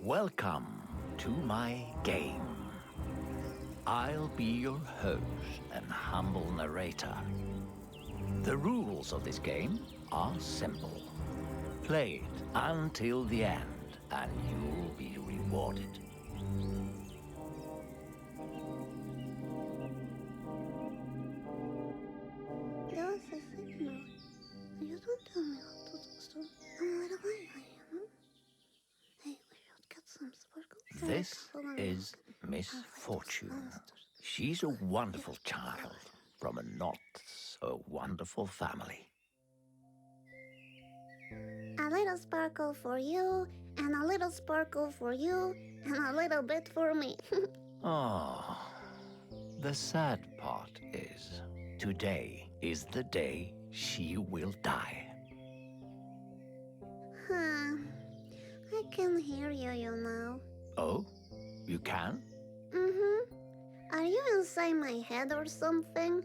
Welcome to my game. I'll be your host and humble narrator. The rules of this game are simple. Play it until the end, and you'll be rewarded. You don't tell me how to do so. I'm a little Hey, we should get some sparkles. This is Misfortune. She's a wonderful child from a not-so-wonderful family. A little sparkle for you, and a little sparkle for you, and a little bit for me. Oh, the sad part is, today is the day she will die. I can hear you, you know. Oh, you can? Mm-hmm. Are you inside my head or something?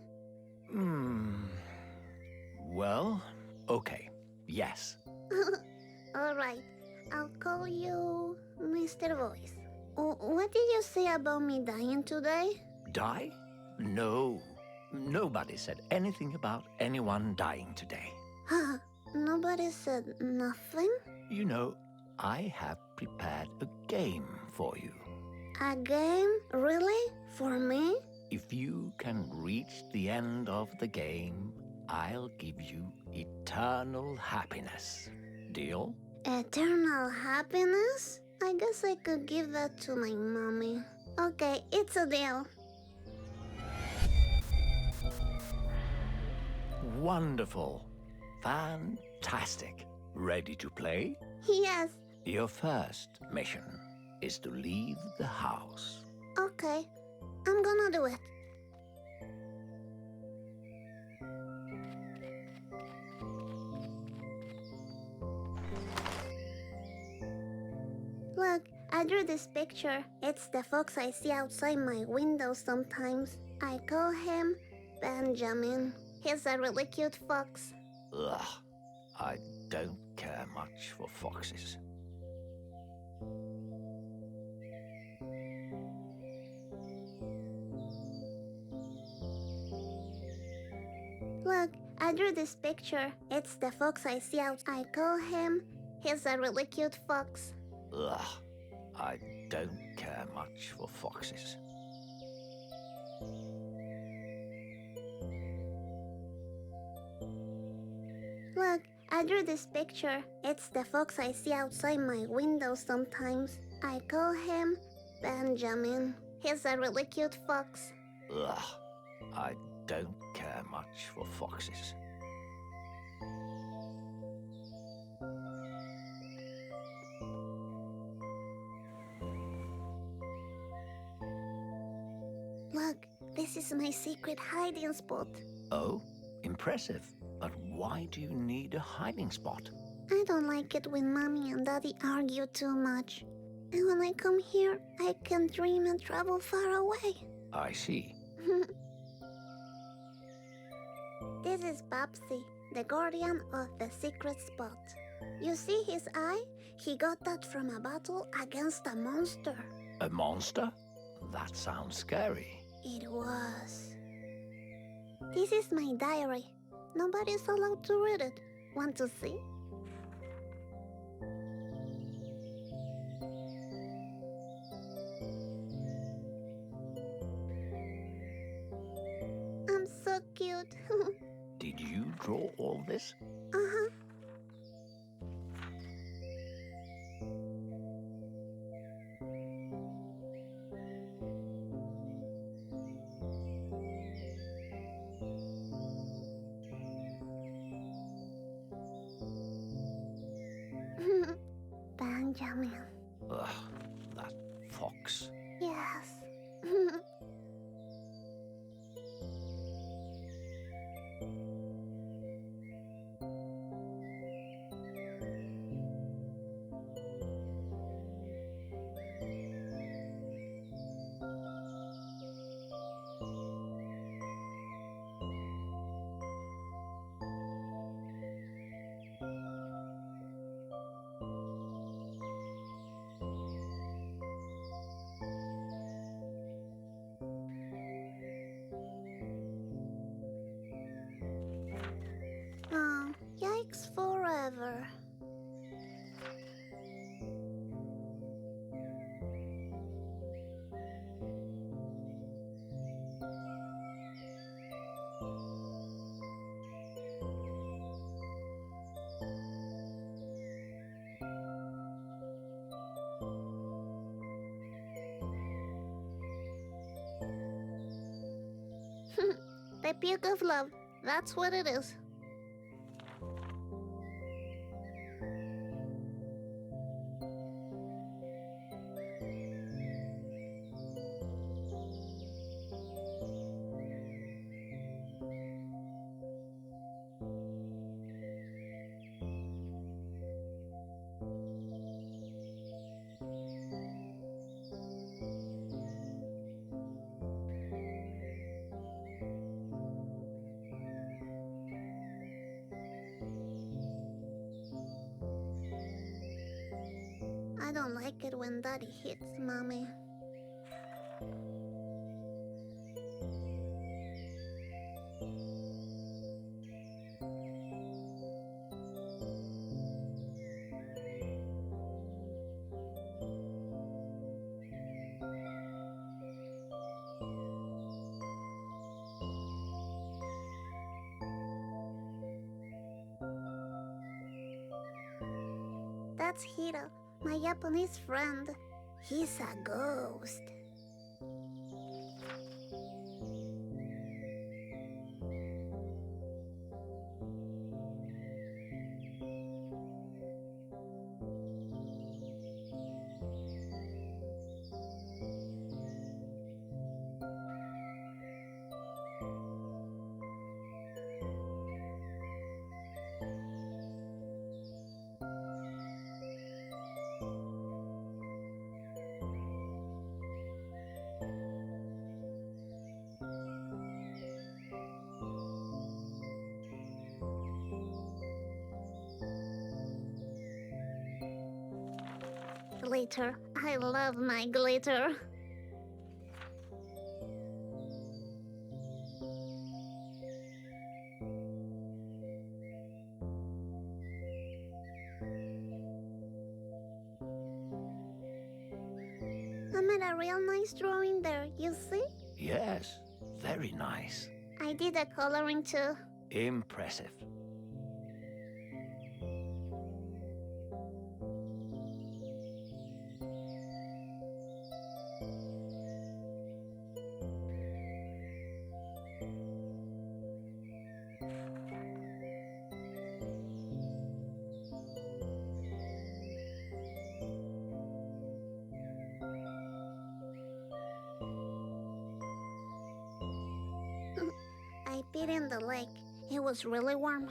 Well, okay, yes. All right, I'll call you Mr. Voice. What did you say about me dying today? Die? No. Nobody said anything about anyone dying today. Huh? Nobody said nothing? You know, I have prepared a game for you. A game? Really? For me? If you can reach the end of the game, I'll give you eternal happiness. Deal? Eternal happiness? I guess I could give that to my mommy. Okay, it's a deal. Wonderful. Fantastic. Ready to play? Yes. Your first mission is to leave the house. Okay, I'm gonna do it. Look, I drew this picture. It's the fox I see outside my window sometimes. I call him Benjamin. He's a really cute fox. Ugh, I don't care much for foxes. Look, I drew this picture. It's the fox I see out. I call him. He's a really cute fox. Ugh, I don't care much for foxes. Look, I drew this picture. It's the fox I see outside my window sometimes. I call him Benjamin. He's a really cute fox. Ugh, I don't care much for foxes. Look, this is my secret hiding spot. Oh, impressive. But why do you need a hiding spot? I don't like it when Mommy and Daddy argue too much. And when I come here, I can dream and travel far away. I see. This is Babsy, the guardian of the secret spot. You see his eye? He got that from a battle against a monster. A monster? That sounds scary. It was. This is my diary. Nobody's allowed to read it. Want to see? I'm so cute. Did you draw all this? Uh-huh. Benjamin. Ugh, that fox. Yes. I puke of love. That's what it is. I don't like it when Daddy hits Mommy. That's Hiro, my Japanese friend. He's a ghost. Glitter. I love my glitter. I made a real nice drawing there, you see? Yes, very nice. I did a coloring too. Impressive. I peed in the lake. It was really warm.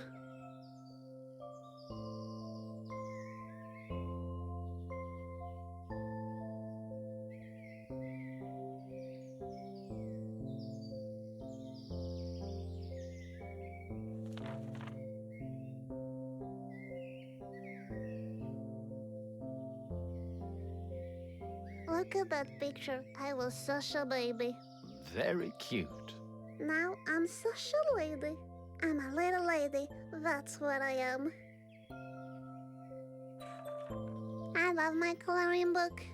Look at that picture. I was such a baby. Very cute. Now I'm such a lady. I'm a little lady. That's what I am. I love my coloring book.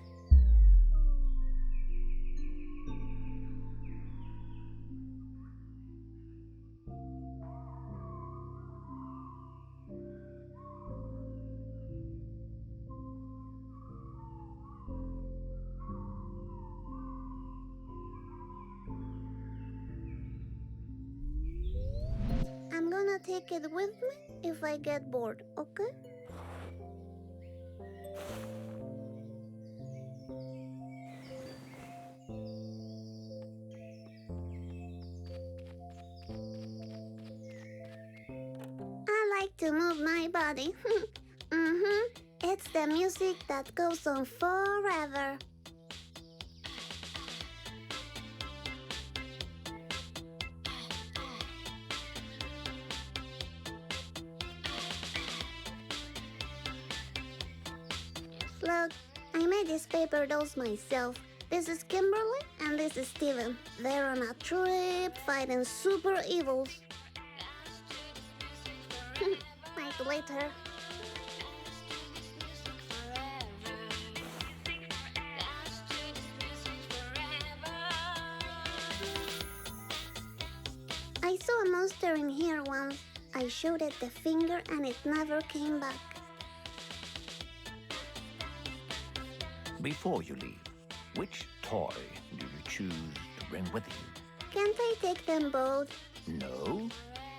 I'm gonna take it with me if I get bored, okay? I like to move my body. It's the music that goes on forever. Look, I made these paper dolls myself. This is Kimberly and this is Steven. They're on a trip fighting super evils. My glitter. I saw a monster in here once. I showed it the finger and it never came back. Before you leave, which toy do you choose to bring with you? Can't I take them both? No,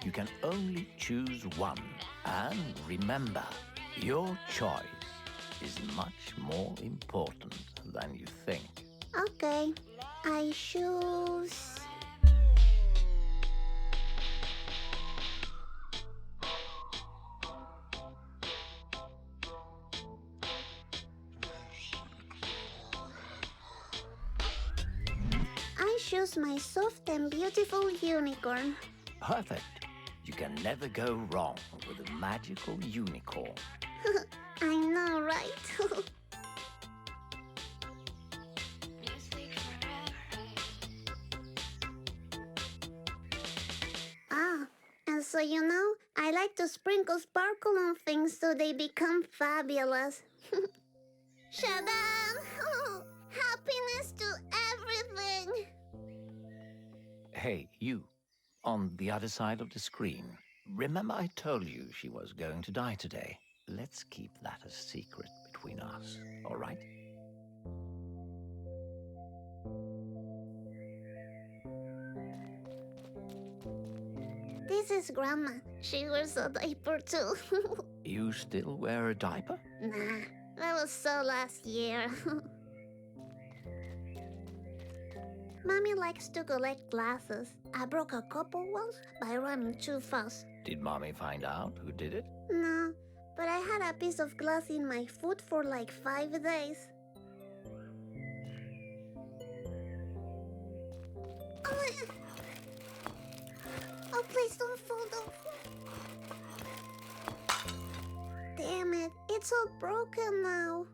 you can only choose one. And remember, your choice is much more important than you think. Okay, I choose... I choose my soft and beautiful unicorn. Perfect. You can never go wrong with a magical unicorn. I know, right? Ah, and so you know, I like to sprinkle sparkle on things so they become fabulous. Shadam! Happiness to everything! Hey, you, on the other side of the screen. Remember I told you she was going to die today? Let's keep that a secret between us, all right? This is Grandma. She wears a diaper too. You still wear a diaper? Nah, that was so last year. Mommy likes to collect glasses. I broke a couple once by running too fast. Did Mommy find out who did it? No, but I had a piece of glass in my foot for like 5 days. Oh, please don't fall, don't fall. Damn it, it's all broken now.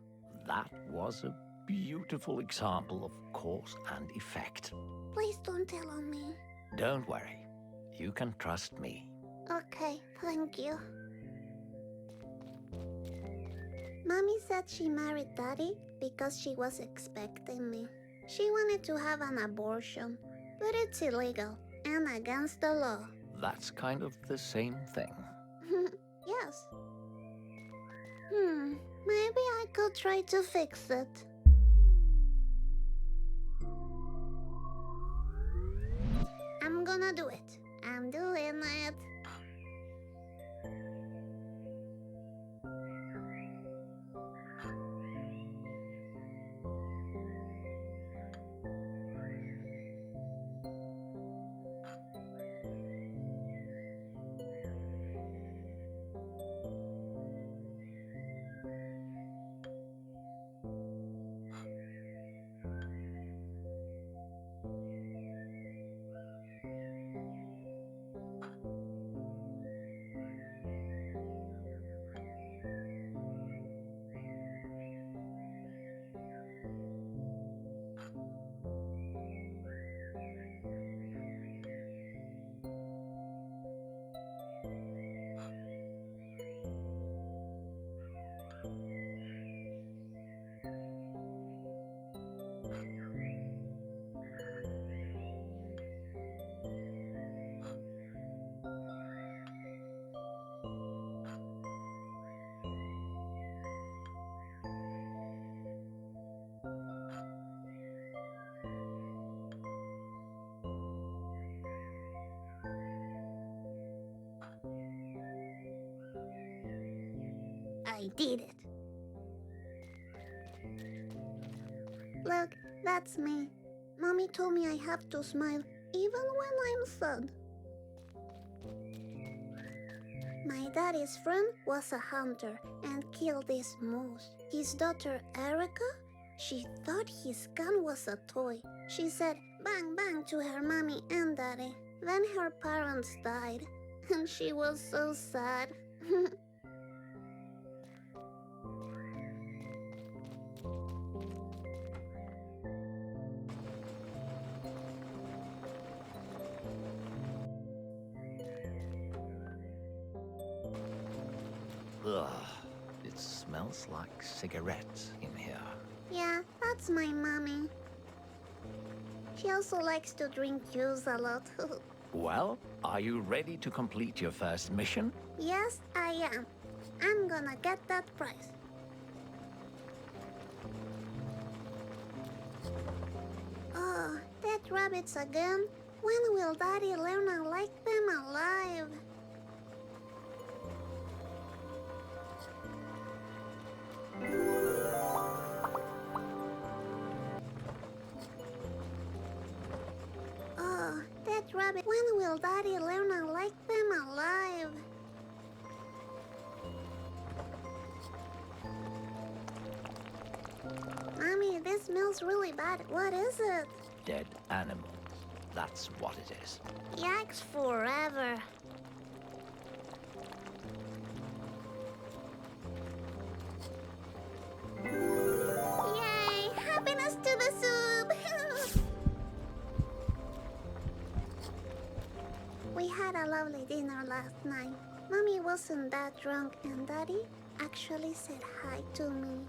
That was a beautiful example of cause and effect. Please don't tell on me. Don't worry. You can trust me. Okay, thank you. Mommy said she married Daddy because she was expecting me. She wanted to have an abortion, but it's illegal and against the law. That's kind of the same thing. Yes. Maybe I could try to fix it. I'm gonna do it. I'm doing it. I did it. Look, that's me. Mommy told me I have to smile even when I'm sad. My daddy's friend was a hunter and killed this moose. His daughter Erica, she thought his gun was a toy. She said bang bang to her mommy and daddy. Then her parents died, and she was so sad. Ugh, it smells like cigarettes in here. Yeah, that's my mommy. She also likes to drink juice a lot. Well, are you ready to complete your first mission? Yes, I am. I'm gonna get that prize. Oh, dead rabbits again? When will Daddy learn I like them? them alive. Oh, that rabbit. When will Daddy learn I like them alive? Mommy, this smells really bad. What is it? Dead animals. That's what it is. Yikes forever. Yay! Happiness to the soup! We had a lovely dinner last night. Mommy wasn't that drunk and Daddy actually said hi to me.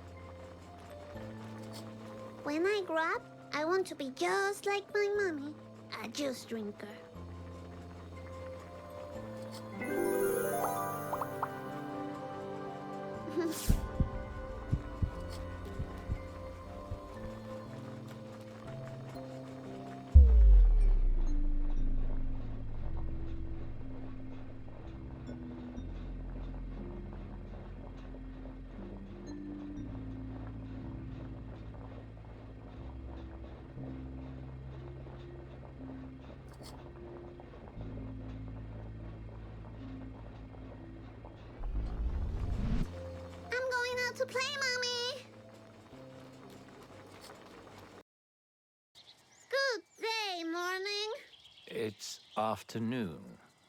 When I grow up, I want to be just like my mommy, a juice drinker. I'm going out to play, Mommy. Good day, morning. It's afternoon,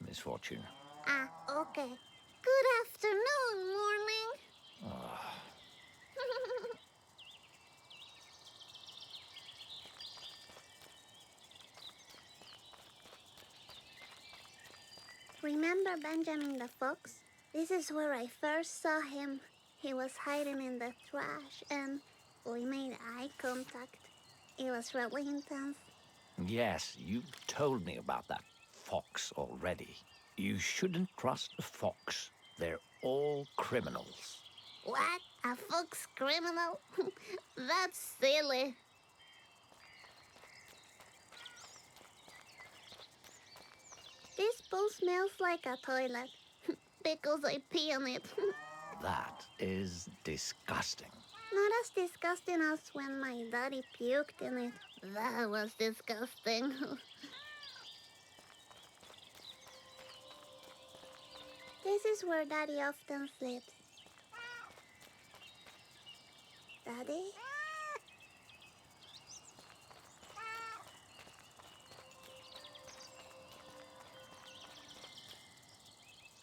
Misfortune. Ah, okay. Good afternoon, morning. Remember Benjamin the Fox? This is where I first saw him. He was hiding in the trash and we made eye contact. It was really intense. Yes, you told me about that fox already. You shouldn't trust a fox. They're all criminals. What? A fox criminal? That's silly. This pool smells like a toilet because I pee on it. That is disgusting. Not as disgusting as when my daddy puked in it. That was disgusting. This is where Daddy often sleeps. Daddy?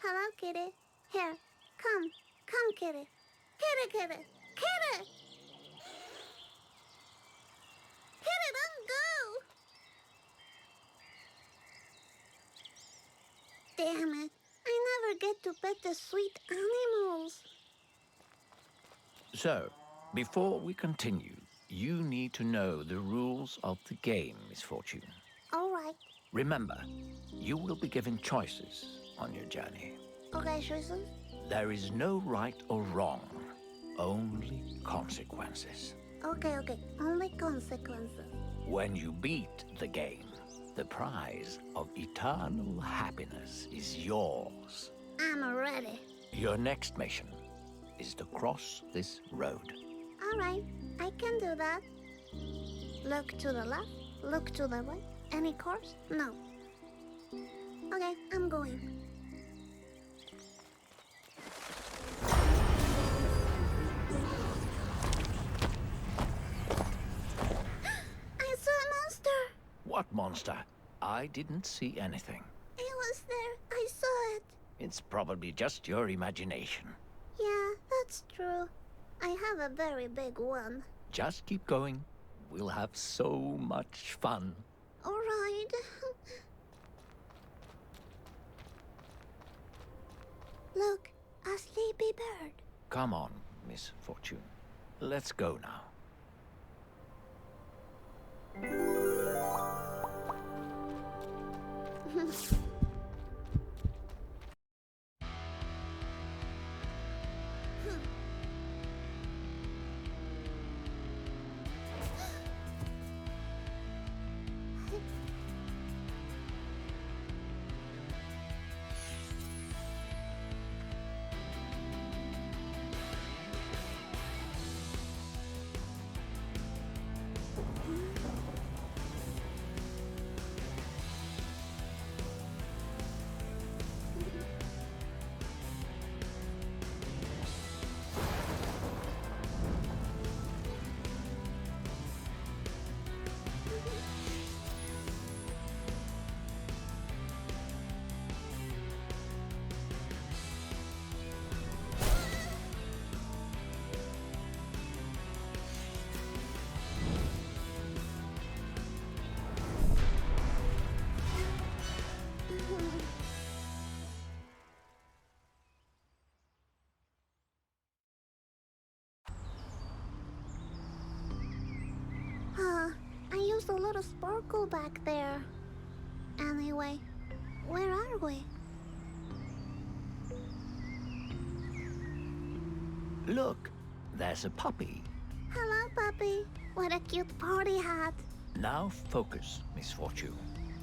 Hello, kitty. Here, come. Come, kitty. Kitty, kitty. Kitty! Kitty, don't go! Damn it. I never get to pet the sweet animals. So, before we continue, you need to know the rules of the game, Misfortune. All right. Remember, you will be given choices on your journey. Okay, Susan. There is no right or wrong, only consequences. Okay. Only consequences. When you beat the game, the prize of eternal happiness is yours. I'm ready. Your next mission is to cross this road. All right. I can do that. Look to the left. Look to the right. Any course? No. Okay, I'm going. What monster? I didn't see anything. It was there. I saw it. It's probably just your imagination. Yeah, that's true. I have a very big one. Just keep going. We'll have so much fun. All right. Look, a sleepy bird. Come on, Miss Fortune. Let's go now. lot of sparkle back there. Anyway, where are we? Look, there's a puppy. Hello, puppy. What a cute party hat. Now focus, Misfortune.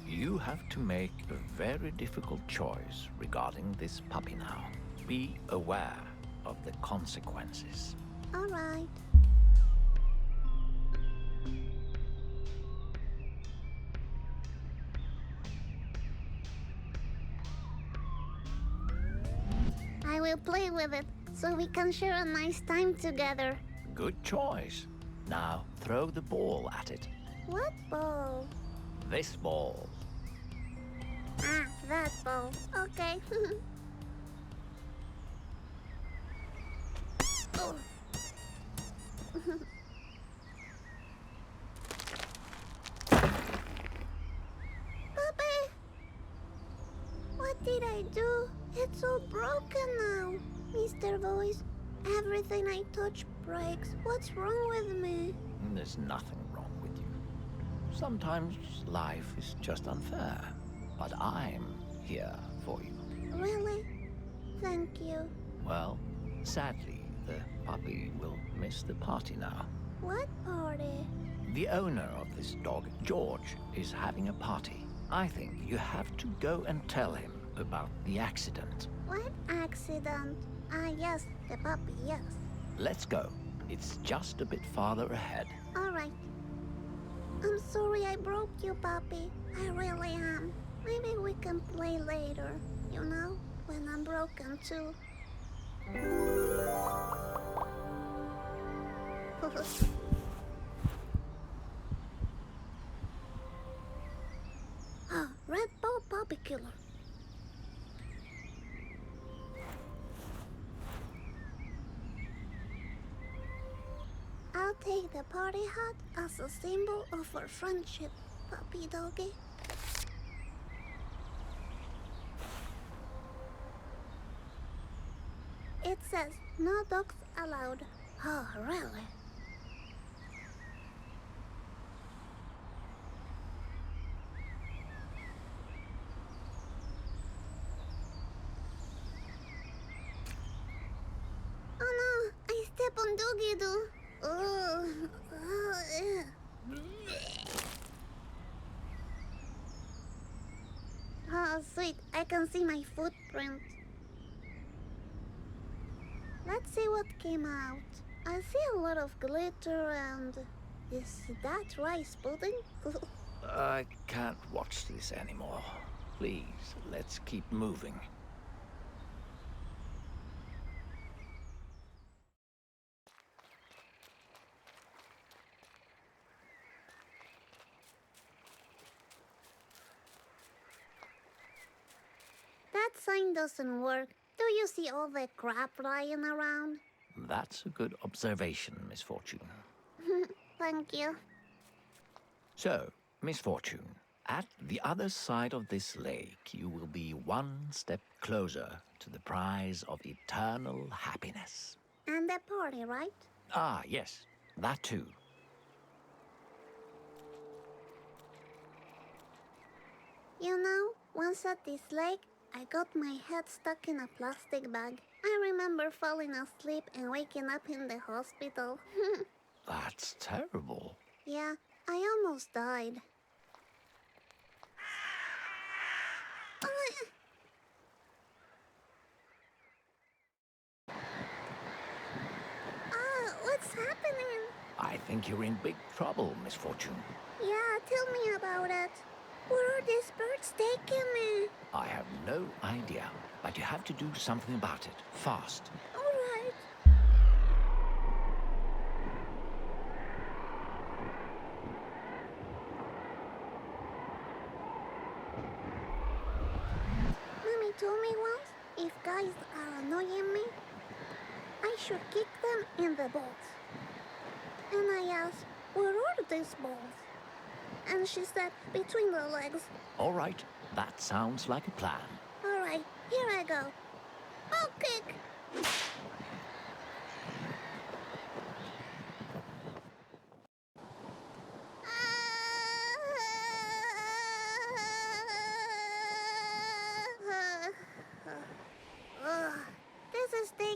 You have to make a very difficult choice regarding this puppy now. Be aware of the consequences. All right. I will play with it so we can share a nice time together. Good choice. Now throw the ball at it. What ball? This ball. Ah, that ball. Okay. Oh. Puppy! What did I do? It's all broken now. Mr. Voice, everything I touch breaks. What's wrong with me? There's nothing wrong with you. Sometimes life is just unfair, but I'm here for you. Really? Thank you. Well, sadly, the puppy will miss the party now. What party? The owner of this dog, George, is having a party. I think you have to go and tell him about the accident. What accident? Ah, yes, the puppy, yes. Let's go. It's just a bit farther ahead. All right. I'm sorry I broke you, puppy. I really am. Maybe we can play later, you know, when I'm broken too. Ah, red ball puppy killer. I'll take the party hat as a symbol of our friendship, puppy doggy. It says no dogs allowed. Oh, really? Oh no, I step on Doggy Doo. Oh, oh, sweet, I can see my footprint. Let's see what came out. I see a lot of glitter and... Is that rice pudding? I can't watch this anymore. Please, let's keep moving. That sign doesn't work. Do you see all the crap lying around? That's a good observation, Misfortune. Thank you. So, Misfortune, at the other side of this lake, you will be one step closer to the prize of eternal happiness. And the party, right? Ah, yes, that too. You know, once at this lake, I got my head stuck in a plastic bag. I remember falling asleep and waking up in the hospital. That's terrible. Yeah, I almost died. What's happening? I think you're in big trouble, Misfortune. Yeah, tell me about it. Where are these birds taking me? I have no idea, but you have to do something about it, fast. All right. Mommy told me once, if guys are annoying me, I should kick them in the balls. And I asked, where are these balls? And she said, between the legs. All right, that sounds like a plan. All right, here I go. I'll kick. Ah!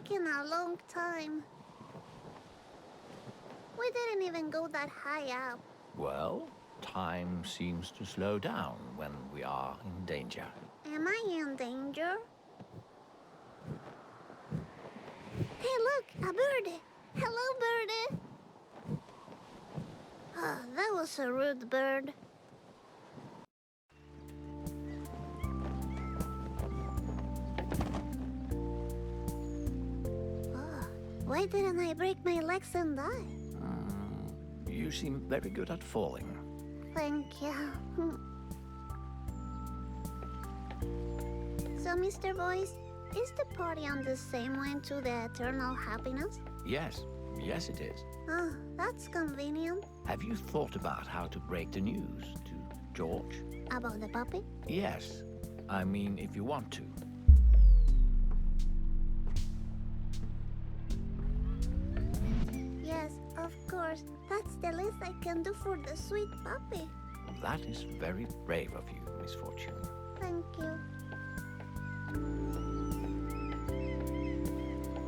taken a long time. We didn't even go that high up. Well, time seems to slow down when we are in danger. Am I in danger? Hey, look, a birdie. Hello, birdie. Oh, that was a rude bird. Oh, why didn't I break my legs and die? You seem very good at falling. Thank you. So, Mr. Voice, is the party on the same way to the eternal happiness? Yes, it is. Oh, that's convenient. Have you thought about how to break the news to George? About the puppy? Yes. I mean, if you want to. Yes, of course. That's the least I can do for the sweet puppy. That is very brave of you, Misfortune. Thank you.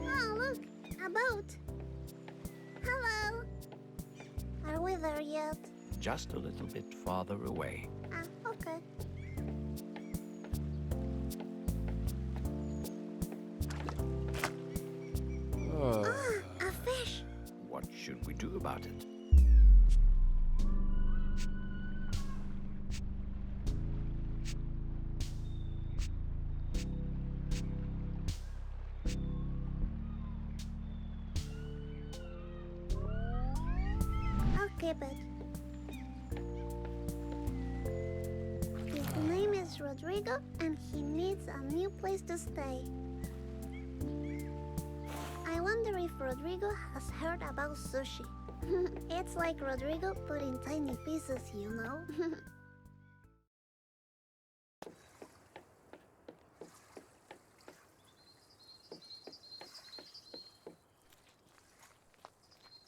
Oh, look! A boat! Hello! Are we there yet? Just a little bit farther away. Ah, okay. Ah, a fish! What should we do about it? I'll keep it. His name is Rodrigo, and he needs a new place to stay. I wonder if Rodrigo has heard about sushi. It's like Rodrigo, but in tiny pieces, you know?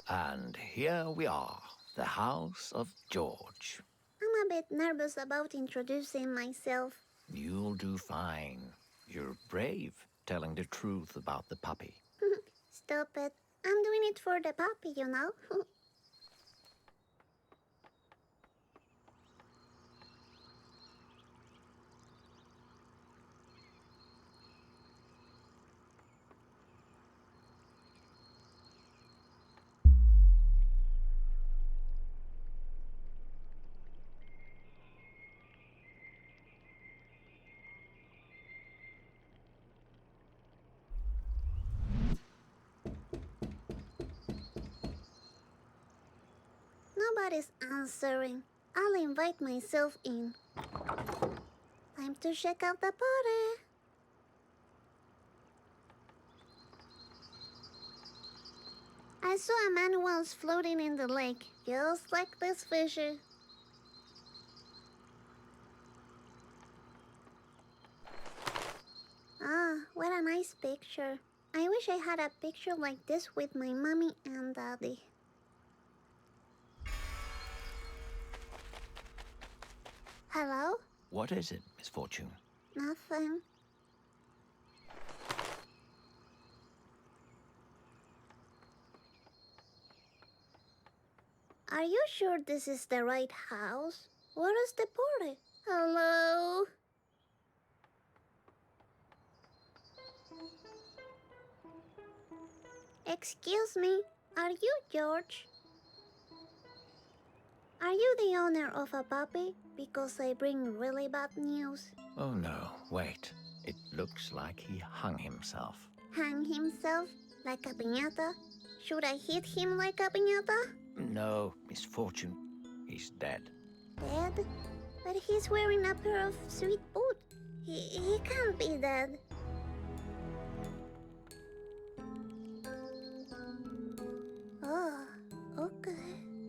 And here we are, the house of George. I'm a bit nervous about introducing myself. You'll do fine. You're brave, telling the truth about the puppy. Stop it. I'm doing it for the puppy, you know? Nobody's answering. I'll invite myself in. Time to check out the party. I saw a man once floating in the lake, just like this fisher. Ah, what a nice picture. I wish I had a picture like this with my mommy and daddy. Hello? What is it, Misfortune? Nothing. Are you sure this is the right house? Where is the party? Hello? Excuse me, are you George? Are you the owner of a puppy? Because I bring really bad news. Oh no, wait. It looks like he hung himself. Hang himself like a piñata? Should I hit him like a piñata? No, Misfortune. He's dead. Dead? But he's wearing a pair of sweet boots. He can't be dead. Oh, okay.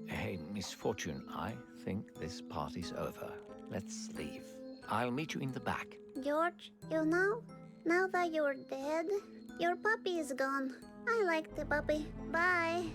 Hey, Misfortune, I think this party's over. Let's leave. I'll meet you in the back. George, you know, now that you're dead, your puppy is gone. I like the puppy. Bye.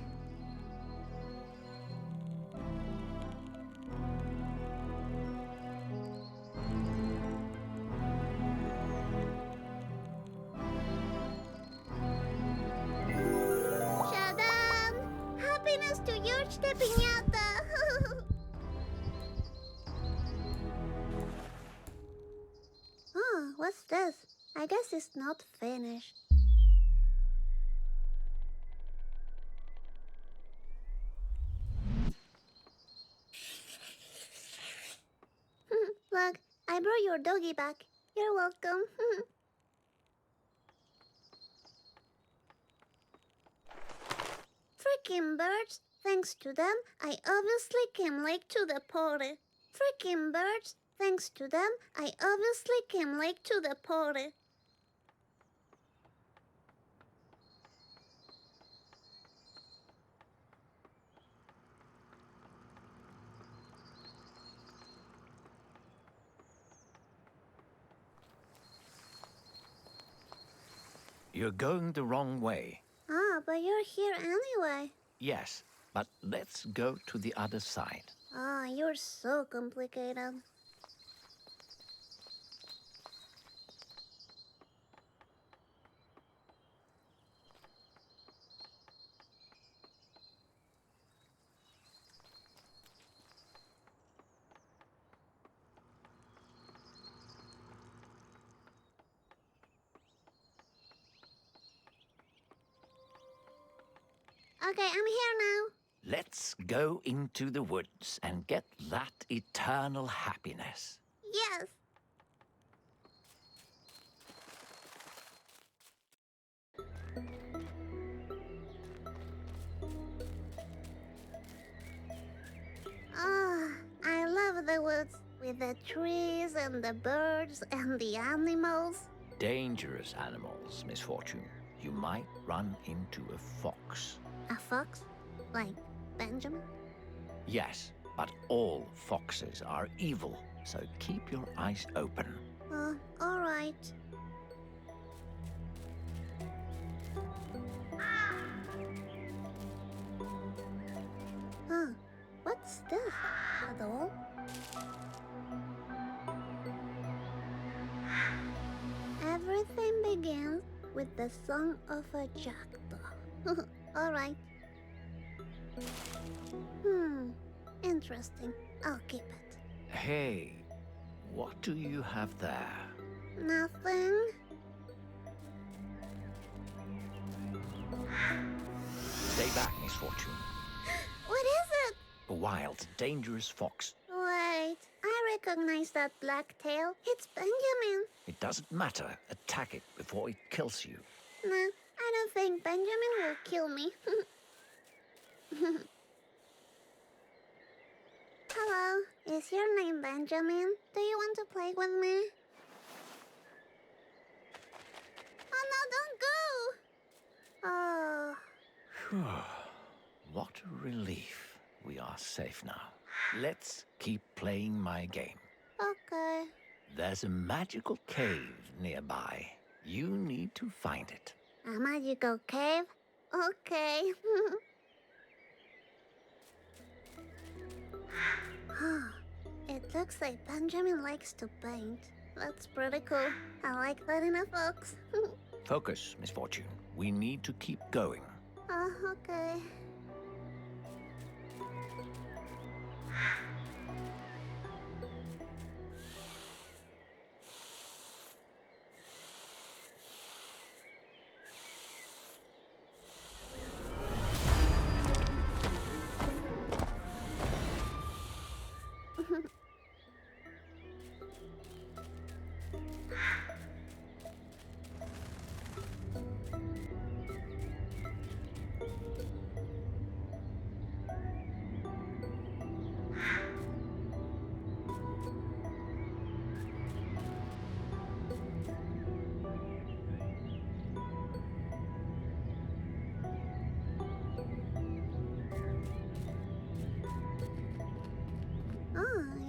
guess it's not finished. Look, I brought your doggy back. You're welcome. Freaking birds. Thanks to them, I obviously came late to the party. Freaking birds. Thanks to them, I obviously came late to the party. You're going the wrong way. Ah, but you're here anyway. Yes, but let's go to the other side. Ah, you're so complicated. Okay, I'm here now. Let's go into the woods and get that eternal happiness. Yes. Ah, I love the woods with the trees and the birds and the animals. Dangerous animals, Misfortune. You might run into a fox. A fox? Like Benjamin? Yes, but all foxes are evil, so keep your eyes open. All right. Huh, what's this? A doll? Everything begins with the song of a jackdaw. All right. Interesting. I'll keep it. Hey, what do you have there? Nothing. Stay back, Misfortune. What is it? A wild, dangerous fox. Wait, I recognize that black tail. It's Benjamin. It doesn't matter. Attack it before it kills you. Nah, I don't think Benjamin will kill me. Hello, is your name Benjamin? Do you want to play with me? Oh no, don't go! Oh. What a relief. We are safe now. Let's keep playing my game. Okay. There's a magical cave nearby. You need to find it. A magical cave? Okay. It looks like Benjamin likes to paint. That's pretty cool. I like that in a fox. Focus, Misfortune. We need to keep going. Okay.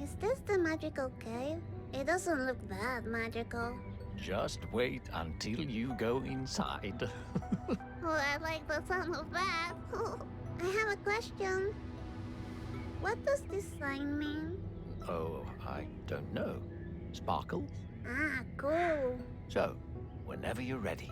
Is this the magical cave? It doesn't look that magical. Just wait until you go inside. Oh, I like the sound of that. I have a question. What does this sign mean? Oh, I don't know. Sparkles? Ah, cool. So, whenever you're ready.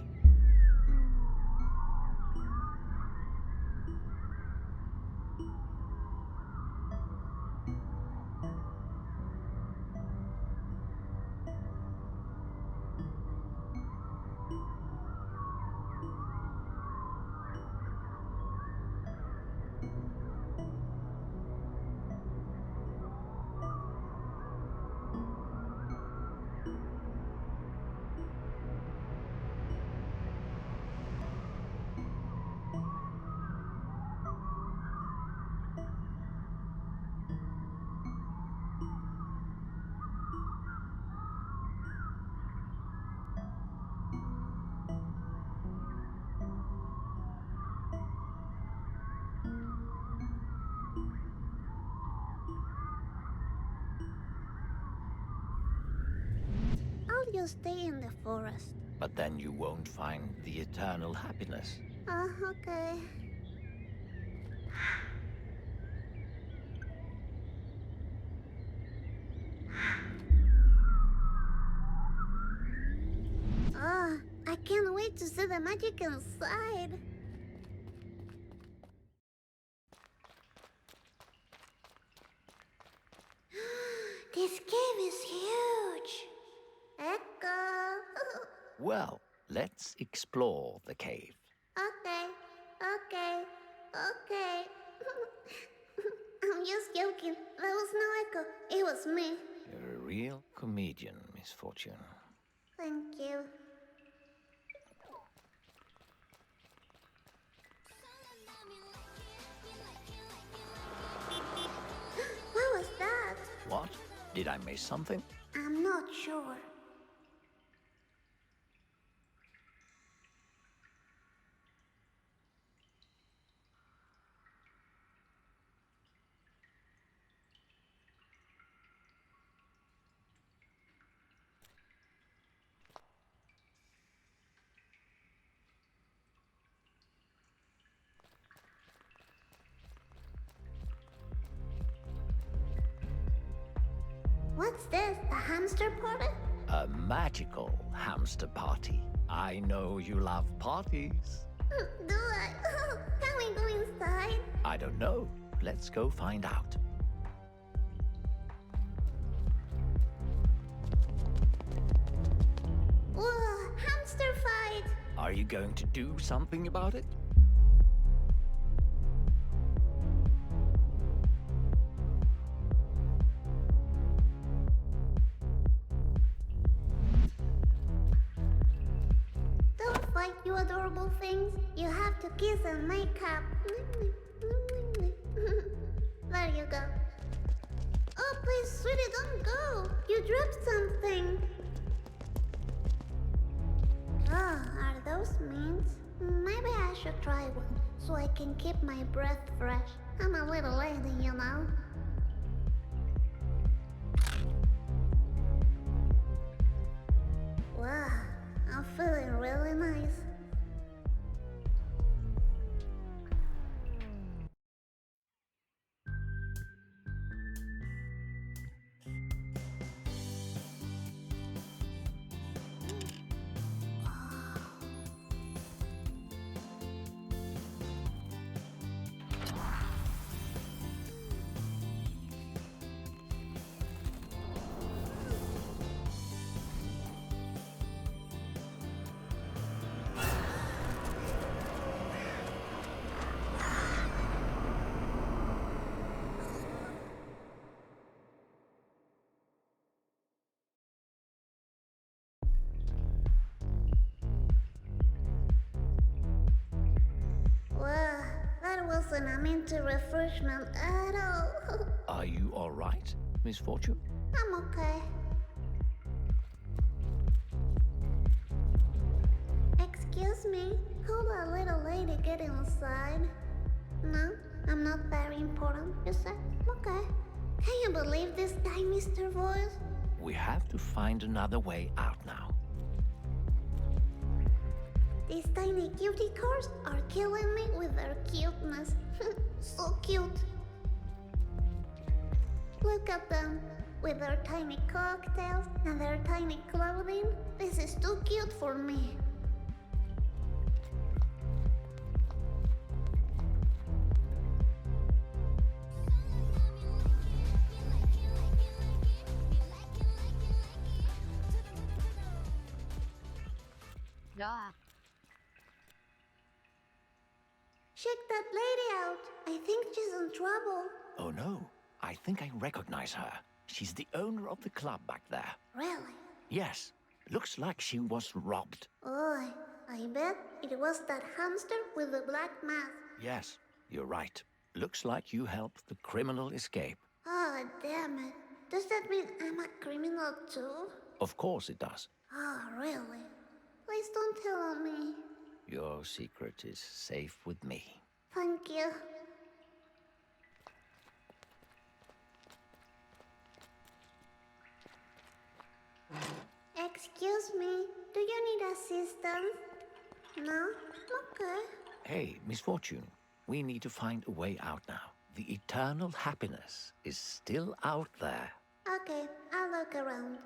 you stay in the forest. But then you won't find the eternal happiness. Okay. I can't wait to see the magic inside. This cave is huge. Echo. Well, let's explore the cave. Okay. I'm just joking. There was no echo. It was me. You're a real comedian, Misfortune. Thank you. What was that? What? Did I miss something? I'm not sure. What's this? A hamster party? A magical hamster party. I know you love parties. Do I? Can we go inside? I don't know. Let's go find out. Whoa, hamster fight! Are you going to do something about it? Don't fight, you adorable things. You have to kiss and make up. There you go. Oh, please, sweetie, don't go. You dropped something. Oh, are those mints? Maybe I should try one so I can keep my breath fresh. I'm a little lady, you know. Wow, I'm feeling really nice. Wow, that wasn't a minty refreshment at all. Are you all right, Misfortune? I'm okay. Excuse me, how will a little lady get inside? No, I'm not very important, you said? Okay. Can you believe this guy, Mr. Voice? We have to find another way out now. These tiny cutie cars are killing me with their cuteness. So cute. Look at them. With their tiny cocktails and their tiny clothing. This is too cute for me. Yeah. Check that lady out. I think she's in trouble. Oh no, I think I recognize her. She's the owner of the club back there. Really? Yes, looks like she was robbed. Oh, I bet it was that hamster with the black mask. Yes, you're right. Looks like you helped the criminal escape. Oh, damn it. Does that mean I'm a criminal too? Of course it does. Oh, really? Please don't tell me. Your secret is safe with me. Thank you. Excuse me, do you need assistance? No? Okay. Hey, Misfortune, we need to find a way out now. The eternal happiness is still out there. Okay, I'll look around.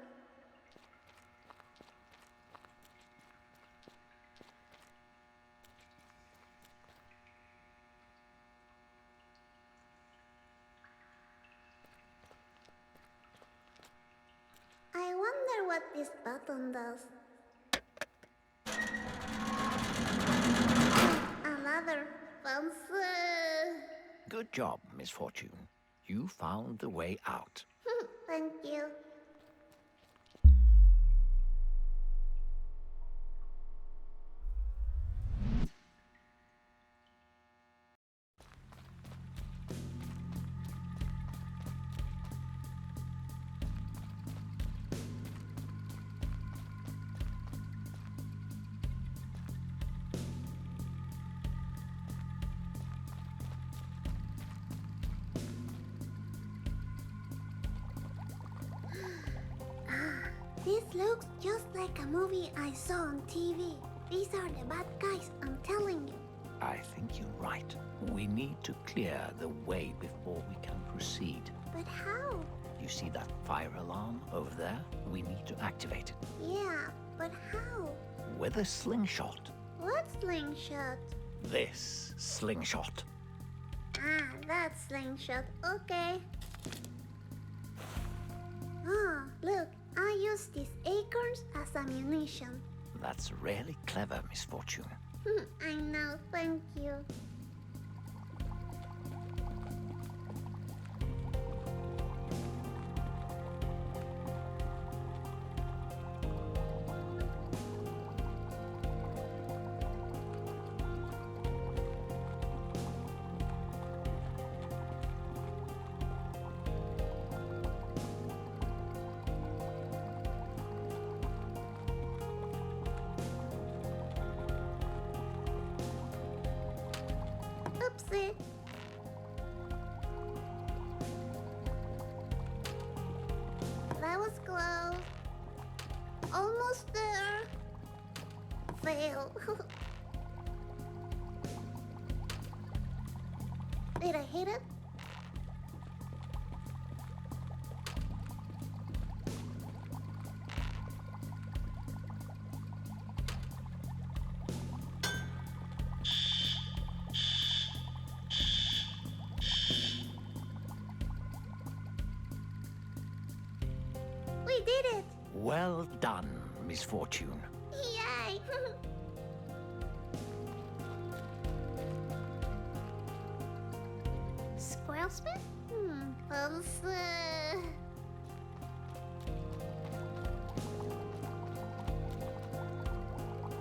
I wonder what this button does. Another fancy. Good job, Misfortune. You found the way out. Thank you. This looks just like a movie I saw on TV. These are the bad guys, I'm telling you. I think you're right. We need to clear the way before we can proceed. But how? You see that fire alarm over there? We need to activate it. Yeah, but how? With a slingshot. What slingshot? This slingshot. Ah, that slingshot. Okay. Ah, look, I use these acorns as ammunition. That's really clever, Misfortune. I know, thank you. Oopsie. That was close. Almost there. Fail. Did I hit it? We did it! Well done, Misfortune. Yay! Squirrel spin? Fancy.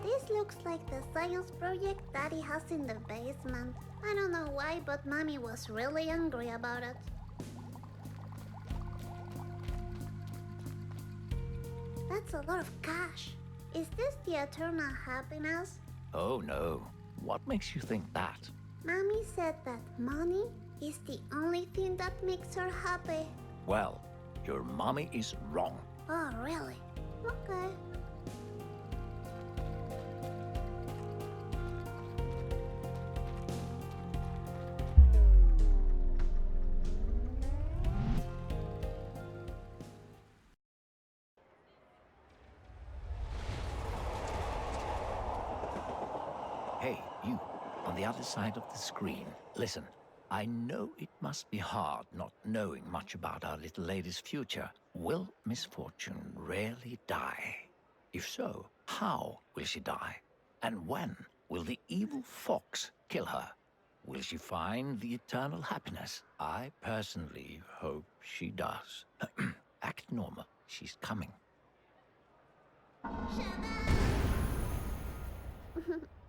This looks like the science project Daddy has in the basement. I don't know why, but Mommy was really angry about it. That's a lot of cash. Is this the eternal happiness? Oh no. What makes you think that? Mommy said that money is the only thing that makes her happy. Well, your mommy is wrong. Oh, really? Okay. Hey, you, on the other side of the screen. Listen, I know it must be hard not knowing much about our little lady's future. Will Misfortune really die? If so, how will she die? And when will the evil fox kill her? Will she find the eternal happiness? I personally hope she does. Act normal. She's coming.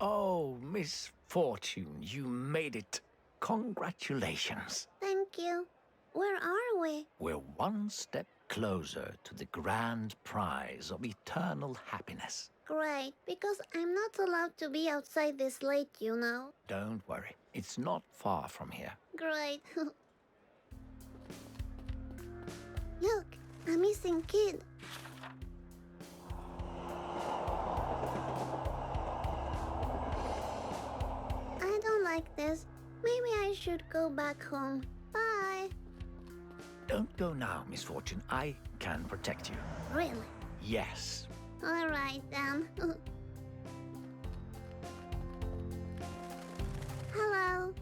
Oh, Misfortune, you made it. Congratulations. Thank you. Where are we? We're one step closer to the grand prize of eternal happiness. Great, because I'm not allowed to be outside this late, you know. Don't worry, it's not far from here. Great. Look, a missing kid. this. Maybe I should go back home. Bye. Don't go now, Misfortune. I can protect you. Really? Yes. All right then. Hello.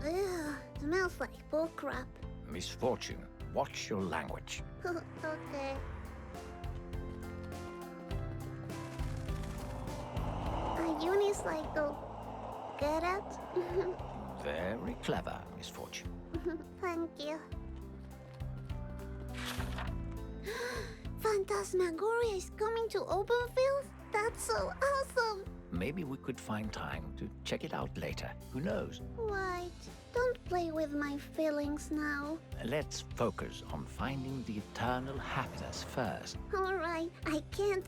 Ugh, smells like bullcrap. Misfortune, watch your language. Okay. A unicycle. Get it? Very clever, Misfortune. Thank you. Phantasmagoria is coming to Openfield? That's so awesome! Maybe we could find time to check it out later. Who knows? Wait, don't play with my feelings now. Let's focus on finding the eternal happiness first. Alright, I can't.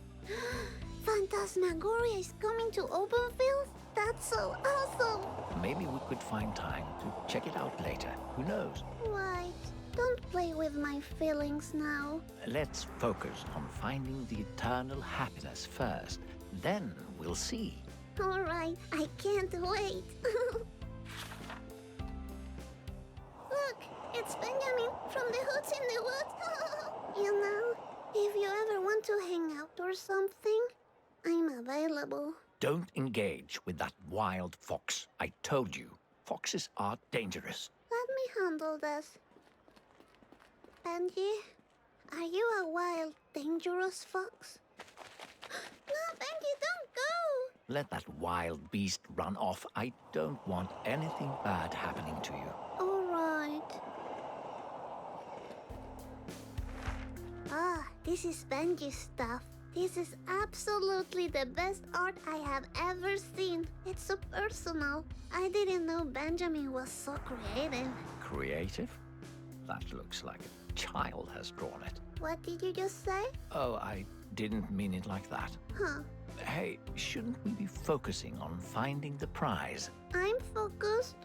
Phantasmagoria is coming to Openfield? That's so awesome! Maybe we could find time to check it out later. Who knows? Wait, don't play with my feelings now. Let's focus on finding the eternal happiness first. Then we'll see. Alright, I can't wait. Look, it's Benjamin from the Hoods in the Woods. You know, if you ever want to hang out or something, I'm available. Don't engage with that wild fox. I told you, foxes are dangerous. Let me handle this. Benji, are you a wild, dangerous fox? No, Benji, don't go! Let that wild beast run off. I don't want anything bad happening to you. All right. Ah, this is Benji's stuff. This is absolutely the best art I have ever seen. It's so personal. I didn't know Benjamin was so creative. Creative? That looks like a child has drawn it. What did you just say? Oh, I didn't mean it like that. Huh. Hey, shouldn't we be focusing on finding the prize? I'm focused.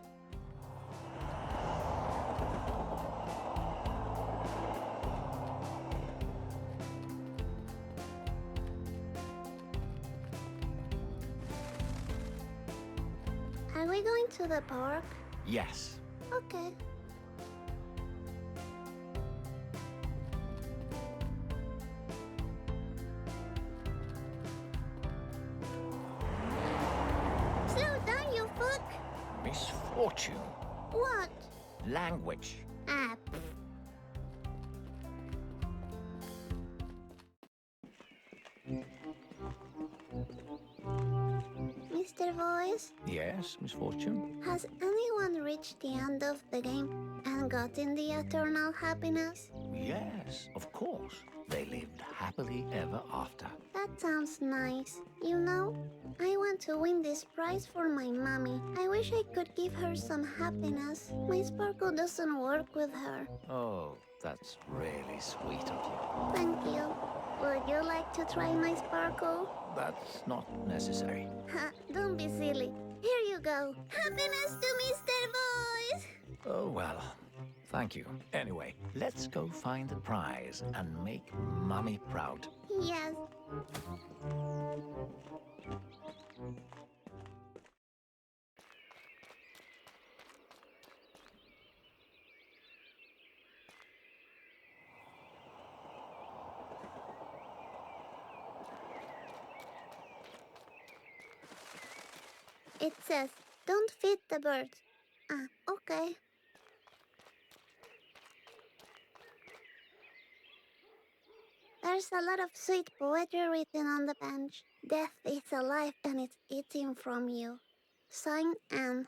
Are we going to the park? Yes. Okay. Slow down, you fuck! Misfortune. What? Language. Ah, pff. Mr. Voice, Yes, Misfortune? has anyone reached the end of the game and gotten the eternal happiness? Yes, of course. They lived happily ever after. That sounds nice. You know, I want to win this prize for my mommy. I wish I could give her some happiness. My sparkle doesn't work with her. Oh, that's really sweet of you. Thank you. Would you like to try my sparkle? That's not necessary. Ha, don't be silly. Here you go. Happiness to Mr. Voice! Oh, well, thank you. Anyway, let's go find the prize and make Mommy proud. Yes. It says, don't feed the birds. Ah, okay. There's a lot of sweet poetry written on the bench. Death is alive and it's eating from you. Signed Anne.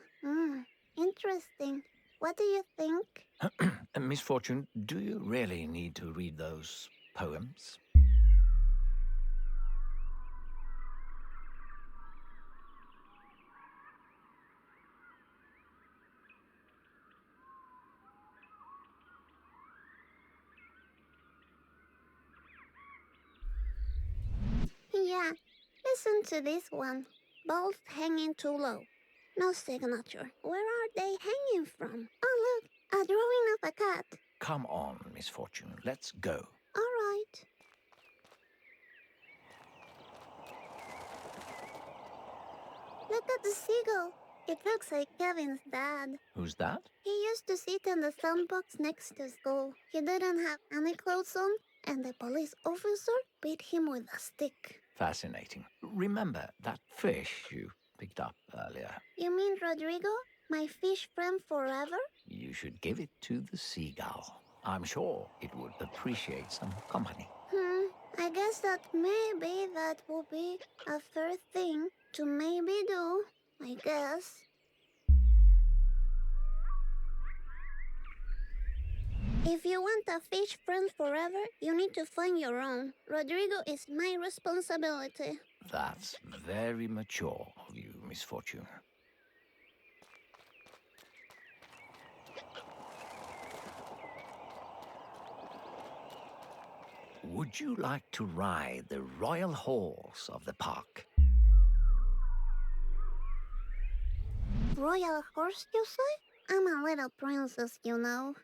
Interesting. What do you think? Misfortune, do you really need to read those poems? Yeah, listen to this one. both hanging too low. No signature. Where are they hanging from? Oh, look, a drawing of a cat. Come on, Misfortune, let's go. All right. Look at the seagull. It looks like Kevin's dad. Who's that? He used to sit in the sandbox next to school. He didn't have any clothes on, and the police officer beat him with a stick. Fascinating. Remember that fish you picked up earlier? You mean Rodrigo? My fish friend forever? You should give it to the seagull. I'm sure it would appreciate some company. I guess that maybe that would be a fair thing to maybe do, I guess. If you want a fish friend forever, you need to find your own. Rodrigo is my responsibility. That's very mature of you, Misfortune. Would you like to ride the royal horse of the park? Royal horse, you say? I'm a little princess, you know.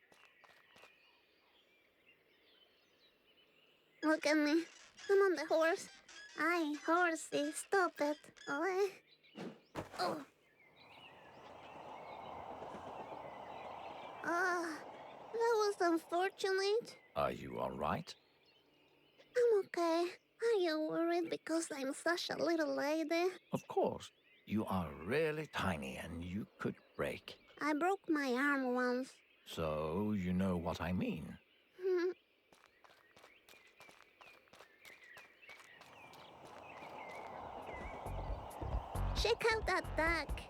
Look at me. I'm on the horse. Aye, horsey, stop it. Oh. That was unfortunate. Are you all right? I'm okay. Are you worried because I'm such a little lady? Of course. You are really tiny and you could break. I broke my arm once. So you know what I mean. Check out that duck.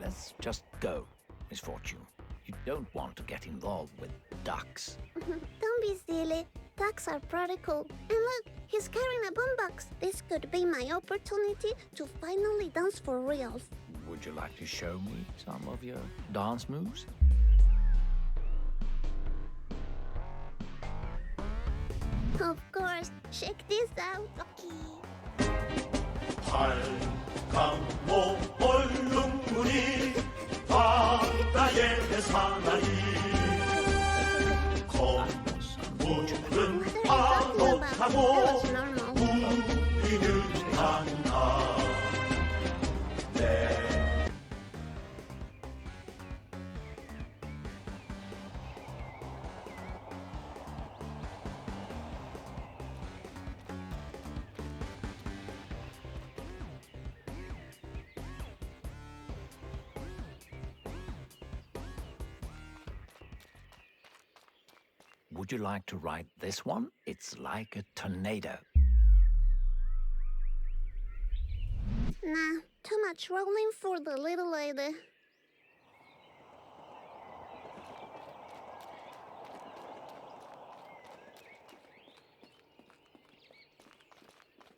Let's just go, Misfortune. You don't want to get involved with ducks. Don't be silly. Ducks are pretty cool. And look, he's carrying a boombox. This could be my opportunity to finally dance for reals. Would you like to show me some of your dance moves? Of course. Check this out. 강모 얼룩무늬 바다에 사나이 거푸른 파도 타고 우리는 간다 Would you like to ride this one? It's like a tornado. Nah, too much rolling for the little lady.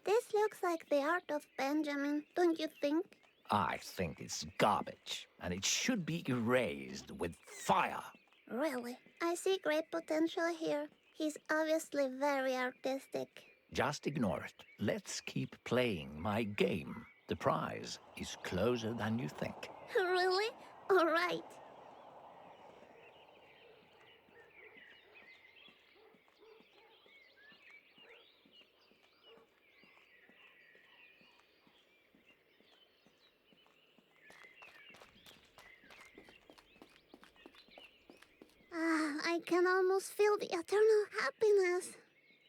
This looks like the art of Benjamin, don't you think? I think it's garbage, and it should be erased with fire. Really? I see great potential here. He's obviously very artistic. Just ignore it. Let's keep playing my game. The prize is closer than you think. Really? All right. I can almost feel the eternal happiness.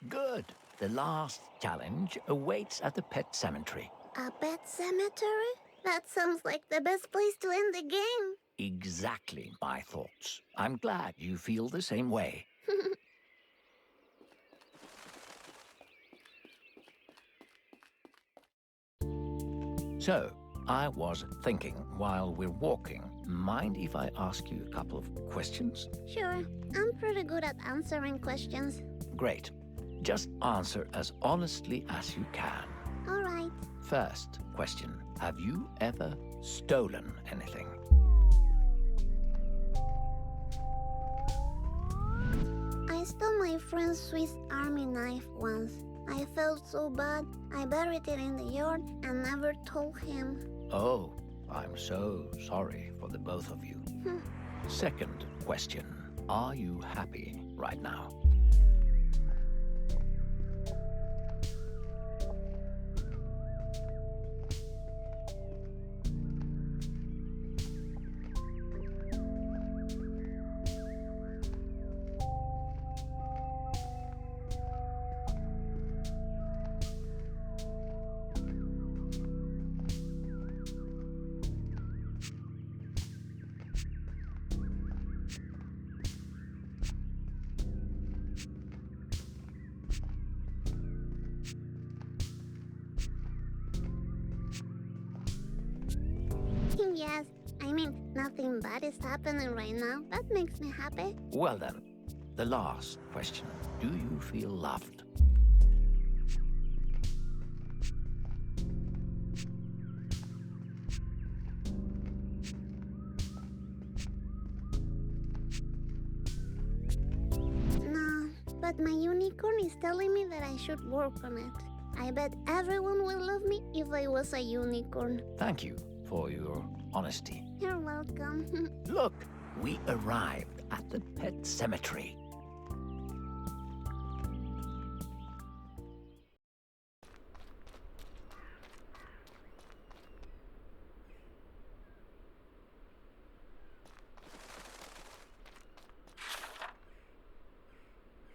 Good. The last challenge awaits at the pet cemetery. A pet cemetery? That sounds like the best place to end the game. Exactly my thoughts. I'm glad you feel the same way. So, I was thinking while we're walking, mind if I ask you a couple of questions? Sure, I'm pretty good at answering questions. Great. Just answer as honestly as you can. All right. First question. Have you ever stolen anything? I stole my friend's Swiss Army knife once. I felt so bad, I buried it in the yard and never told him. Oh, I'm so sorry for the both of you. Second question. Are you happy right now? Yes, I mean, nothing bad is happening right now. That makes me happy. Well then, the last question. Do you feel loved? No, but my unicorn is telling me that I should work on it. I bet everyone will love me if I was a unicorn. Thank you for your honesty. You're welcome. Look, we arrived at the pet cemetery.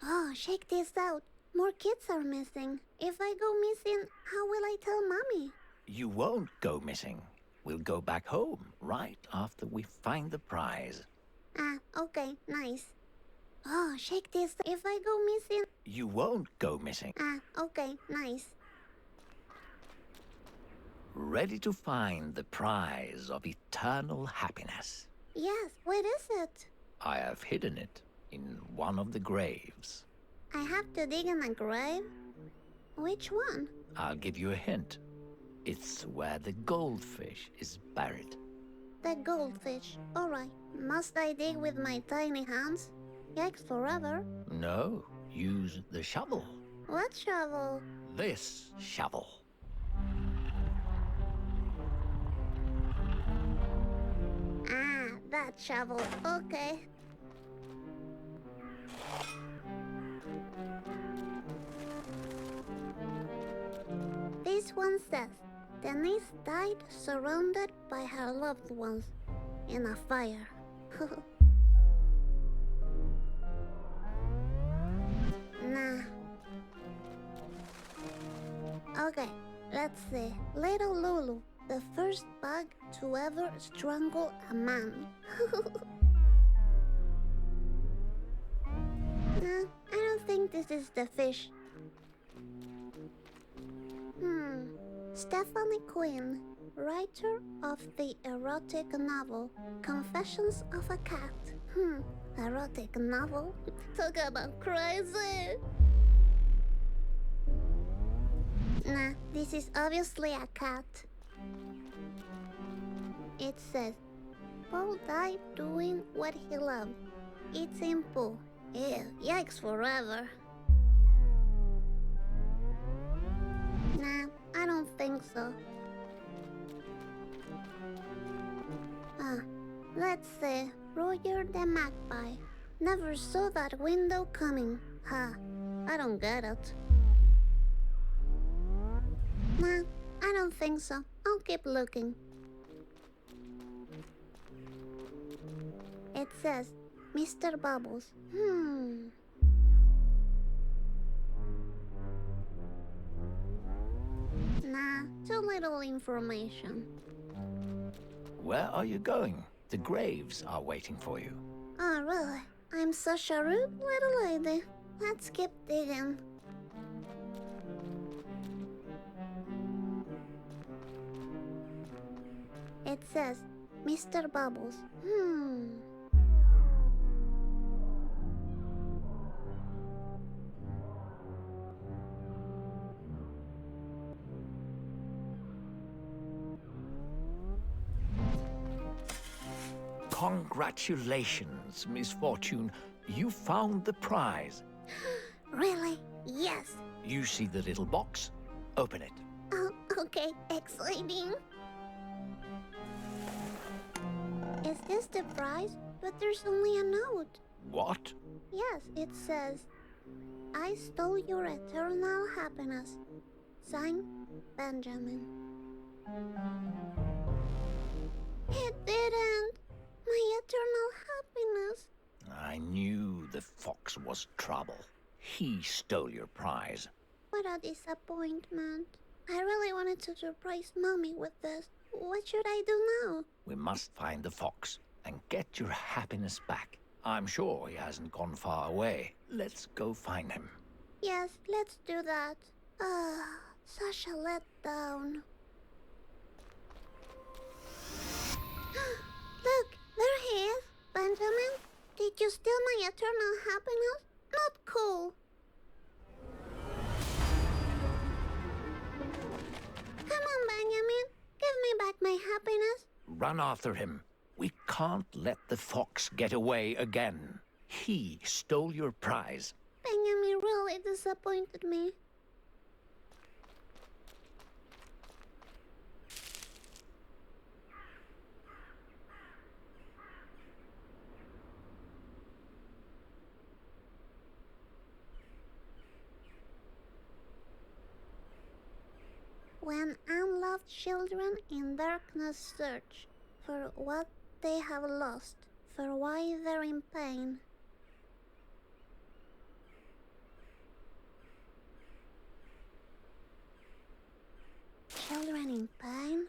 Oh, check this out. More kids are missing. If I go missing, how will I tell Mommy? You won't go missing. We'll go back home right after we find the prize. Ah, okay, nice. Oh, check this. If I go missing... You won't go missing. Ah, okay, nice. Ready to find the prize of eternal happiness. Yes, where is it? I have hidden it in one of the graves. I have to dig in a grave? Which one? I'll give you a hint. It's where the goldfish is buried. The goldfish. Alright. Must I dig with my tiny hands? Yikes forever. No, use the shovel. What shovel? This shovel. Ah, that shovel. Okay. This one says, Denise died surrounded by her loved ones in a fire. Nah. Okay, let's see. Little Lulu, the first bug to ever strangle a man. Nah, I don't think this is the fish. Stephanie Quinn, writer of the erotic novel Confessions of a Cat. Erotic novel? Talk about crazy! Nah, this is obviously a cat. It says, Paul died doing what he loved. Eating poo. Ew, yikes forever. Nah, I don't think so. Let's see. Roger the Magpie. Never saw that window coming. I don't get it. Nah, I don't think so. I'll keep looking. It says, Mr. Bubbles. Nah, too little information. Where are you going? The graves are waiting for you. Oh, really? I'm such a rude little lady. Let's keep digging. It says, Mr. Bubbles. Congratulations, Miss-Fortune. You found the prize. Really? Yes. You see the little box? Open it. Oh, okay. Exciting. Is this the prize? But there's only a note. What? Yes, it says, I stole your eternal happiness. Signed, Benjamin. It didn't. My eternal happiness. I knew the fox was trouble. He stole your prize. What a disappointment. I really wanted to surprise Mommy with this. What should I do now? We must find the fox and get your happiness back. I'm sure he hasn't gone far away. Let's go find him. Yes, let's do that. Such a letdown. Look, there he is. Benjamin, did you steal my eternal happiness? Not cool. Come on, Benjamin. Give me back my happiness. Run after him. We can't let the fox get away again. He stole your prize. Benjamin really disappointed me. When unloved children in darkness search for what they have lost, for why they're in pain. Children in pain?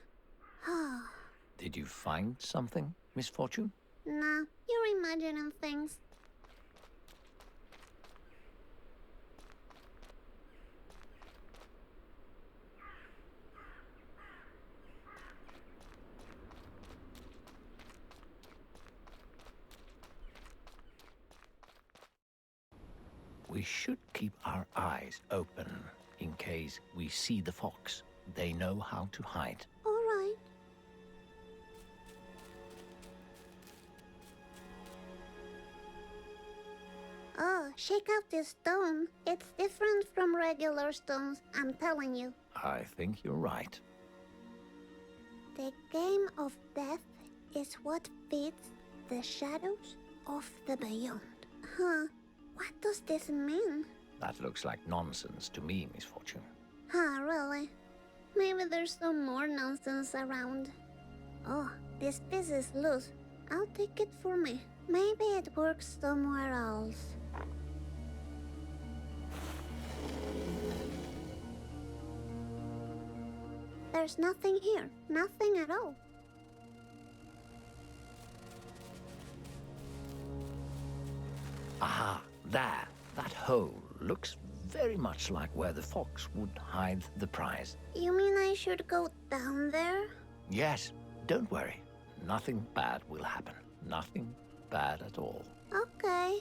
Ah. Did you find something, Misfortune? Nah, you're imagining things. We should keep our eyes open in case we see the fox. They know how to hide. All right. Oh, shake out this stone. It's different from regular stones, I'm telling you. I think you're right. The game of death is what feeds the shadows of the beyond. Huh? What does this mean? That looks like nonsense to me, Misfortune. Huh, really? Maybe there's some more nonsense around. Oh, this piece is loose. I'll take it for me. Maybe it works somewhere else. There's nothing here. Nothing at all. Aha, there. That hole looks very much like where the fox would hide the prize. You mean I should go down there? Yes, don't worry. Nothing bad will happen. Nothing bad at all. Okay.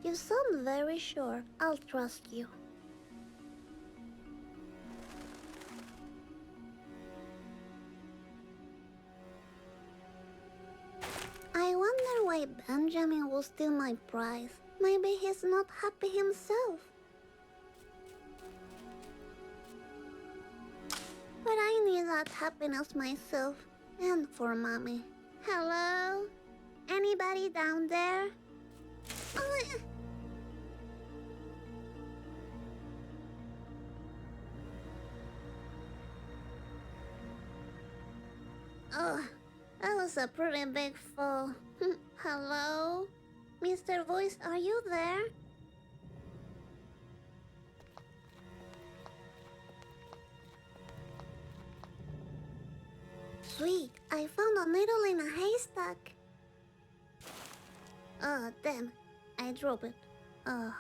You sound very sure. I'll trust you. I wonder why Benjamin will steal my prize. Maybe he's not happy himself. But I need that happiness myself. And for Mommy. Hello? Anybody down there? Oh, that was a pretty big fall. Hello? Mr. Voice, are you there? Sweet, I found a needle in a haystack. Oh, damn. I dropped it. Oh.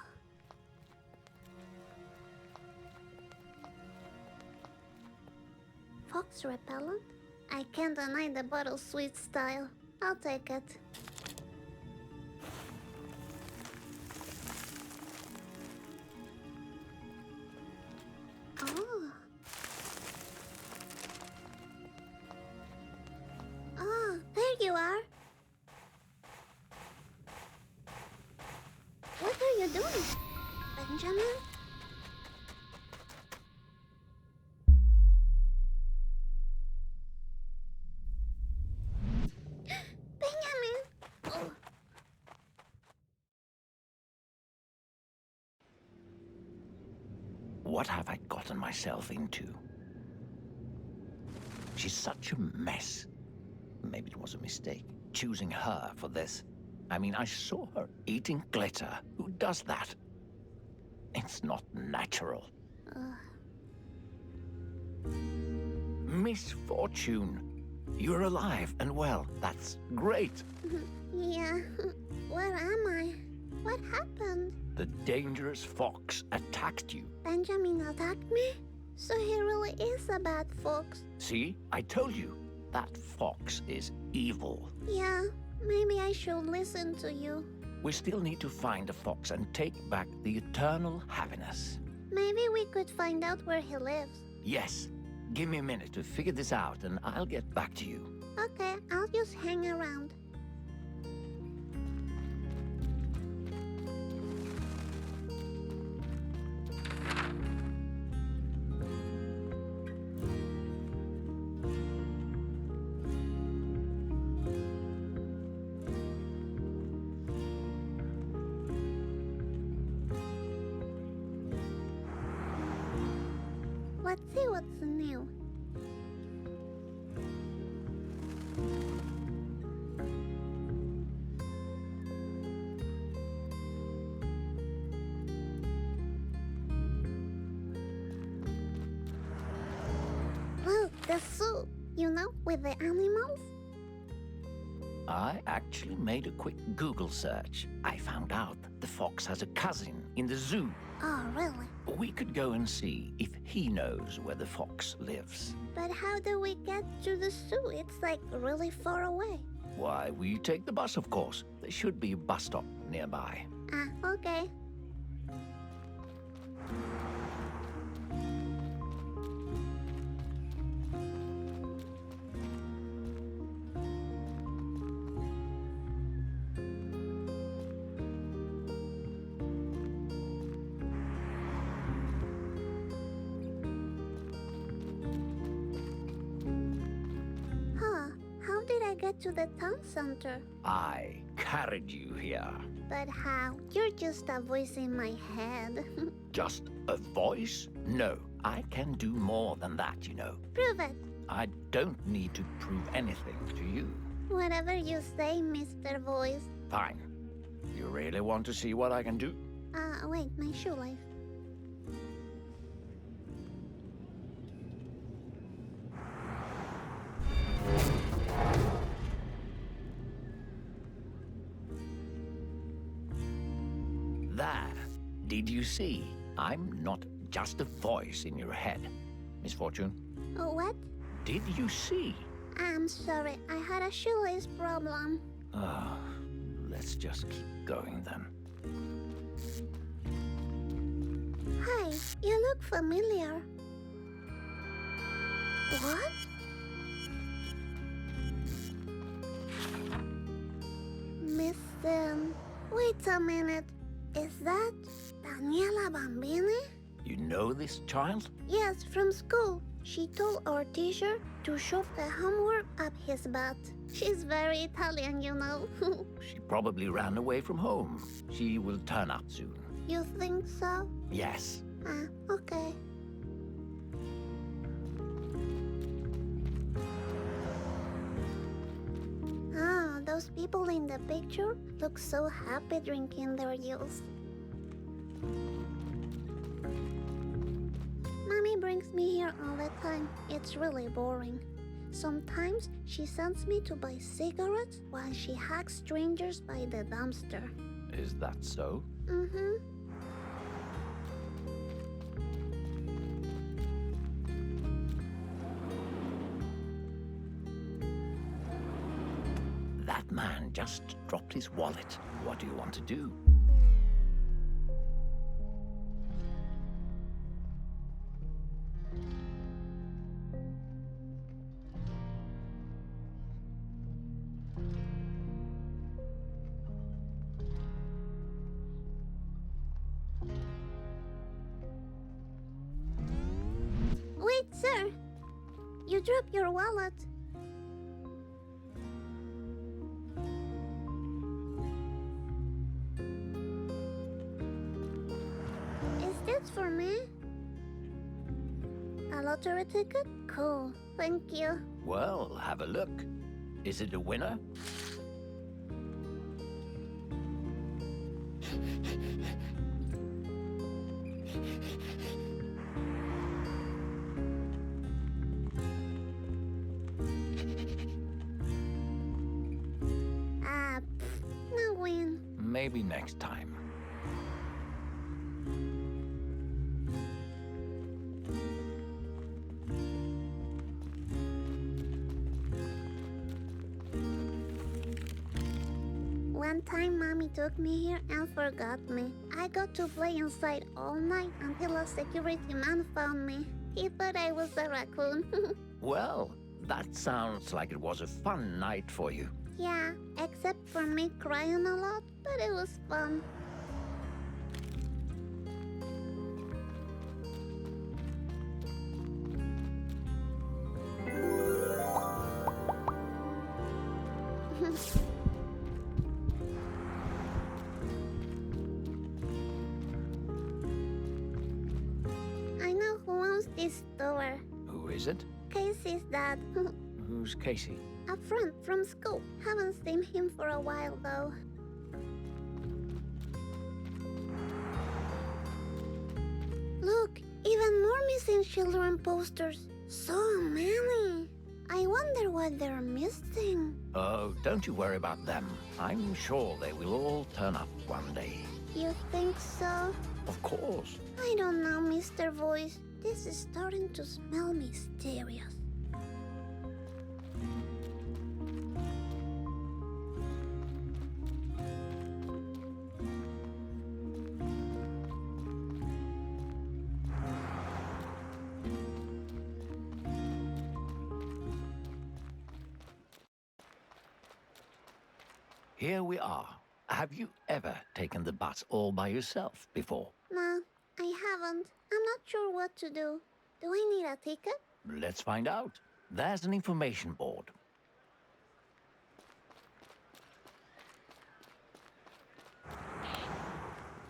Fox repellent? I can't deny the bottle sweet style. I'll take it. Oh. Oh, there you are. What are you doing, Benjamin? Benjamin! What have I gotten myself into? She's such a mess. Maybe it was a mistake, choosing her for this. I mean, I saw her eating glitter. Who does that? It's not natural. Misfortune. You're alive and well. That's great. Yeah. Where am I? What happened? The dangerous fox attacked you. Benjamin attacked me? So he really is a bad fox. See? I told you. That fox is evil. Yeah, maybe I should listen to you. We still need to find the fox and take back the eternal happiness. Maybe we could find out where he lives. Yes. Give me a minute to figure this out and I'll get back to you. Okay, I'll just hang around. Let's see what's new. Look, the zoo, you know, with the animals. I actually made a quick Google search. I found out the fox has a cousin in the zoo. Oh, really? We could go and see if he knows where the fox lives. But how do we get to the zoo? It's like really far away. Why, we take the bus, of course. There should be a bus stop nearby. Ah, okay. Huh, how did I get to the town center? I carried you here. But how? You're just a voice in my head. Just a voice? No, I can do more than that, you know. Prove it. I don't need to prove anything to you. Whatever you say, Mr. Voice. Fine. You really want to see what I can do? Wait, my shoelace. There. Did you see? I'm not just a voice in your head. Misfortune, Oh, what? did you see? I'm sorry, I had a shoelace problem. Ah, let's just keep going then. Hi, you look familiar. What? Miss, wait a minute. Is that Daniela Bambini? You know this child? Yes, from school. She told our teacher to shove the homework up his butt. She's very Italian, you know. She probably ran away from home. She will turn up soon. You think so? Yes. Ah, okay. Ah, those people in the picture look so happy drinking their juice. Mommy brings me here all the time. It's really boring. Sometimes she sends me to buy cigarettes while she hugs strangers by the dumpster. Is that so? Mm-hmm. That man just dropped his wallet. What do you want to do? Wait, sir. You dropped your wallet. Is this for me? A lottery ticket? Cool. Thank you. Well, have a look. Is it a winner? No win. Maybe next time. One time, Mommy took me here and forgot me. I got to play inside all night until a security man found me. He thought I was a raccoon. Well, that sounds like it was a fun night for you. Yeah, except for me crying a lot, but it was fun. I know who owns this store. Who is it? Casey's dad. Who's Casey? A friend from school. Haven't seen him for a while though. Look, even more missing children posters. So many. I wonder what they're missing. Oh, don't you worry about them. I'm sure they will all turn up one day. You think so? Of course. I don't know, Mr. Voice. This is starting to smell mysterious. Here we are. Have you ever taken the bus all by yourself before? No, I haven't. I'm not sure what to do. Do I need a ticket? Let's find out. There's an information board.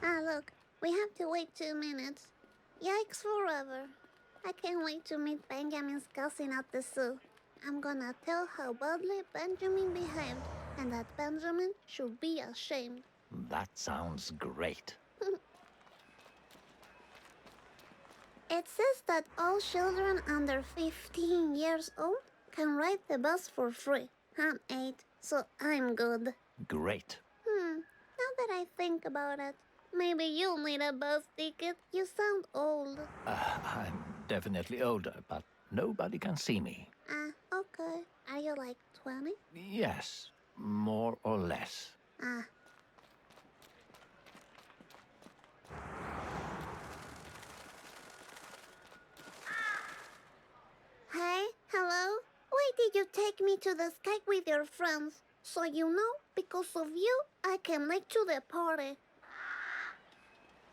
Ah, look, we have to wait 2 minutes. Yikes forever. I can't wait to meet Benjamin's cousin at the zoo. I'm gonna tell how badly Benjamin behaved, and that Benjamin should be ashamed. That sounds great. It says that all children under 15 years old can ride the bus for free. I'm 8, so I'm good. Great. Now that I think about it, maybe you'll need a bus ticket. You sound old. I'm definitely older, but nobody can see me. Okay. Are you like 20? Yes, more or less. Hey, hello? Why did you take me to the sky with your friends? So you know, because of you, I came late to the party.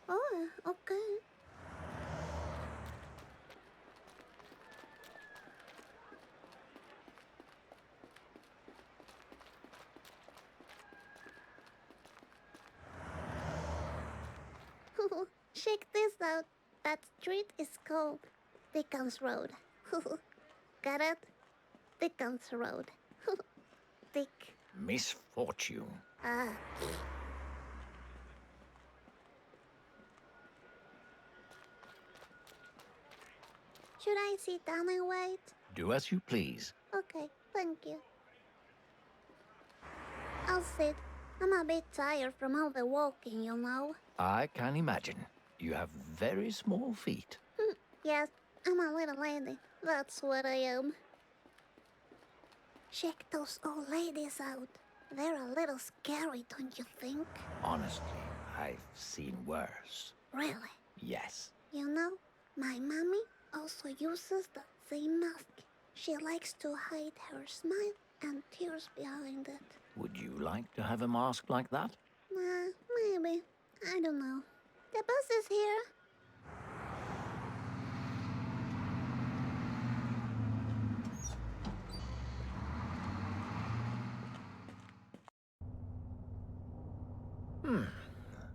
Oh, okay. Check this out. That street is called Dickens Road. Got it? Dickens Road. Dick. Misfortune. Should I sit down and wait? Do as you please. Okay, thank you. I'll sit. I'm a bit tired from all the walking, you know. I can imagine. You have very small feet. Yes, I'm a little lady. That's what I am. Check those old ladies out. They're a little scary, don't you think? Honestly, I've seen worse. Really? Yes. You know, my mommy also uses the same mask. She likes to hide her smile and tears behind it. Would you like to have a mask like that? Maybe. I don't know. The bus is here.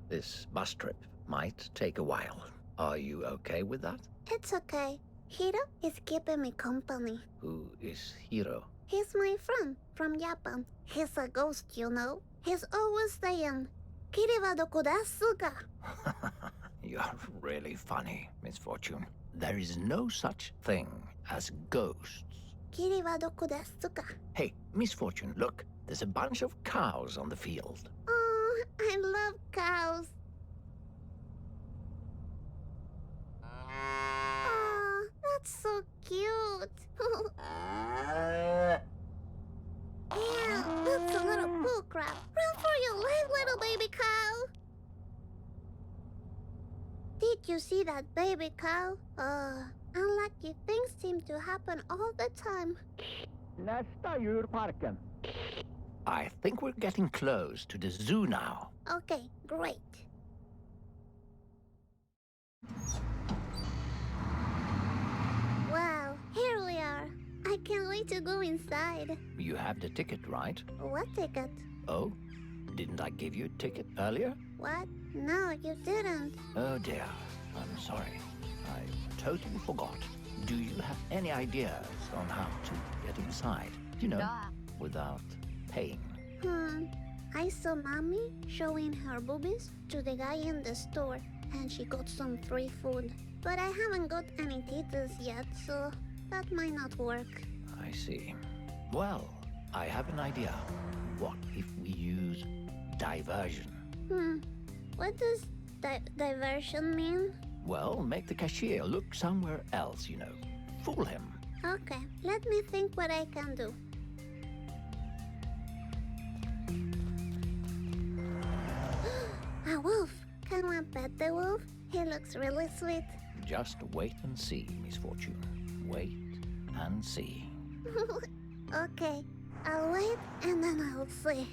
This bus trip might take a while. Are you okay with that? It's okay. Hiro is keeping me company. Who is Hiro? He's my friend from Japan. He's a ghost, you know. He's always saying, "Kiri wa doko desu ka?" You're really funny, Misfortune. There is no such thing as ghosts. Kiri wa doko desu ka? Hey, Misfortune, look. There's a bunch of cows on the field. Oh, I love cows. Oh, that's so cute. Yeah, that's a little bull crap. Run for your life, little baby cow. Did you see that baby cow? Unlucky things seem to happen all the time. Nästa djurparken. I think we're getting close to the zoo now. Okay, great. Wow, here we are. I can't wait to go inside. You have the ticket, right? What ticket? Oh? Didn't I give you a ticket earlier? What? No, you didn't. Oh dear. I'm sorry. I totally forgot. Do you have any ideas on how to get inside? You know, Yeah. without paying. I saw Mommy showing her boobies to the guy in the store, and she got some free food. But I haven't got any details yet, so that might not work. I see. Well, I have an idea. What if we use diversion? What does diversion mean? Well, make the cashier look somewhere else, you know. Fool him. Okay, let me think what I can do. A wolf! Can I pet the wolf? He looks really sweet. Just wait and see, Misfortune. Wait and see. Okay, I'll wait and then I'll see.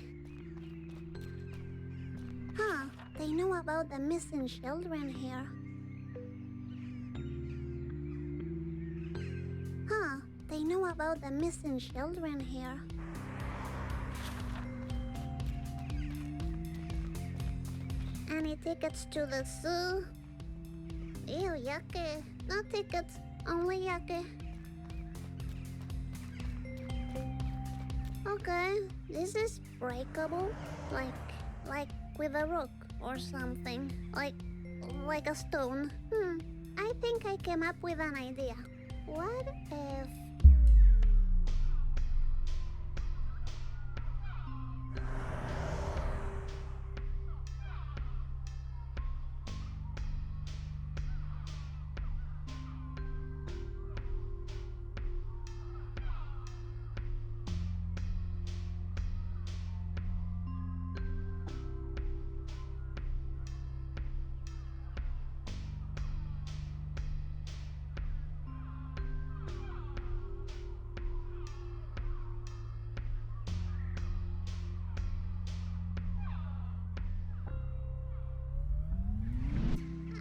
Huh, they know about the missing children here. Huh, they know about the missing children here. Any tickets to the zoo? Ew, yucky. No tickets, only yucky. Okay, this is breakable, like with a rock or something, like a stone. I think I came up with an idea. What if...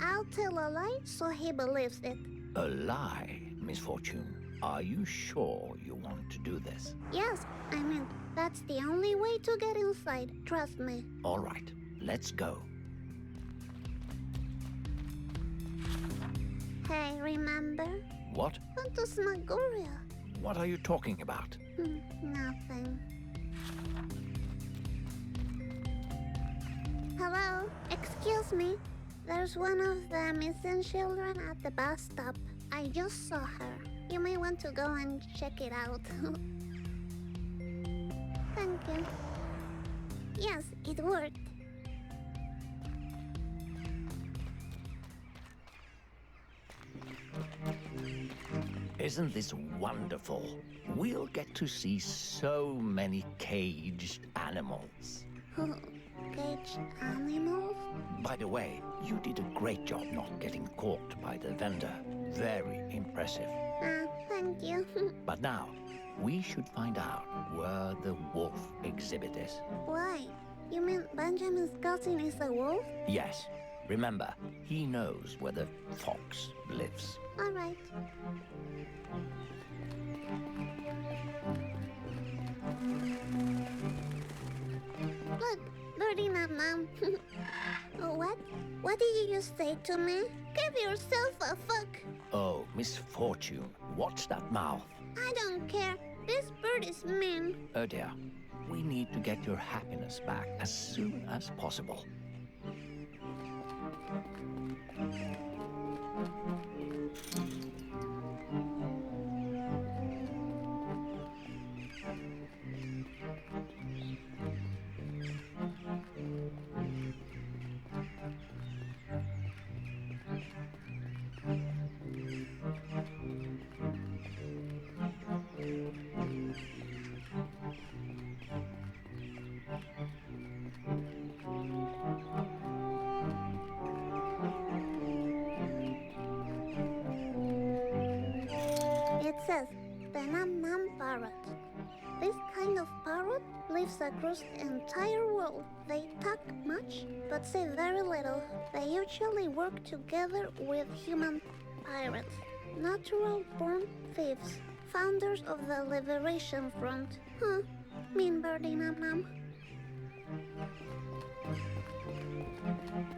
I'll tell a lie so he believes it. A lie, Misfortune. Are you sure you want to do this? Yes, I mean, that's the only way to get inside, trust me. All right, let's go. Hey, remember? What? Phantasmagoria. What are you talking about? Nothing. Hello? Excuse me? There's one of the missing children at the bus stop. I just saw her. You may want to go and check it out. Thank you. Yes, it worked. Isn't this wonderful? We'll get to see so many caged animals. Caged animals? By the way, you did a great job not getting caught by the vendor. Very impressive. Thank you. But now, we should find out where the wolf exhibit is. Why? You mean Benjamin's cousin is a wolf? Yes. Remember, he knows where the fox lives. All right. Look, Birdie Mom. What? What did you just say to me? Give yourself a fuck. Oh, misfortune. Watch that mouth. I don't care. This bird is mean. Oh dear. We need to get your happiness back as soon as possible. It says the Nam parrot. This kind of parrot lives across the entire world. They talk much, but say very little. They usually work together with human pirates, natural-born thieves, founders of the Liberation Front. Huh, mean birdie Nam.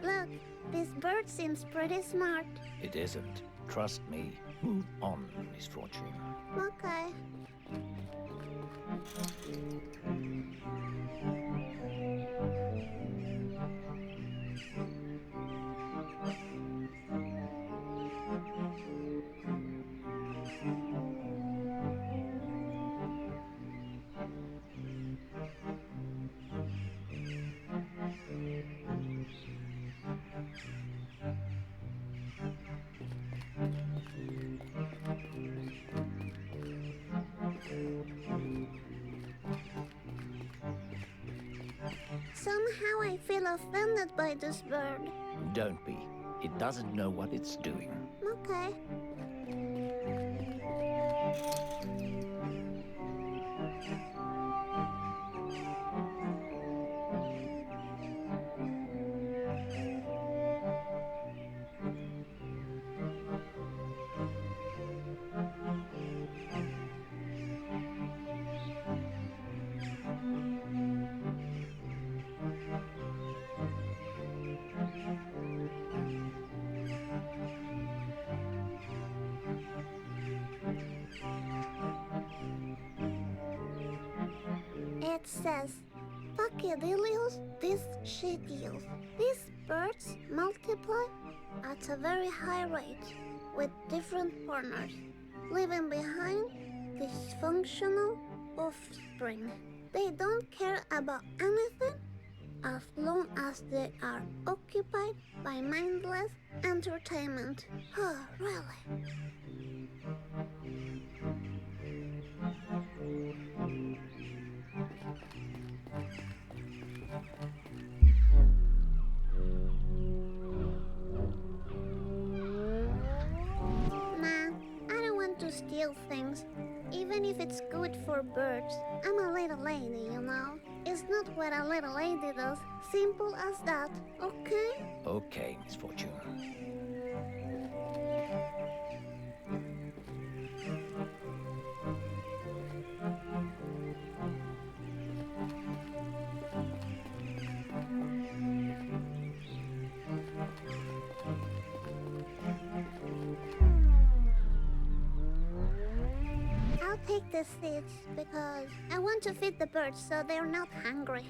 Look, this bird seems pretty smart. It isn't. Trust me. Move on, misfortune. Okay. Somehow I feel offended by this bird. Don't be. It doesn't know what it's doing. Okay. It says, Pachydealios disshetios. These birds multiply at a very high rate with different partners, leaving behind dysfunctional offspring. They don't care about anything as long as they are occupied by mindless entertainment. Oh, really? To steal things, even if it's good for birds. I'm a little lady, you know. It's not what a little lady does. Simple as that, okay? Okay, misfortune. Take the seeds because I want to feed the birds so they're not hungry.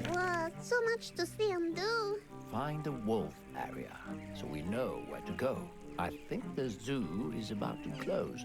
What? So much to see and do. Find the wolf area so we know where to go. I think the zoo is about to close.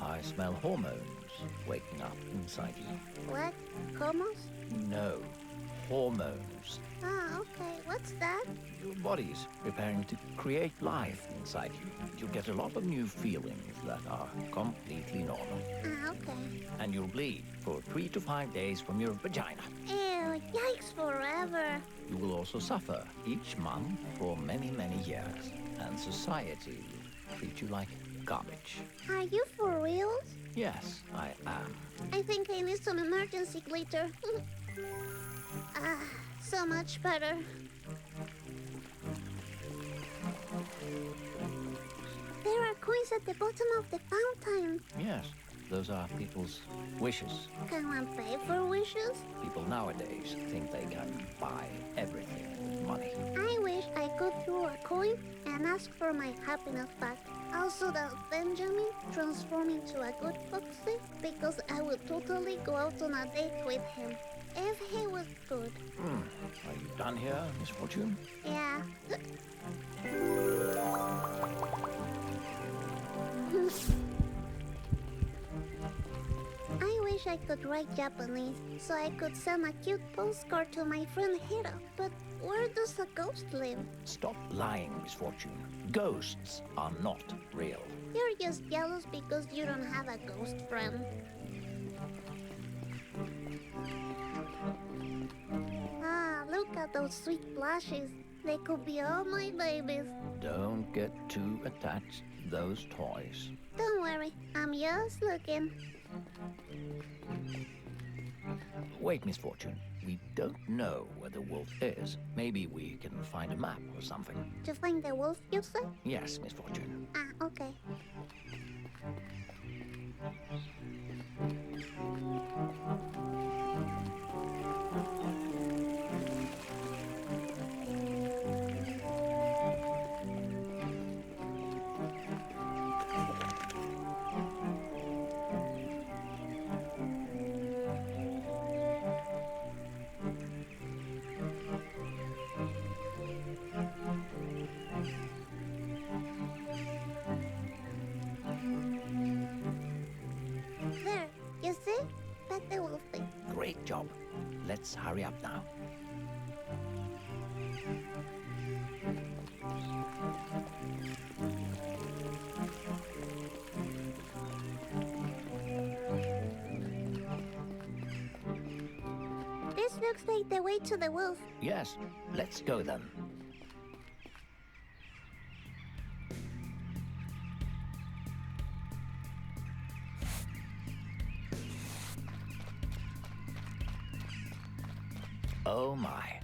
I smell hormones waking up inside you. What? Homos? No, hormones. Ah, okay. What's that? Your body's preparing to create life inside you. You'll get a lot of new feelings that are completely normal. Ah, okay. And you'll bleed for 3 to 5 days from your vagina. Ew, yikes forever. You will also suffer each month for many, many years. And society will treat you like garbage. Are you for real? Yes, I am. I think I need some emergency glitter. Ah, so much better. There are coins at the bottom of the fountain. Yes, those are people's wishes. Can one pay for wishes? People nowadays think they can buy everything with money. I wish I could throw a coin and ask for my happiness back. Also that Benjamin transform into a good foxy, because I would totally go out on a date with him. If he was good. Are you done here, Misfortune? Yeah. I wish I could write Japanese so I could send a cute postcard to my friend Hiro. But where does a ghost live? Stop lying, Misfortune. Ghosts are not real. You're just jealous because you don't have a ghost friend. Ah, look at those sweet blushes. They could be all my babies. Don't get too attached to those toys. Don't worry, I'm just looking. Wait, Misfortune. We don't know where the wolf is. Maybe we can find a map or something. To find the wolf, you say? Yes, Misfortune. Ah, okay. There, you see? Pet the wolfie. Great job. Let's hurry up now. This looks like the way to the wolf. Yes, let's go then. Oh my.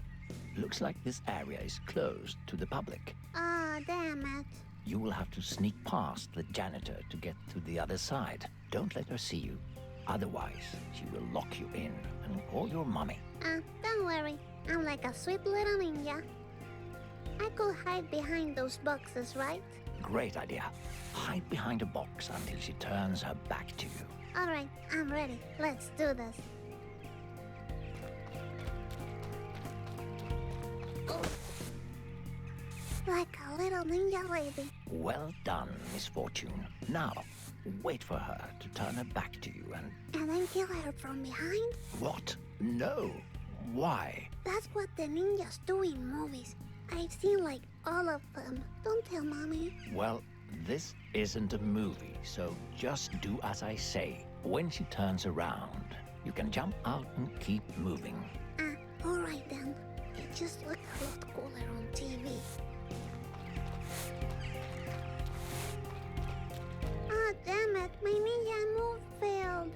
Looks like this area is closed to the public. Ah, damn it. You will have to sneak past the janitor to get to the other side. Don't let her see you. Otherwise, she will lock you in and call your mommy. Don't worry. I'm like a sweet little ninja. I could hide behind those boxes, right? Great idea. Hide behind a box until she turns her back to you. All right, I'm ready. Let's do this. Like a little ninja lady. Well done, Misfortune. Now, wait for her to turn her back to you and... And then kill her from behind? What? No. Why? That's what the ninjas do in movies. I've seen like all of them. Don't tell mommy. Well, this isn't a movie, so just do as I say. When she turns around, you can jump out and keep moving. All right then. It just looked a lot cooler on TV. Ah, damn it. My ninja move failed.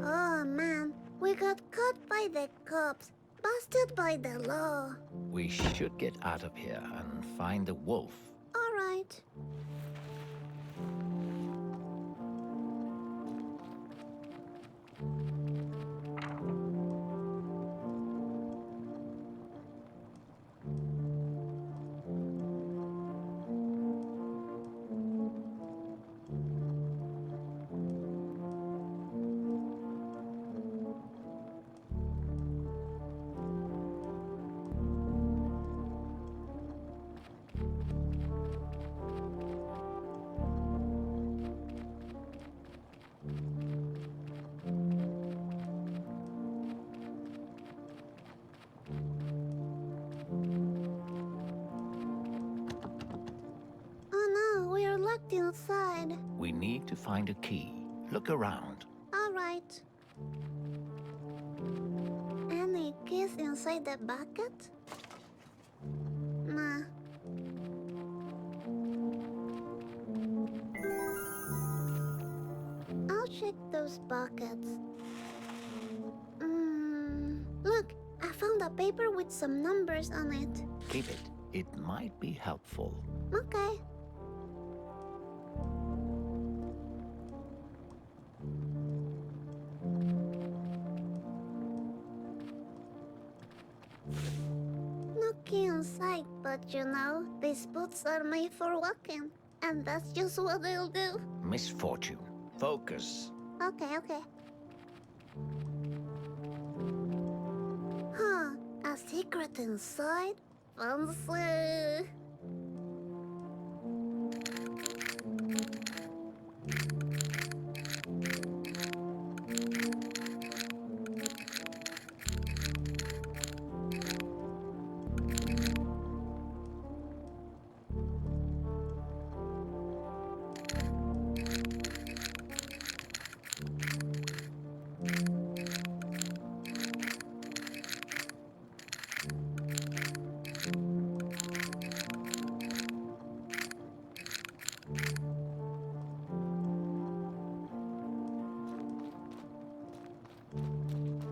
Oh man, we got caught by the cops. Busted by the law. We should get out of here and find the wolf. All right. locked inside. We need to find a key. Look around. All right. Any keys inside the bucket? Nah. I'll check those buckets. Look, I found a paper with some numbers on it. Keep it. It might be helpful. Okay. No key inside, but you know, these boots are made for walking. And that's just what they'll do. Misfortune. Focus. Okay. Huh, a secret inside? Fancy.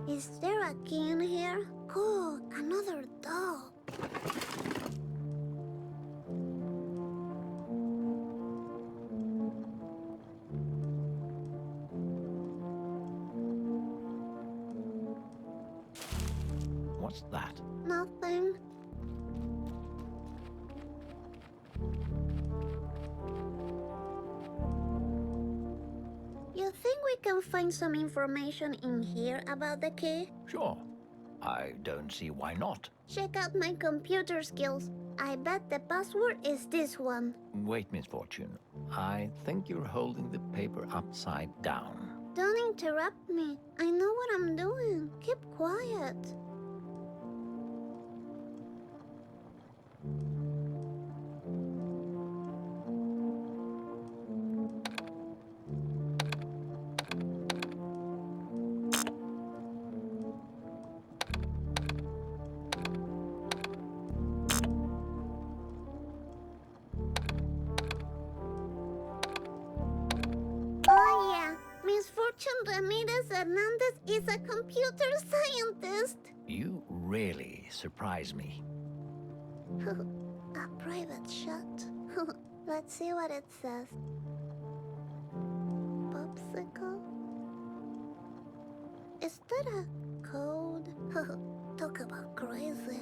Is there a key in here? Cool, another doll. What's that? Nothing. You think we can find some information in here about the key? Sure. I don't see why not. Check out my computer skills. I bet the password is this one. Wait, Misfortune. I think you're holding the paper upside down. Don't interrupt me. I know what I'm doing. Keep quiet. Oh yeah, Misfortune Ramirez Hernandez is a computer scientist. You really surprise me. A private shot. Let's see what it says. Popsicle? Is that a code? Talk about crazy.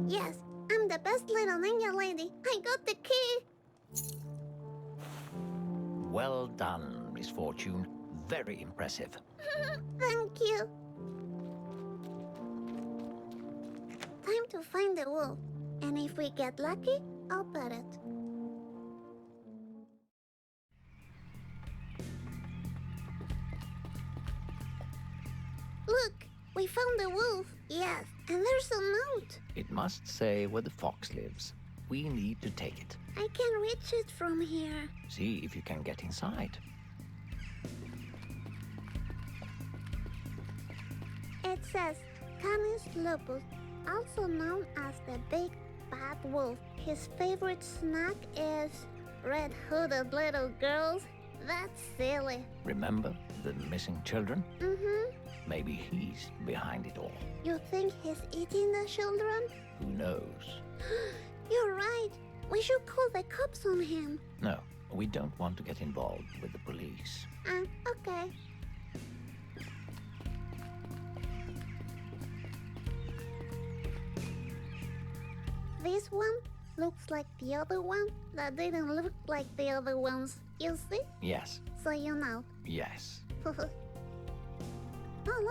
Yes, I'm the best little ninja lady. I got the key. Well done, Misfortune. Very impressive. Thank you. Time to find the wolf. And if we get lucky, I'll pet it. Look, we found the wolf. Yes, and there's a note. It must say where the fox lives. We need to take it. I can reach it from here. See if you can get inside. It says Canis lupus, also known as the big bad wolf. His favorite snack is red-hooded little girls. That's silly. Remember the missing children? Mm-hmm. Maybe he's behind it all. You think he's eating the children? Who knows? You're right. We should call the cops on him. No, we don't want to get involved with the police. Okay. This one? looks like the other one that didn't look like the other ones. You see? Yes. So you know. Yes. Oh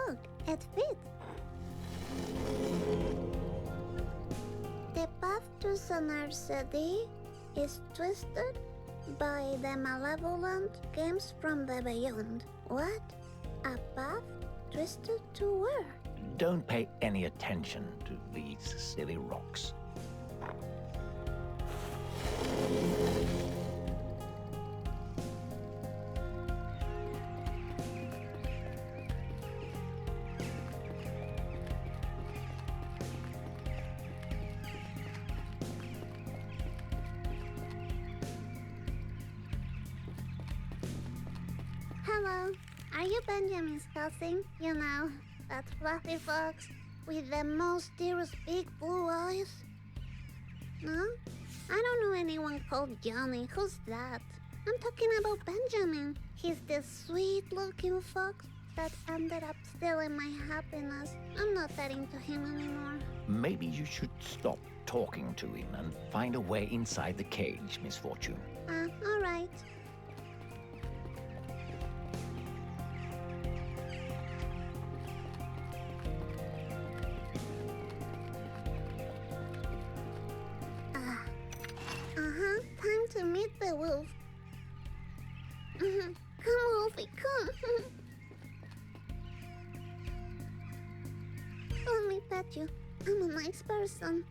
look, it fits. The path to Sonar City is twisted by the malevolent games from the beyond. What? A path twisted to where? Don't pay any attention to these silly rocks. Hello, are you Benjamin's cousin? You know, that fluffy fox with the mysterious big blue eyes? No? I don't know anyone called Johnny. Who's that? I'm talking about Benjamin. He's the sweet-looking fox that ended up stealing my happiness. I'm not that into him anymore. Maybe you should stop talking to him and find a way inside the cage, Misfortune. All right. Time to meet the wolf. Come, Wolfie, come. Let me pet you. I'm a nice person.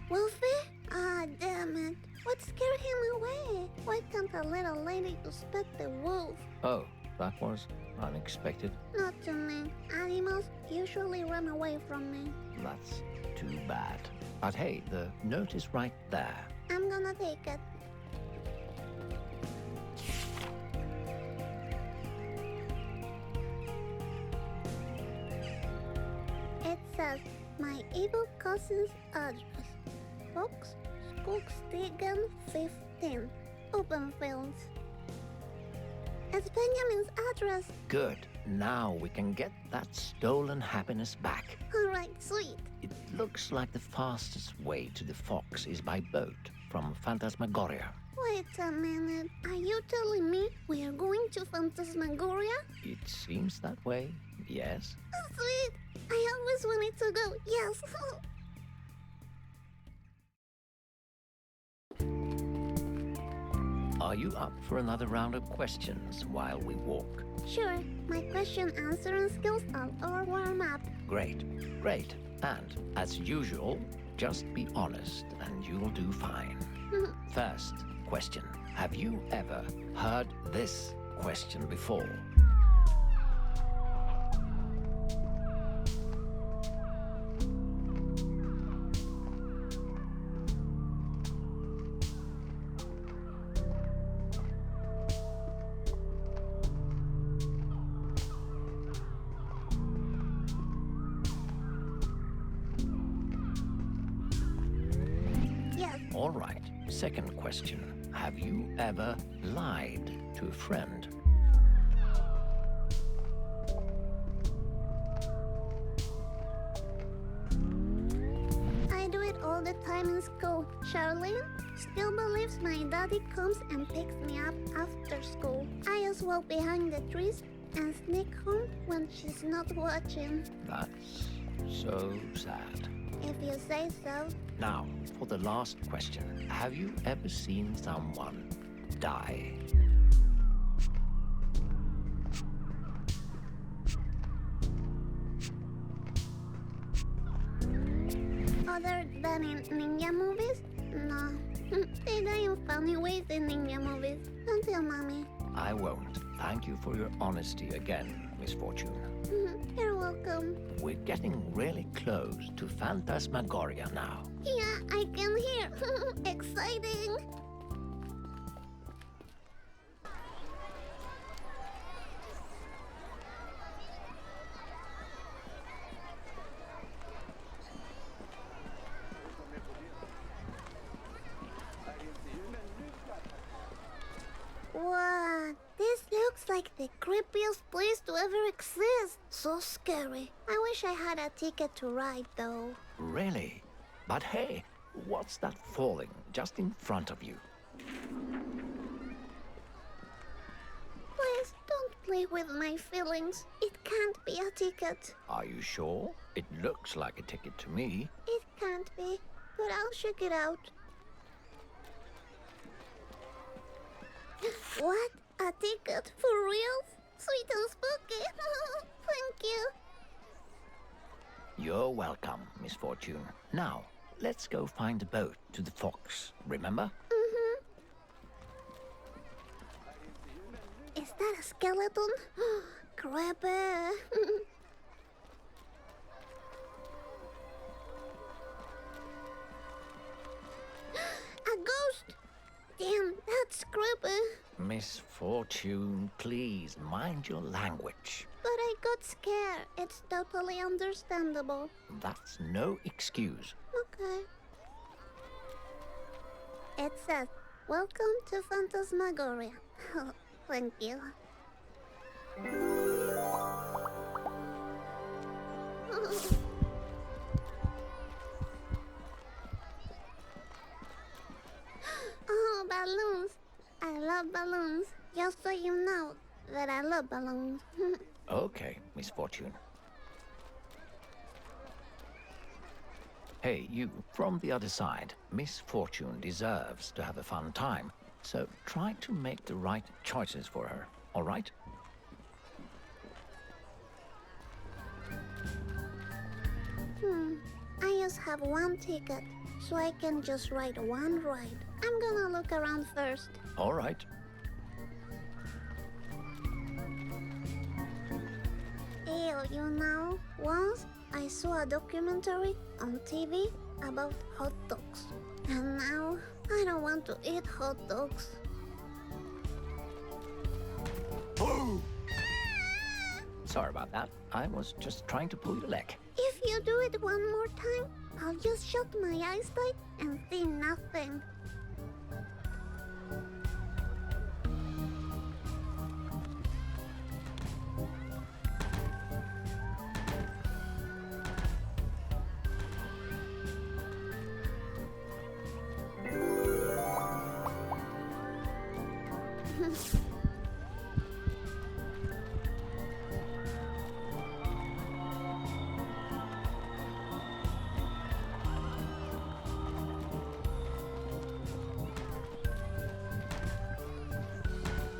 Wolfie? Ah, damn it. What scared him away? Why can't a little lady just pet the wolf? Oh, that was unexpected. Not to me. Animals usually run away from me. That's too bad. But hey, the note is right there. I'm gonna take it. It says, my evil cousin's address. Fox, Skogsstigen 15, Open Fields. It's Benjamin's address. Good. Now we can get that stolen happiness back. Alright, sweet. It looks like the fastest way to the fox is by boat from Phantasmagoria. Wait a minute. Are you telling me we are going to Phantasmagoria? It seems that way, yes. Sweet. I always wanted to go. Yes. Are you up for another round of questions while we walk? Sure. My question answering skills are all warm up. Great, great. And as usual, just be honest and you'll do fine. First question. Have you ever heard this question before? All right. Second question. Have you ever lied to a friend? I do it all the time in school. Charlene still believes my daddy comes and picks me up after school. I just walk behind the trees and sneak home when she's not watching. That's so sad. If you say so. Now, for the last question. Have you ever seen someone die? Other than in ninja movies? No. They die in funny ways in ninja movies. Don't tell mommy. I won't. Thank you for your honesty again, Misfortune. You're welcome. We're getting really close to Phantasmagoria now. Yeah, I can hear. Exciting. Wow, this looks like The creepiest place to ever exist. So scary. I wish I had a ticket to ride, though. Really? But hey, what's that falling just in front of you? Please don't play with my feelings. It can't be a ticket. Are you sure? It looks like a ticket to me. It can't be, but I'll check it out. What? A ticket? For real? Sweet and spooky. Thank you. You're welcome, Misfortune. Now, let's go find a boat to the Fox, remember? Is that a skeleton? Creepy. A ghost! Damn, that's creepy. Misfortune, please mind your language. But I got scared. It's totally understandable. That's no excuse. Okay. It says, "Welcome to Phantasmagoria." Thank you. Oh, balloons. I love balloons. Just so you know that I love balloons. Okay, Misfortune. Hey, you, from the other side. Misfortune deserves to have a fun time, so try to make the right choices for her, all right? I just have one ticket, so I can just ride one ride. I'm gonna look around first. All right. Ew, you know, once I saw a documentary on TV about hot dogs. And now I don't want to eat hot dogs. Sorry about that. I was just trying to pull your leg. If you do it one more time, I'll just shut my eyes tight and see nothing.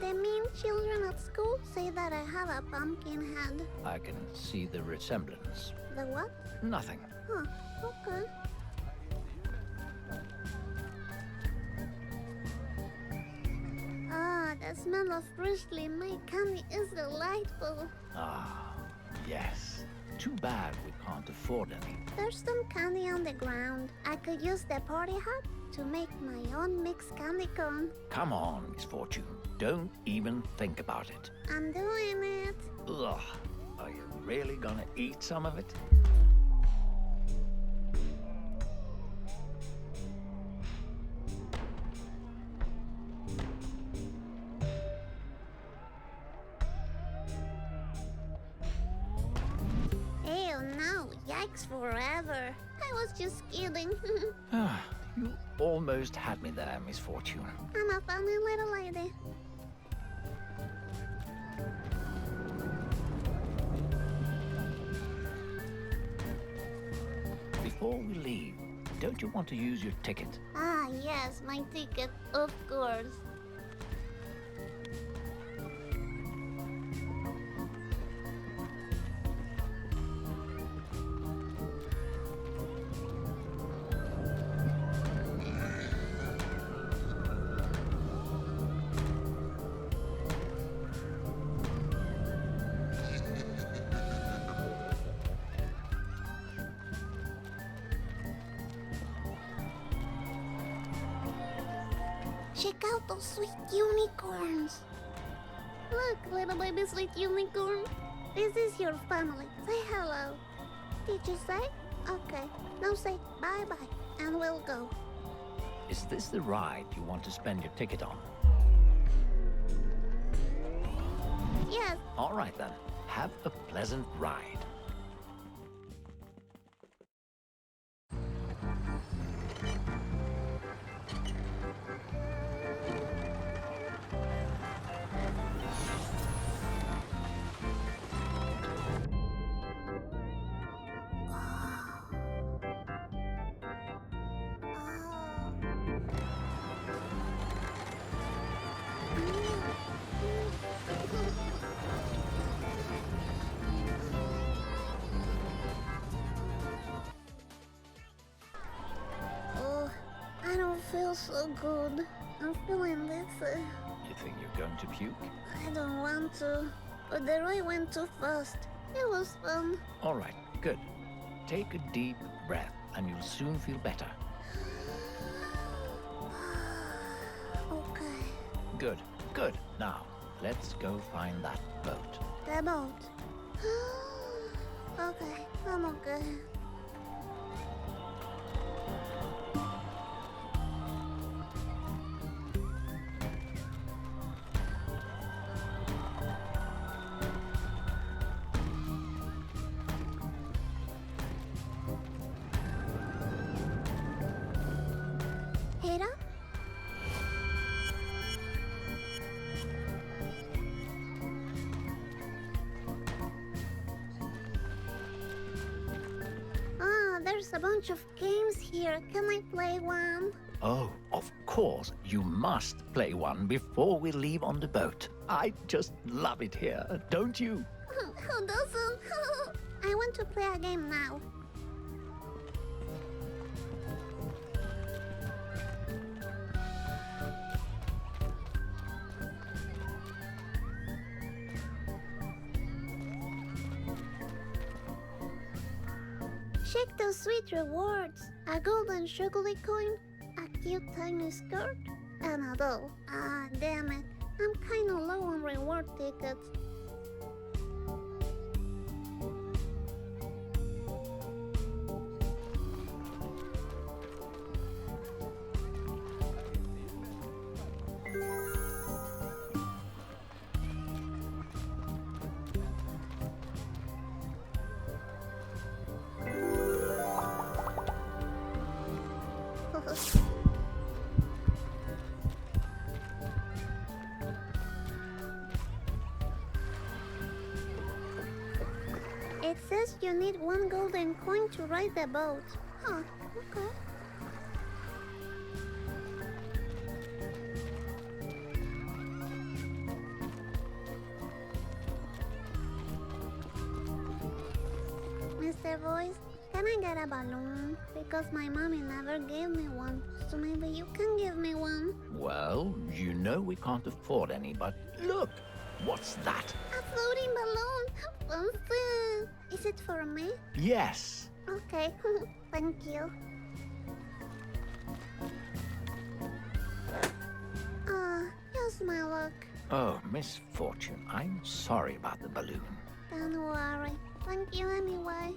The mean children at school say that I have a pumpkin head. I can see the resemblance. The what? Nothing. Huh, okay. Ah, the smell of freshly made candy is delightful. Ah, yes. Too bad we can't afford any. There's some candy on the ground. I could use the party hat to make my own mixed candy corn. Come on, Misfortune. Don't even think about it. I'm doing it. Ugh. Are you really gonna eat some of it? Ew, no. Yikes forever. I was just kidding. You almost had me there, Misfortune. I'm a funny little lady. Before we leave, don't you want to use your ticket? Ah, yes, my ticket, of course. Check out those sweet unicorns. Look, little baby sweet unicorn. This is your family. Say hello. Did you say? Okay. Now say bye-bye, and we'll go. Is this the ride you want to spend your ticket on? yes. All right then. Have a pleasant ride. Oh, I don't feel so good. I'm feeling this. You think you're going to puke? I don't want to, but the ride went too fast. It was fun. All right, good. Take a deep breath and you'll soon feel better. Okay. Good, good. Now, let's go find that boat. The boat. Okay, I'm okay. Hera? Ah, there's a bunch of games here. Can I play one? Oh, of course, you must play one before we leave on the boat. I just love it here, don't you? Who doesn't? I want to play a game now. Check the sweet rewards. A golden chocolate coin, a cute tiny skirt, and a doll. Ah, damn it. I'm kinda low on reward tickets. It says you need one golden coin to ride the boat. Huh, okay. Mr. Voice, can I get a balloon? Because my mommy never gave me one, so maybe you can give me one. Well, you know we can't afford any, but look! What's that? A floating balloon! Fancy! Is it for me? Yes! Okay, thank you. Here's my luck. Oh, Misfortune, I'm sorry about the balloon. Don't worry. Thank you anyway.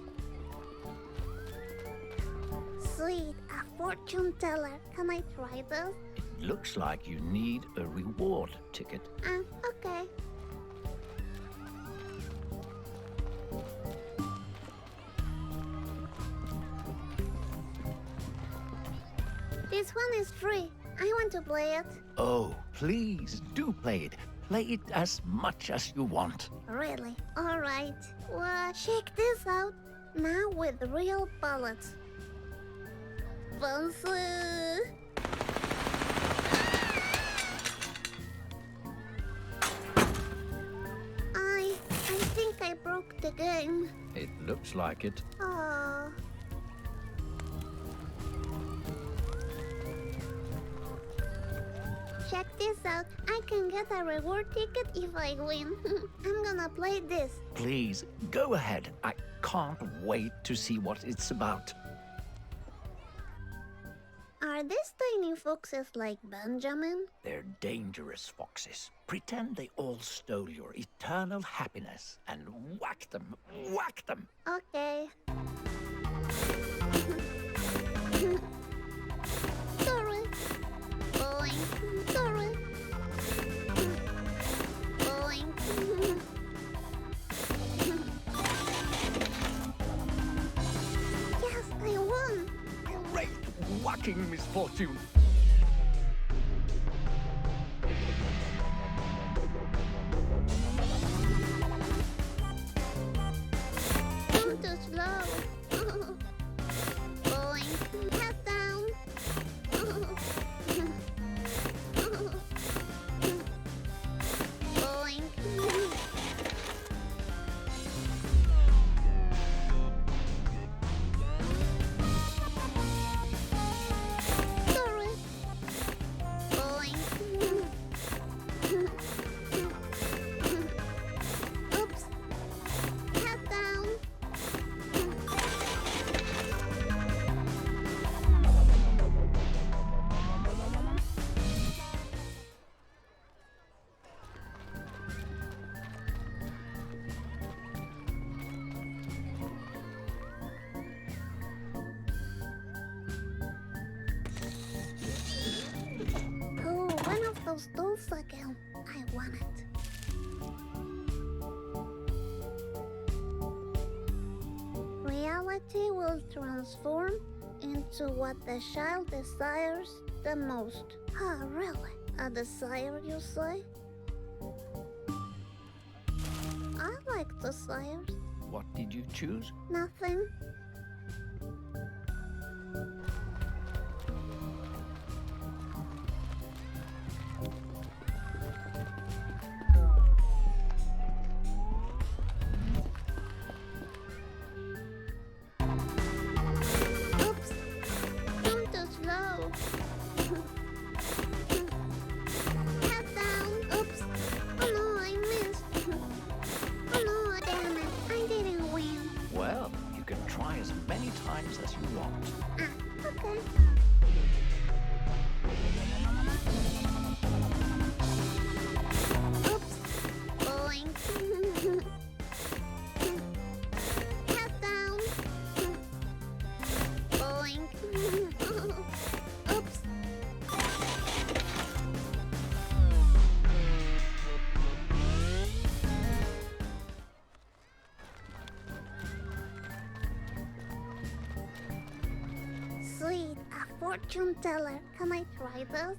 Sweet, a fortune teller. Can I try this? It looks like you need a reward ticket. Okay. This one is free. I want to play it. Oh, please do play it. Play it as much as you want. Really? Alright. Well, check this out. Now with real bullets. Fancy! I think I broke the game. It looks like it. Oh. Check this out. I can get a reward ticket if I win. I'm gonna play this. Please, go ahead. I can't wait to see what it's about. Are these tiny foxes like Benjamin? They're dangerous foxes. Pretend they all stole your eternal happiness and whack them. Whack them! Okay. Sorry. Boing. Sorry. Boing. whacking misfortune. I'm too slow. Going, head down. Going. Sorry. Going. Oops. Head down. Oh, one of those dolls again. I want it. Reality will transform into what the child desires the most. Ah, really? A desire, you say? I like desires. What did you choose? Nothing. Oops. I'm too slow. Head down. Oops. Oh no, I missed. Oh no, damn it. I didn't win. Well, you can try as many times as you want. Ah, okay. Oops. Going. Head down. Going. Oops. Sweet, a fortune teller. Can I try this?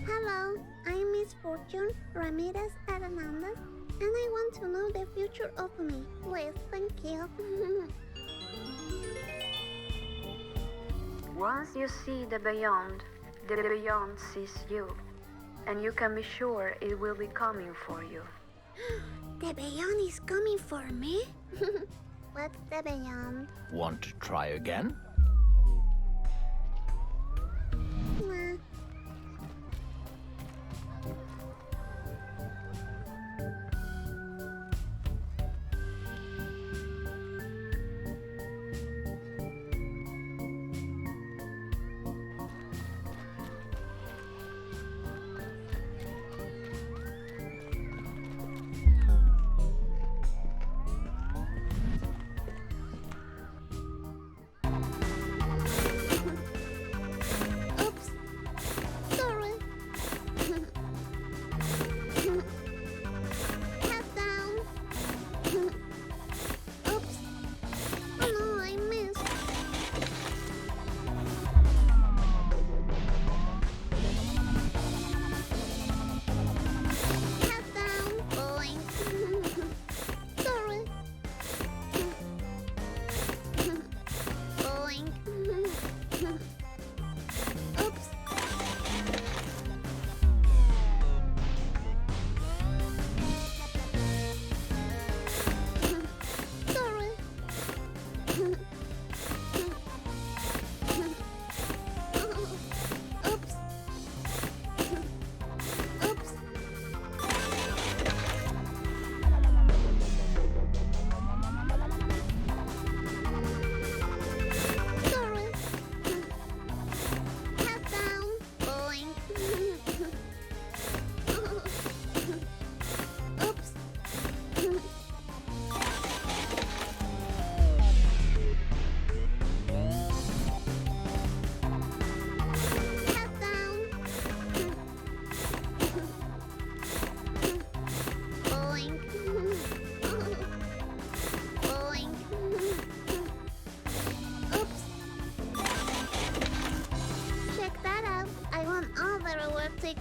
Hello, I'm Miss Fortune Ramirez Hernandez, and I want to know the future of me. Please, thank you. Once you see the beyond sees you. And you can be sure it will be coming for you. The beyond is coming for me? What's the beyond? Want to try again? Nah.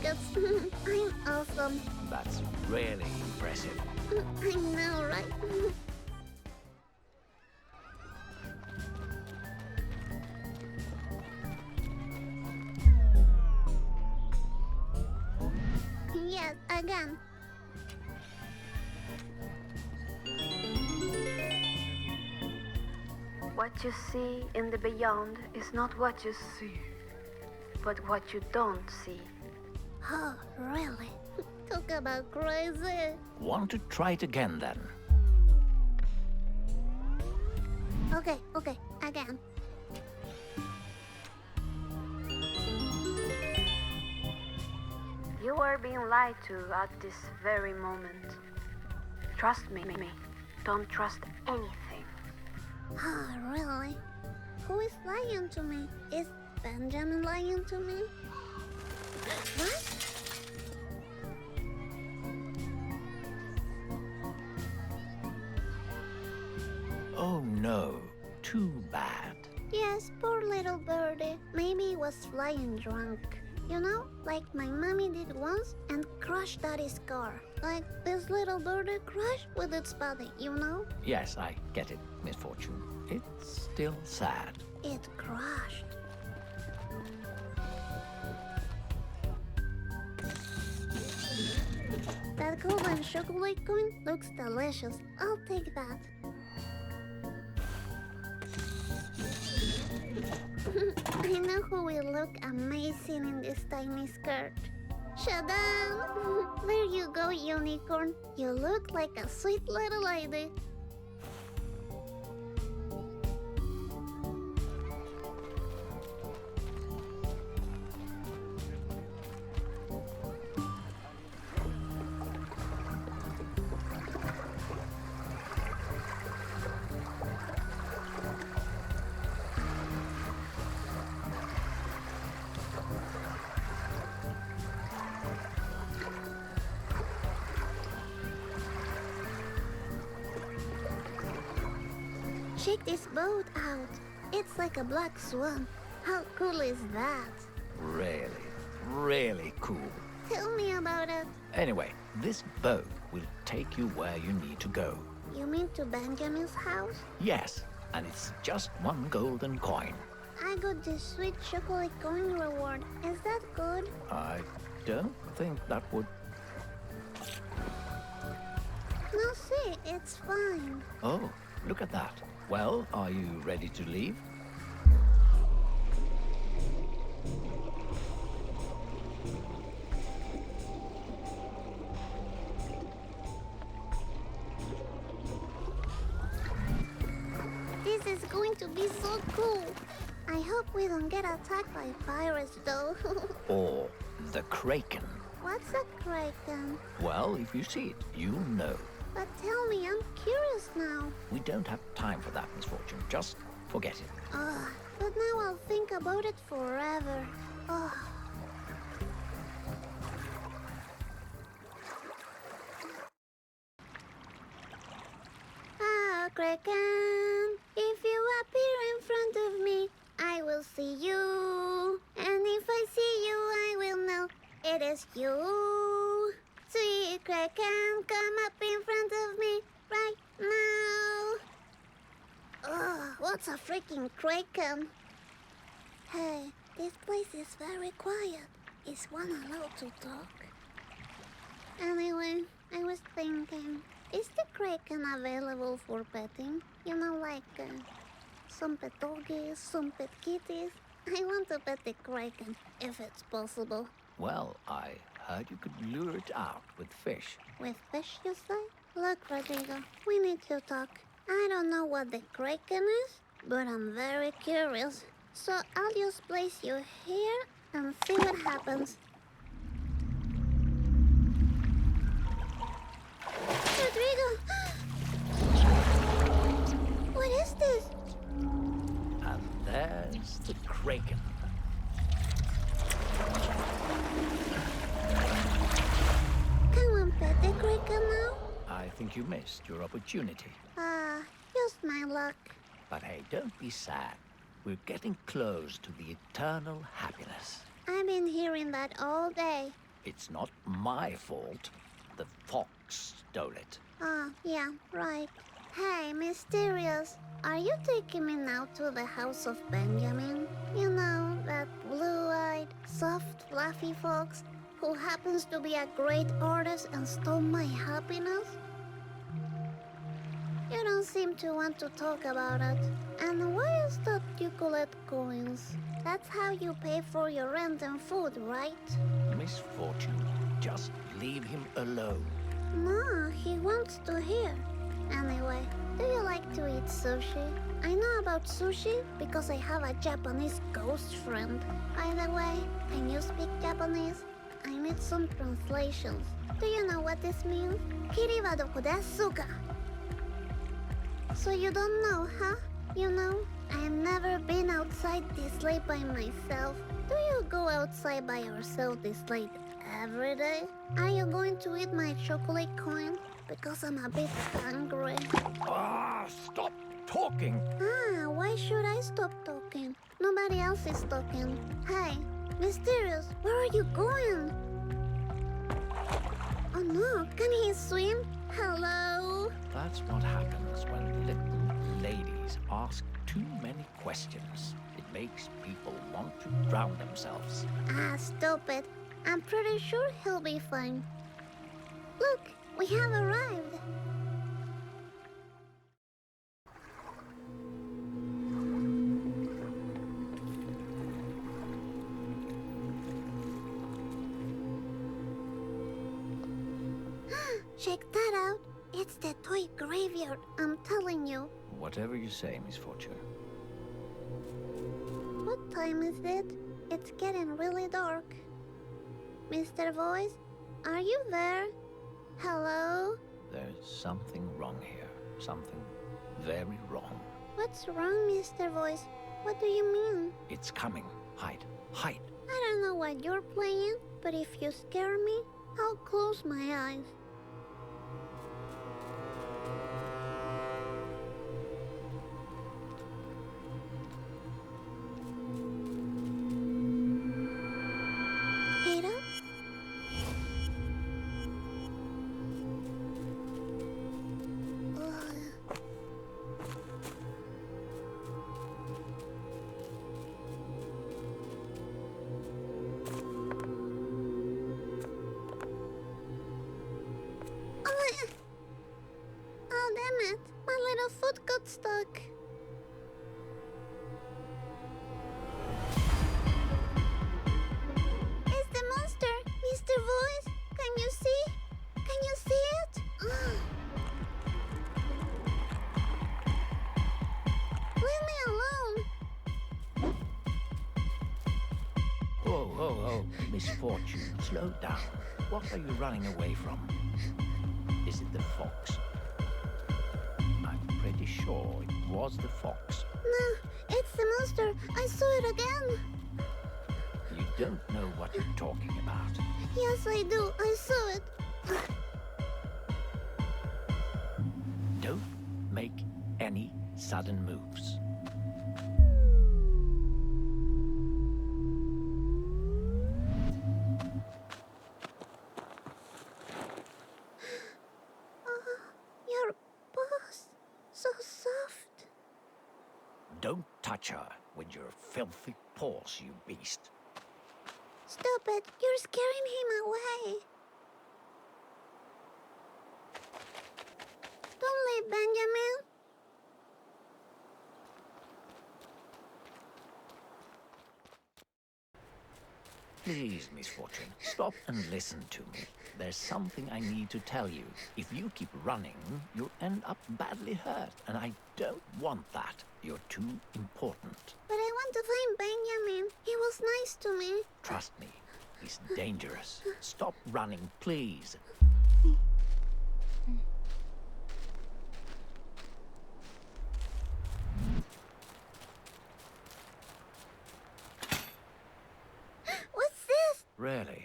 tickets. I'm awesome. That's really impressive. I know, right? Yes, again. What you see in the beyond is not what you see, but what you don't see. Oh, really? Talk about crazy. Want to try it again then? Okay, again. You are being lied to at this very moment. Trust me. Don't trust anything. Oh, really? Who is lying to me? Is Benjamin lying to me? What? Oh no, too bad. Yes, poor little birdie. Maybe he was flying drunk. You know, like my mommy did once and crushed daddy's car. Like this little birdie crashed with its body, you know? Yes, I get it, Misfortune. It's still sad. It crashed. That golden chocolate coin looks delicious. I'll take that. I know who will look amazing in this tiny skirt. Shadan! There you go, unicorn. You look like a sweet little lady. Check this boat out. It's like a black swan. How cool is that? Really cool. Tell me about it. Anyway, this boat will take you where you need to go. You mean to Benjamin's house? Yes, and it's just one golden coin. I got this sweet chocolate coin reward. Is that good? I don't think that would... No, see, it's fine. Oh, look at that. Well, are you ready to leave? This is going to be so cool. I hope we don't get attacked by pirates, though. Or the Kraken? What's a kraken? Well, if you see it, you'll know. But tell me, I'm curious now. We don't have time for that, Misfortune. Just forget it. Ugh, but now I'll think about it forever. Ugh. Ah, Kraken, if you appear in front of me, I will see you. And if I see you, I will know it is you. Sweet Kraken, come up in front of me right now. Ugh, what's a freaking Kraken? Hey, this place is very quiet. Is one allowed to talk? Anyway, I was thinking, is the Kraken available for petting? You know, like some pet doggies, some pet kitties. I want to pet the Kraken, if it's possible. Well, I heard you could lure it out with fish. With fish, you say? Look, Rodrigo, we need to talk. I don't know what the Kraken is, but I'm very curious. So I'll just place you here and see what happens. Rodrigo! What is this? And there's the Kraken. Can one pet the Kraken now? I think you missed your opportunity. Just my luck. But hey, don't be sad. We're getting close to the eternal happiness. I've been hearing that all day. It's not my fault. The fox stole it. Ah, yeah, right. Hey, Mysterious, are you taking me now to the house of Benjamin? You know, that blue-eyed, soft, fluffy fox who happens to be a great artist and stole my happiness? You don't seem to want to talk about it. And why is that you collect coins? That's how you pay for your rent and food, right? Misfortune. Just leave him alone. No, he wants to hear. Anyway, do you like to eat sushi? I know about sushi because I have a Japanese ghost friend. By the way, can you speak Japanese? I need some translations. Do you know what this means? Kiri wa doko desu ka? So you don't know, huh? You know, I have never been outside this late by myself. Do you go outside by yourself this late every day? Are you going to eat my chocolate coin? Because I'm a bit hungry. Ah, stop talking. Ah, why should I stop talking? Nobody else is talking. Hey, Mysterious, where are you going? Oh no, can he swim? Hello? That's what happens when little ladies ask too many questions. It makes people want to drown themselves. Ah, stupid. I'm pretty sure he'll be fine. Look, we have arrived. Check that out. It's the toy graveyard, I'm telling you. Whatever you say, Misfortune. What time is it? It's getting really dark. Mr. Voice, are you there? Hello? There's something wrong here. Something very wrong. What's wrong, Mr. Voice? What do you mean? It's coming. Hide. Hide. I don't know what you're playing, but if you scare me, I'll close my eyes. Peter? Oh, damn it. My little foot got stuck. It's the monster, Mr. Voice. Can you see? Can you see it? Leave me alone. Whoa, whoa, whoa. Misfortune. Slow down. What are you running away from? Is it the fox? I'm pretty sure it was the fox. No, it's the monster. I saw it again. You don't know what you're talking about. Yes, I do. I saw it. Don't make any sudden moves. Your paws. So soft. Don't touch her with your filthy paws, you beast. Stop it. You're scaring him away. Don't leave, Benjamin. Please, Misfortune, stop and listen to me. There's something I need to tell you. If you keep running, you'll end up badly hurt, and I don't want that. You're too important. But I want to find Benjamin. He was nice to me. Trust me, he's dangerous. Stop running, please. What's this? Really?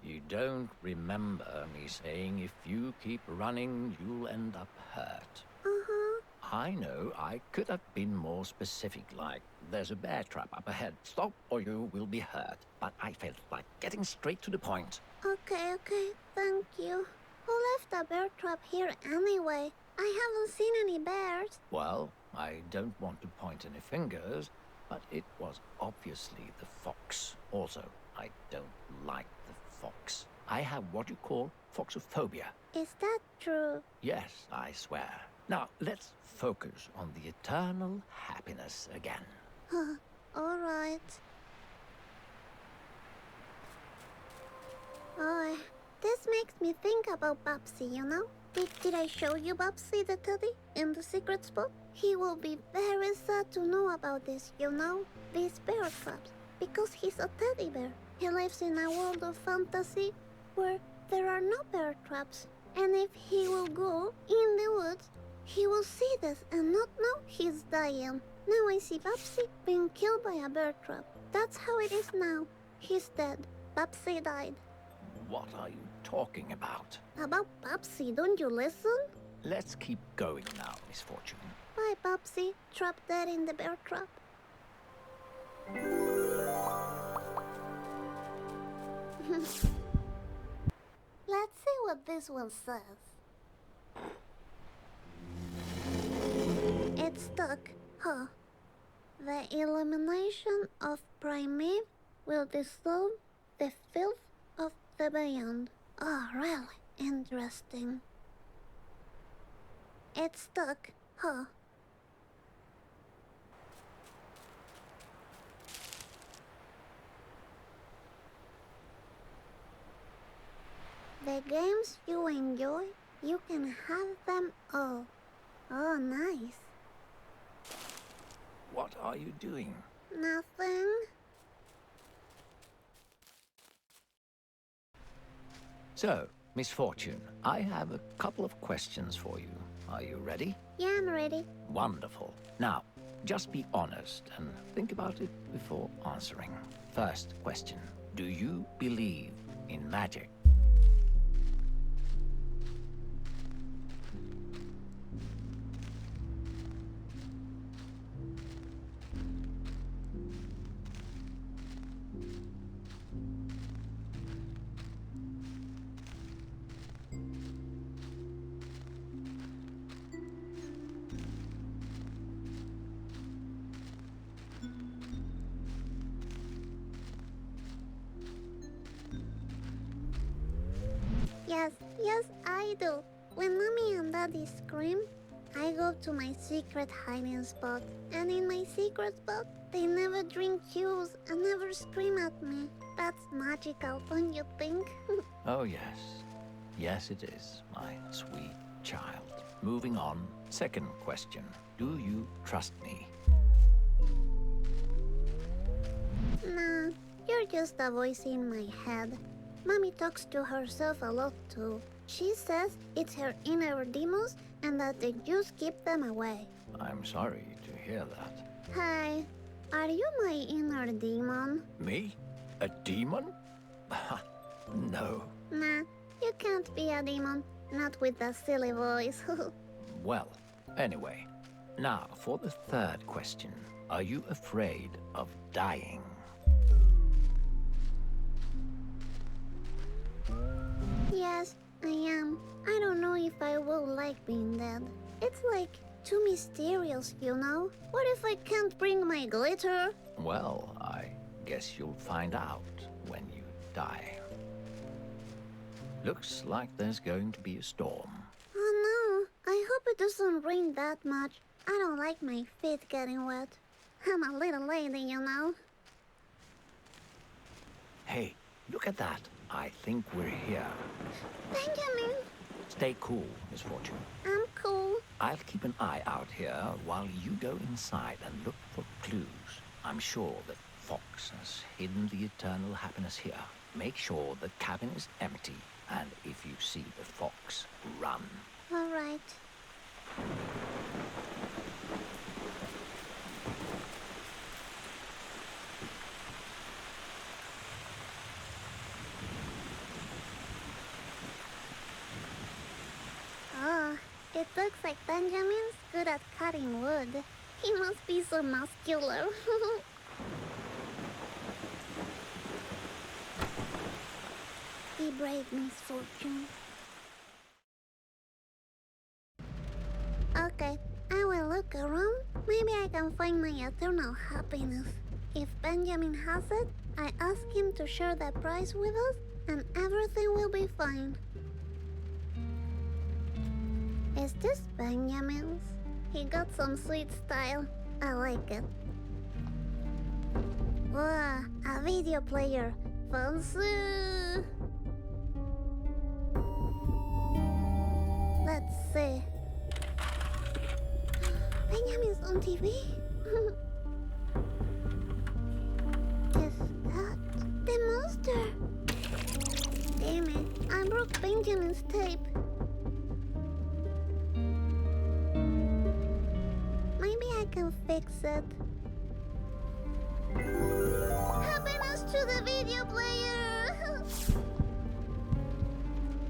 You don't remember me saying if you keep running, you'll end up hurt? Uh-huh. I know I could have been more specific, like, there's a bear trap up ahead. Stop or you will be hurt. But I felt like getting straight to the point. Okay, thank you. Who left a bear trap here anyway? I haven't seen any bears. Well, I don't want to point any fingers, but it was obviously the fox. Also, I don't like the fox. I have what you call foxophobia. Is that true? Yes, I swear. Now, let's focus on the eternal happiness again. All right. Oh, this makes me think about Babsy, you know? Did I show you Babsy the teddy in the secret spot? He will be very sad to know about this, you know? These bear traps. Because he's a teddy bear. He lives in a world of fantasy where there are no bear traps. And if he will go in the woods, he will see this and not know he's dying. Now I see Babsy being killed by a bear trap. That's how it is now. He's dead. Babsy died. What are you talking about? About Babsy, don't you listen? Let's keep going now, Misfortune. Bye, Babsy. Trapped dead in the bear trap. Let's see what this one says. It's stuck, huh? The elimination of Primate will dissolve the filth of the beyond. Oh, really interesting. It's stuck, huh? The games you enjoy, you can have them all. Oh, nice. What are you doing? Nothing. So, Misfortune, I have a couple of questions for you. Are you ready? Yeah, I'm ready. Wonderful. Now, just be honest and think about it before answering. First question. Do you believe in magic? Yes, I do. When Mommy and Daddy scream, I go to my secret hiding spot. And in my secret spot, they never drink juice and never scream at me. That's magical, don't you think? Oh, yes. Yes, it is, my sweet child. Moving on. Second question. Do you trust me? Nah, you're just a voice in my head. Mommy talks to herself a lot too. She says it's her inner demons and that the juice keep them away. I'm sorry to hear that. Hi, are you my inner demon? Me? A demon? No. Nah, you can't be a demon. Not with that silly voice. Well, anyway. Now, for the third question. Are you afraid of dying? Yes, I am. I don't know if I will like being dead. It's like too mysterious, you know? What if I can't bring my glitter? Well, I guess you'll find out when you die. Looks like there's going to be a storm. Oh no, I hope it doesn't rain that much. I don't like my feet getting wet. I'm a little lady, you know? Hey, look at that. I think we're here. Benjamin, Stay cool, Misfortune. I'm cool. I'll keep an eye out here while you go inside and look for clues. I'm sure that Fox has hidden the eternal happiness here. Make sure the cabin is empty, and if you see the fox, run. All right. Oh, it It looks like Benjamin's good at cutting wood. He must be so muscular. Be brave, Misfortune. Okay, I will look around. Maybe I can find my eternal happiness. If Benjamin has it, I ask him to share the prize with us, and everything will be fine. Is this Benjamin's? He got some sweet style. I like it. Wow, a video player. Fancy! Let's see. Benjamin's on TV? Is that the monster? Damn it, I broke Benjamin's tape. Maybe I can fix it. Happiness to the video player!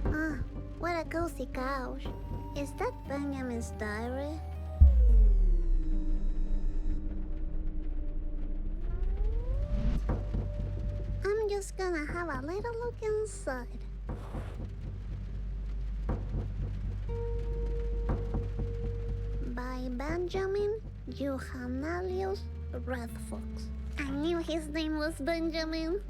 Ah, what a cozy couch. Is that Benjamin's diary? I'm just gonna have a little look inside. By Benjamin Johannelius Red Fox. I knew his name was Benjamin.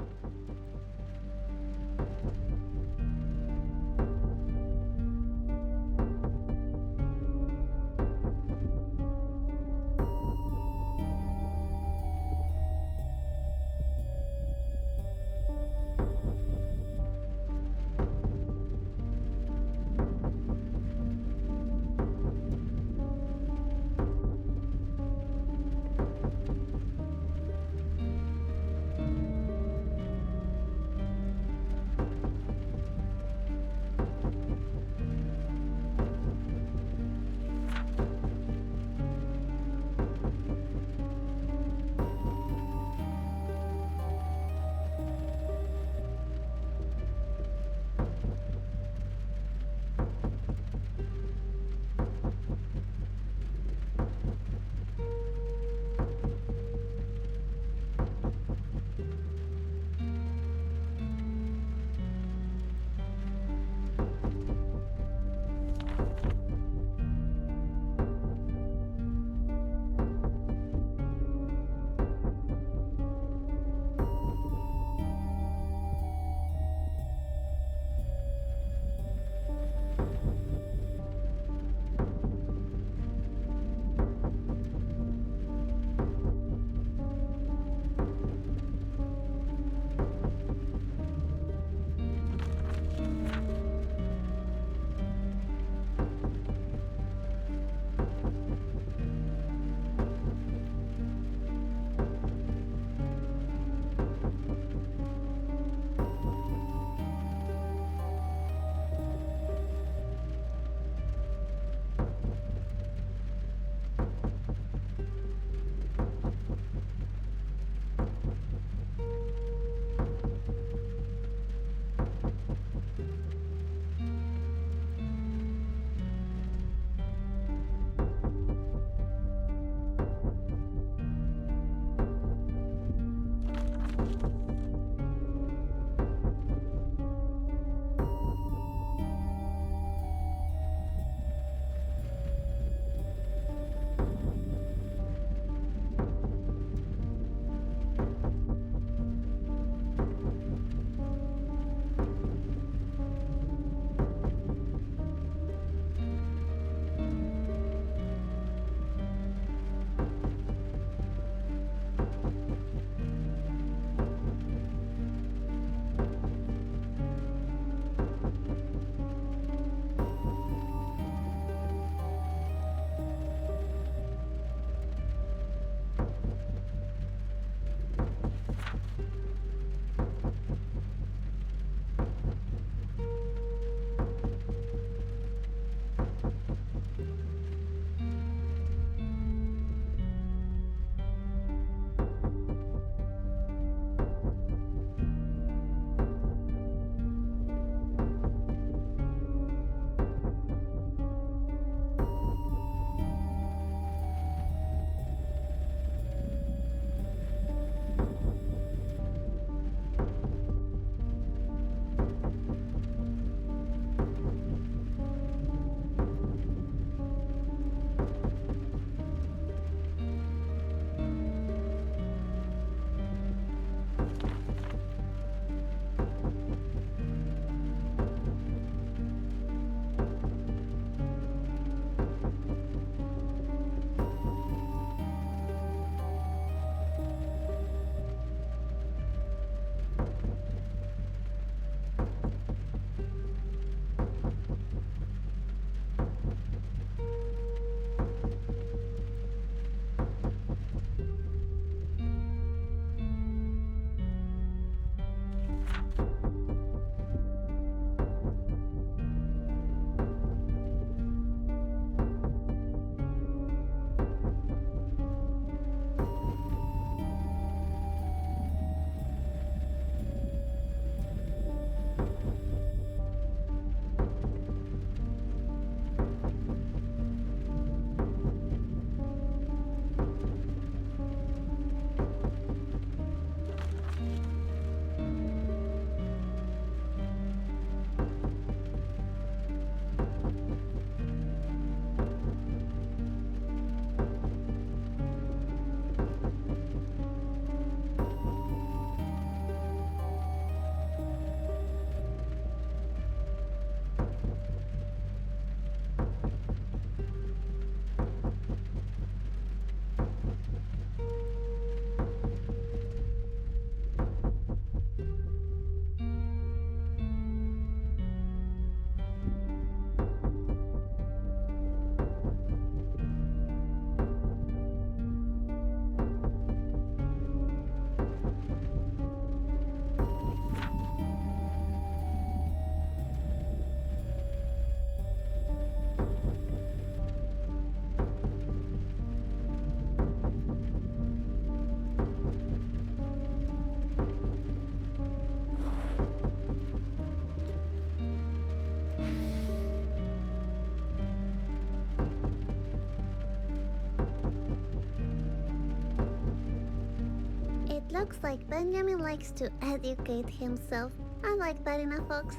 looks like Benjamin likes to educate himself. I like that in a fox.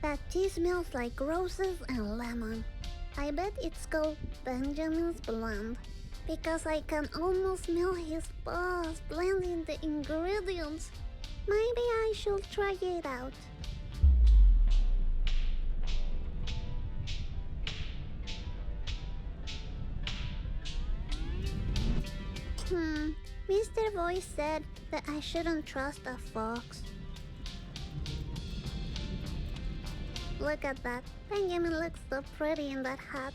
That tea smells like roses and lemon. I bet it's called Benjamin's Blend, because I can almost smell his paws blending the ingredients. Maybe I should try it out. Mr. Voice said that I shouldn't trust a fox. Look at that. Benjamin looks so pretty in that hat.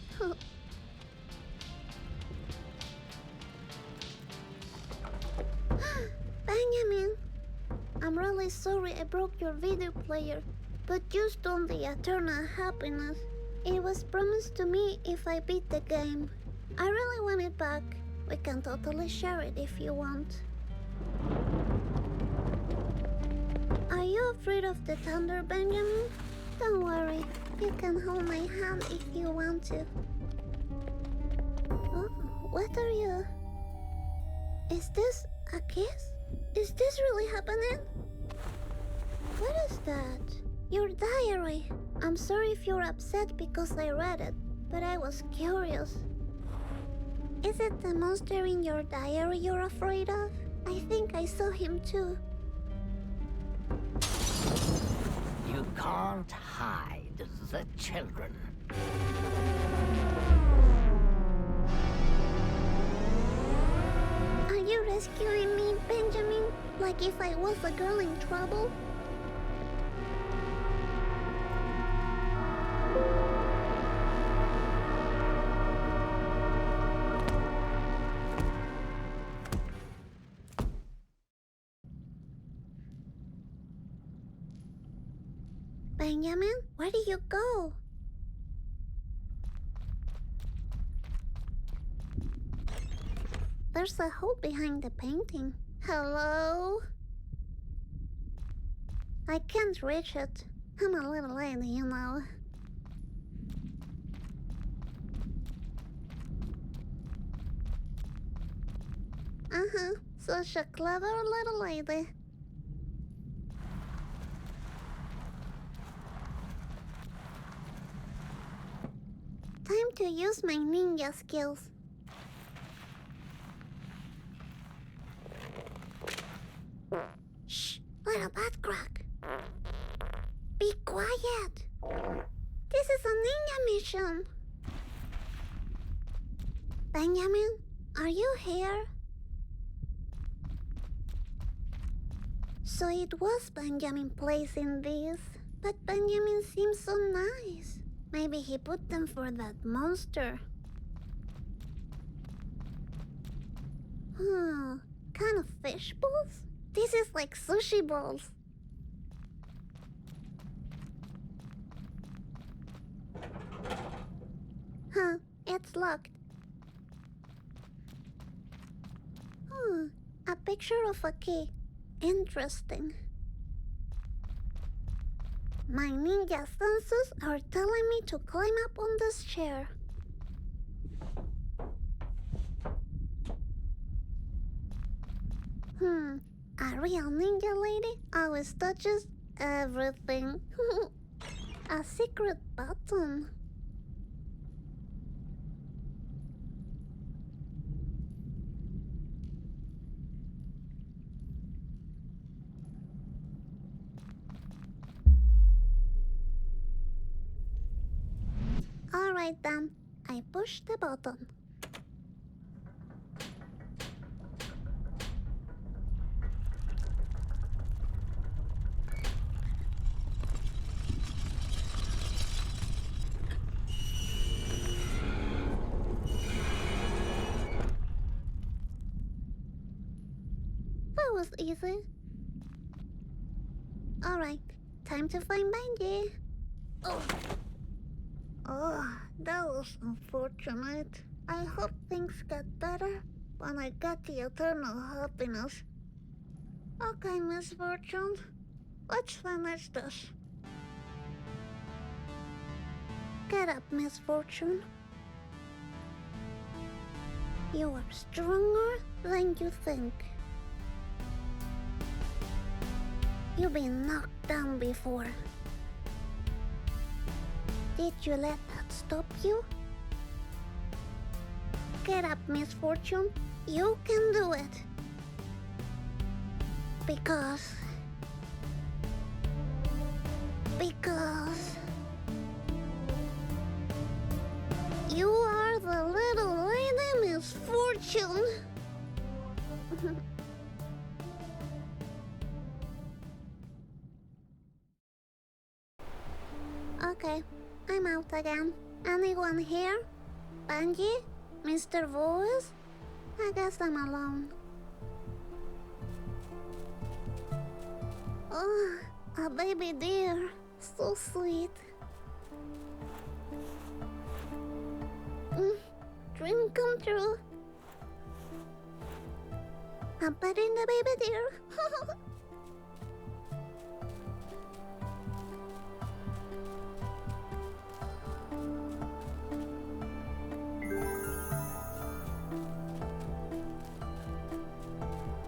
Benjamin! I'm really sorry I broke your video player, but you stole the eternal happiness. It was promised to me if I beat the game. I really want it back. We can totally share it if you want. Are you afraid of the thunder, Benjamin? Don't worry, you can hold my hand if you want to. Oh, what are you? Is this a kiss? Is this really happening? What is that? Your diary. I'm sorry if you're upset because I read it, but I was curious. Is it the monster in your diary you're afraid of? I think I saw him too. You can't hide the children. Are you rescuing me, Benjamin? Like if I was a girl in trouble? Benjamin, where did you go? There's a hole behind the painting. Hello? I can't reach it. I'm a little lady, you know. Such a clever little lady. Time to use my ninja skills. Shh, little butt crack. Be quiet. This is a ninja mission. Benjamin, are you here? So it was Benjamin placing these, but Benjamin seems so nice. Maybe he put them for that monster. Kind of fish balls? This is like sushi balls. It's locked. A picture of a key. Interesting. My ninja senses are telling me to climb up on this chair. A real ninja lady always touches everything. A secret button. Alright then, I push the button. That was easy. Alright, time to find Benji. Oh, that was unfortunate. I hope things get better when I get the eternal happiness. Okay, Misfortune. Let's finish this. Get up, Misfortune. You are stronger than you think. You've been knocked down before. Did you let that stop you? Get up, Misfortune. You can do it. Because you are the little lady Misfortune. Okay, I'm out again. Anyone here? Benji? Mr. Voice? I guess I'm alone. Oh, a baby deer. So sweet. Dream come true. I'm petting the baby deer.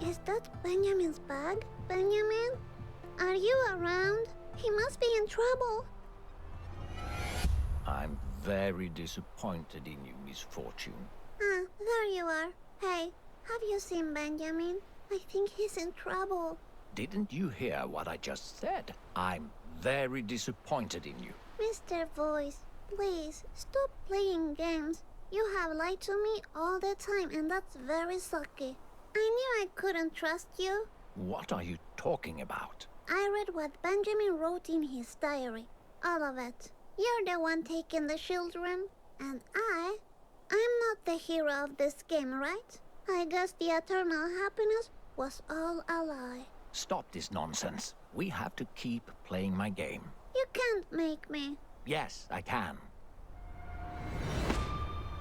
Is that Benjamin's bag? Benjamin? Are you around? He must be in trouble. I'm very disappointed in you, Misfortune. Ah, there you are. Hey, have you seen Benjamin? I think he's in trouble. Didn't you hear what I just said? I'm very disappointed in you. Mr. Voice, please, stop playing games. You have lied to me all the time and that's very sucky. I knew I couldn't trust you. What are you talking about? I read what Benjamin wrote in his diary. All of it. You're the one taking the children. And I'm not the hero of this game, right? I guess the eternal happiness was all a lie. Stop this nonsense. We have to keep playing my game. You can't make me. Yes, I can.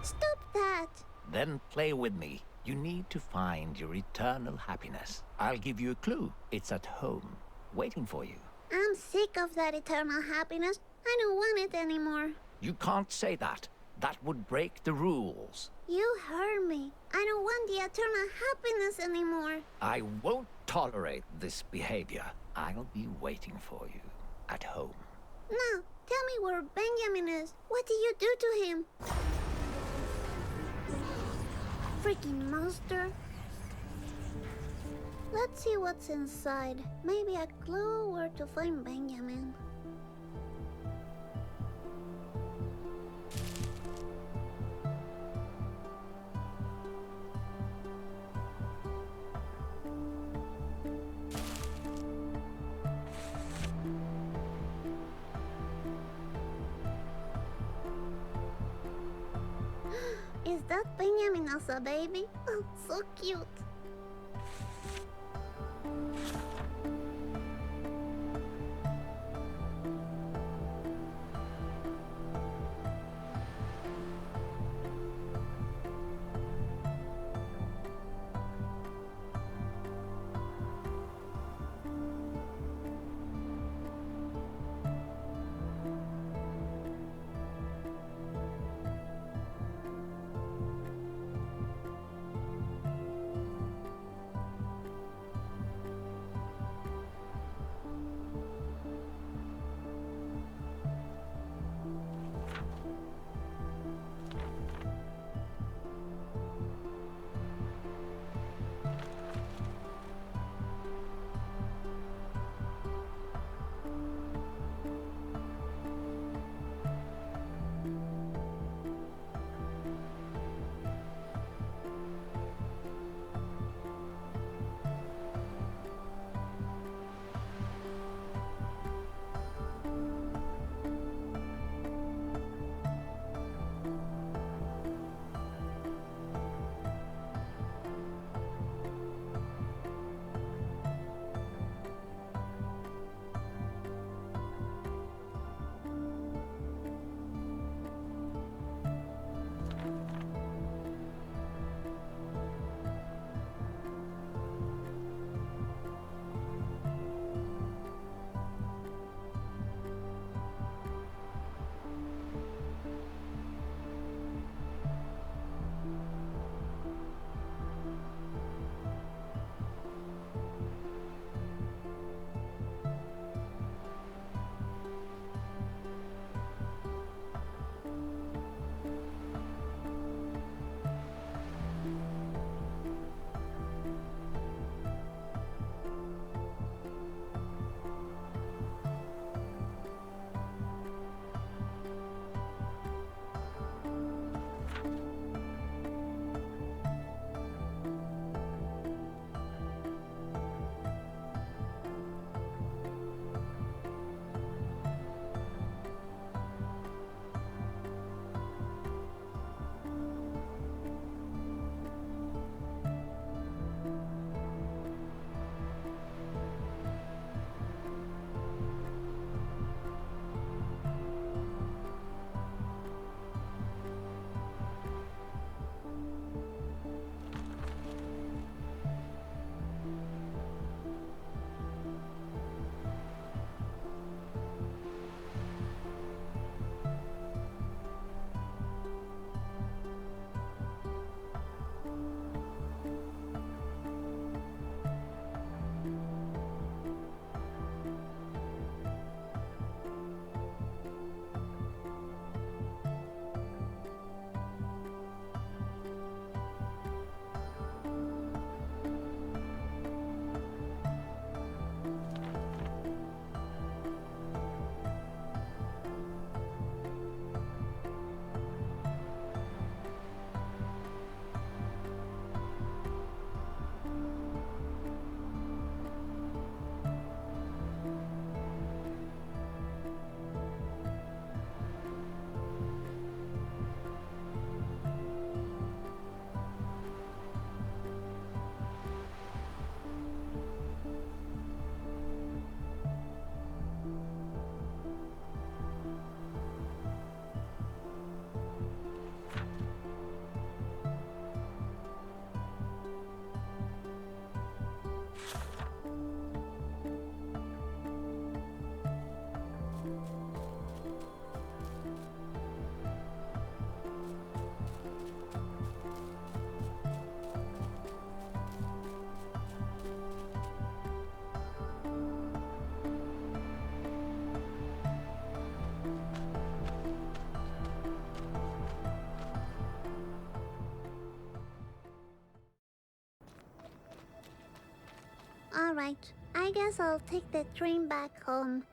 Stop that. Then play with me. You need to find your eternal happiness. I'll give you a clue. It's at home, waiting for you. I'm sick of that eternal happiness. I don't want it anymore. You can't say that. That would break the rules. You heard me. I don't want the eternal happiness anymore. I won't tolerate this behavior. I'll be waiting for you at home. Now, tell me where Benjamin is. What did you do to him? Freaking monster. Let's see what's inside. Maybe a clue where to find Benjamin. Is that Benjamin as a baby? Oh, so cute. Alright, I guess I'll take the train back home.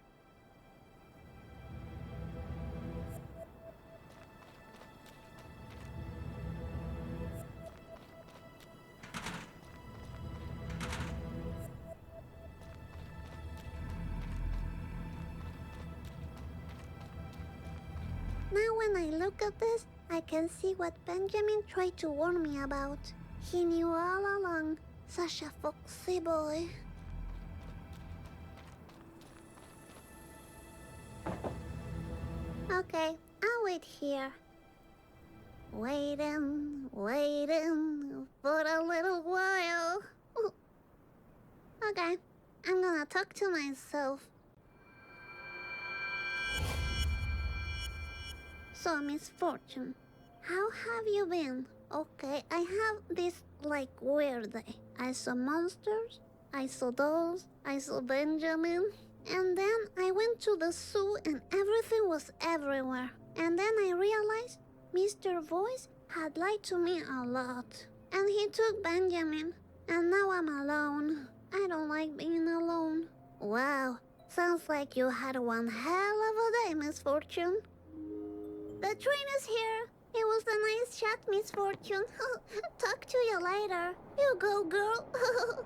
Now when I look at this, I can see what Benjamin tried to warn me about. He knew all along. Such a foxy boy. Okay, I'll wait here. Waiting for a little while. Okay, I'm gonna talk to myself. So, Misfortune, how have you been? Okay, I have this, weird day. I saw monsters, I saw dolls, I saw Benjamin, and then I went to the zoo and everything was everywhere. And then I realized Mr. Voice had lied to me a lot. And he took Benjamin, and now I'm alone. I don't like being alone. Wow, sounds like you had one hell of a day, Misfortune. The train is here. It was a nice chat, Misfortune. Talk to you later. You go, girl.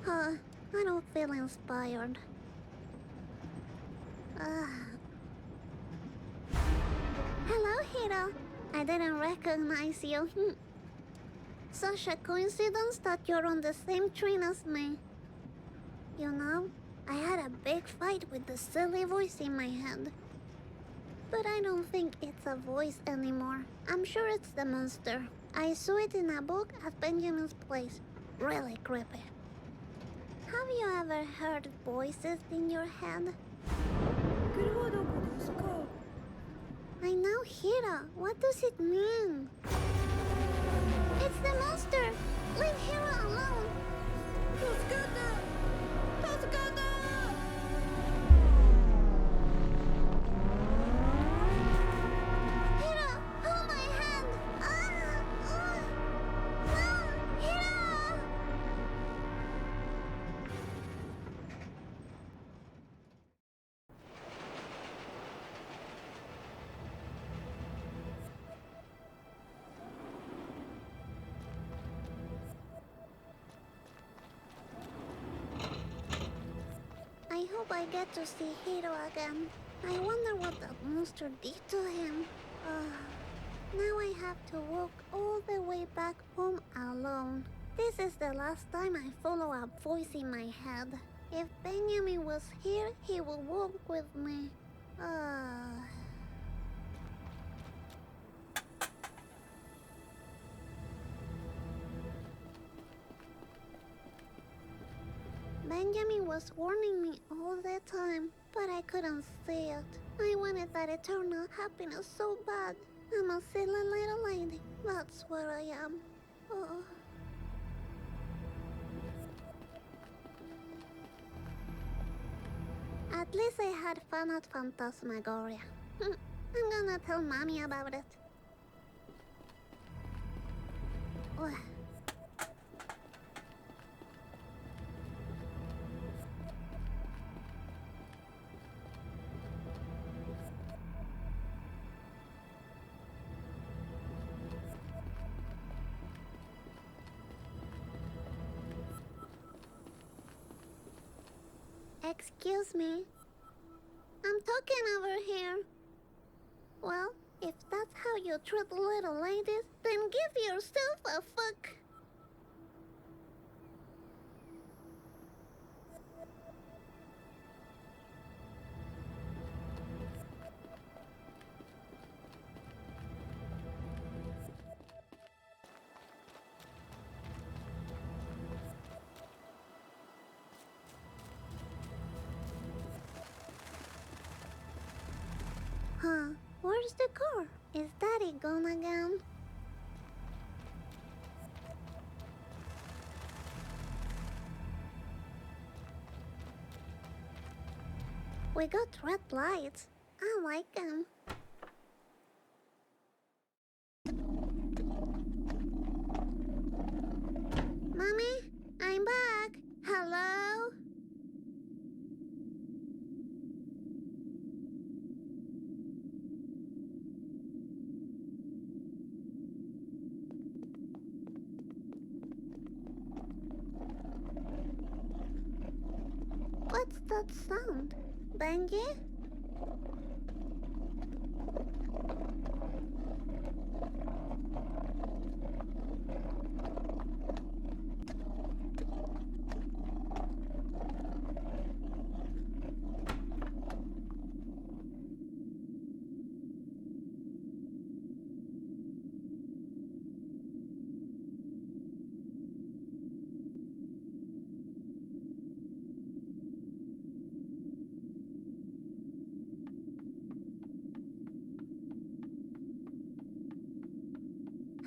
I don't feel inspired. Hello, Hiro. I didn't recognize you. Such a coincidence that you're on the same train as me. You know, I had a big fight with the silly voice in my head. But I don't think it's a voice anymore. I'm sure it's the monster. I saw it in a book at Benjamin's place. Really creepy. Have you ever heard voices in your head? I know, Hiro. What does it mean? It's the monster! Leave Hiro alone! Hiro, hold my hand! No! Hiro! I hope I get to see Hiro again. I wonder what that monster did to him. Now I have to walk all the way back home alone. This is the last time I follow a voice in my head. If Benjamin was here, he would walk with me. Benjamin was warning me all the time, but I couldn't see it. I wanted that eternal happiness so bad. I'm a silly little lady. That's where I am. At least I had fun at Phantasmagoria. I'm gonna tell Mommy about it. Excuse me. I'm talking over here. Well, if that's how you treat little ladies, then give yourself a fuck. Where's the car? Is Daddy gone again? We got red lights. I like them. Mommy, I'm back. Hello? What's that sound? Benji?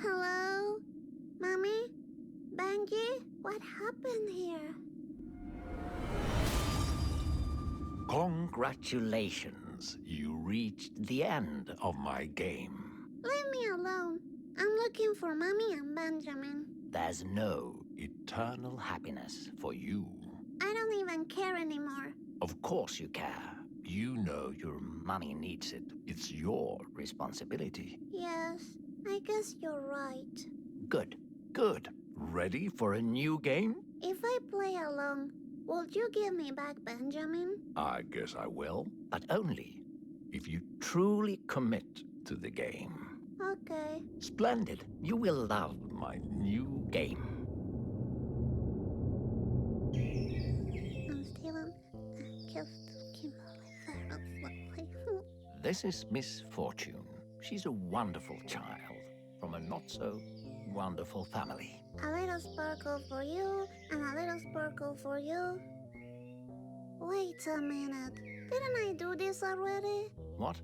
Hello? Mommy? Benji? What happened here? Congratulations, you reached the end of my game. Leave me alone. I'm looking for Mommy and Benjamin. There's no eternal happiness for you. I don't even care anymore. Of course you care. You know your mommy needs it. It's your responsibility. Yes, I guess you're right. Good, good. Ready for a new game? if I play along, would you give me back Benjamin? I guess I will, but only if you truly commit to the game. Okay. Splendid. You will love my new game. I'm still This is Misfortune. She's a wonderful child from a not-so-wonderful family. A little sparkle for you, and a little sparkle for you. Wait a minute. Didn't I do this already? What?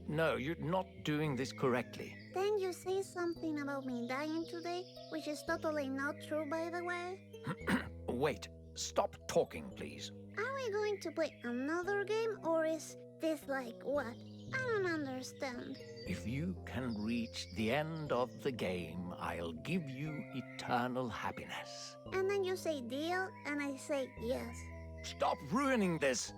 No, you're not doing this correctly. Then you say something about me dying today, which is totally not true, by the way. Wait, stop talking, please. Are we going to play another game, or is this like what? I don't understand. If you can reach the end of the game, I'll give you eternal happiness. And then you say deal, and I say yes. Stop ruining this!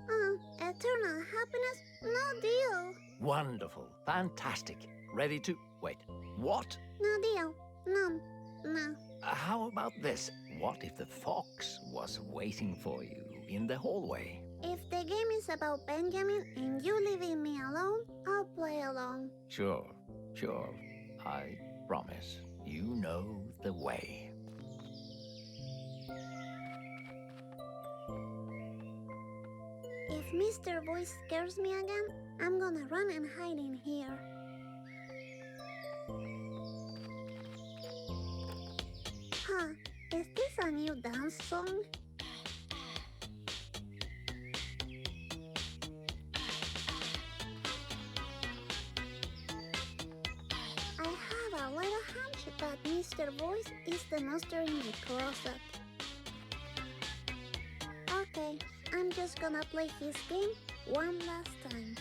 Eternal happiness? No deal. Wonderful, fantastic. Ready to... Wait, what? No deal. No. How about this? What if the fox was waiting for you in the hallway? If the game is about Benjamin and you leaving me alone, I'll play along. Sure. I promise. You know the way. If Mr. Voice scares me again, I'm gonna run and hide in here. Huh, is this a new dance song? I have a little hunch that Mr. Voice is the monster in the closet. Okay, I'm just gonna play his game one last time.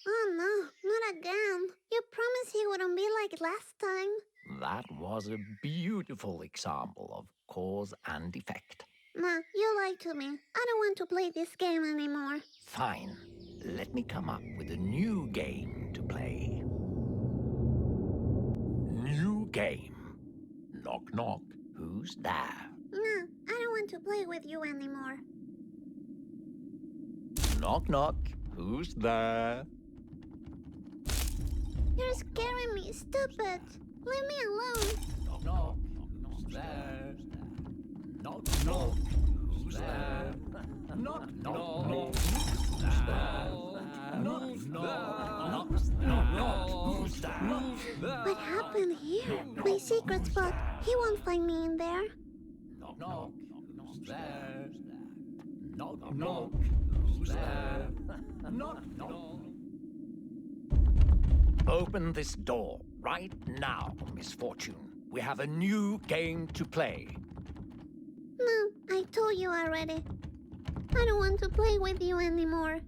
Oh no, not again. You promised he wouldn't be like last time. That was a beautiful example of cause and effect. Nah, you lied to me. I don't want to play this game anymore. Fine. Let me come up with a new game to play. New game. Knock, knock. Who's there? Nah, I don't want to play with you anymore. Knock, knock. Who's there? You're scaring me. Stop it. Leave me alone. Knock, knock. Who's there? Knock, knock. Who's there? Knock, knock. Who's there? Knock, knock. Who's there? What happened here? My secret spot. He won't find me in there. Knock, knock. Who's there? Knock, knock. Who's there? Knock, knock. Open this door right now, Misfortune. We have a new game to play. No, I told you already. I don't want to play with you anymore.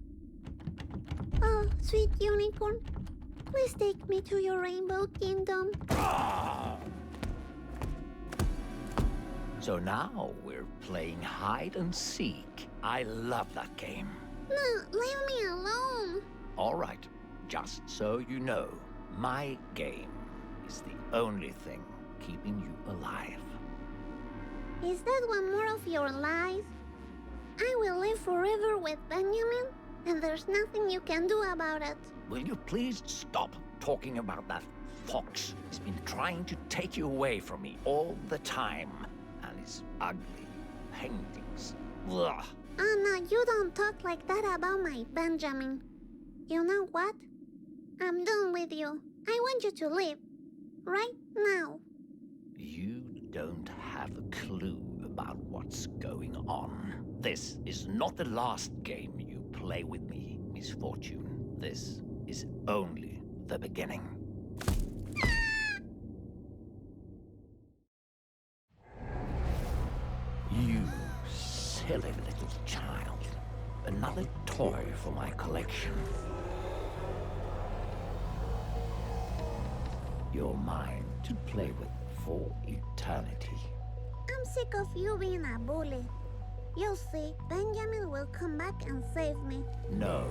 Oh, sweet unicorn. Please take me to your rainbow kingdom. So now we're playing hide and seek. I love that game. No, leave me alone. All right, just so you know, my game is the only thing keeping you alive. Is that one more of your lies? I will live forever with Benjamin, and there's nothing you can do about it. Will you please stop talking about that fox? He's been trying to take you away from me all the time, and his ugly paintings. Ugh. Oh no, you don't talk like that about my Benjamin. You know what? I'm done with you. I want you to leave. Right now. You don't have a clue about what's going on. This is not the last game you play with me, Misfortune. This is only the beginning. You silly little child. Another toy for my collection. You're mine to play with for eternity. I'm sick of you being a bully. You'll see, Benjamin will come back and save me. No,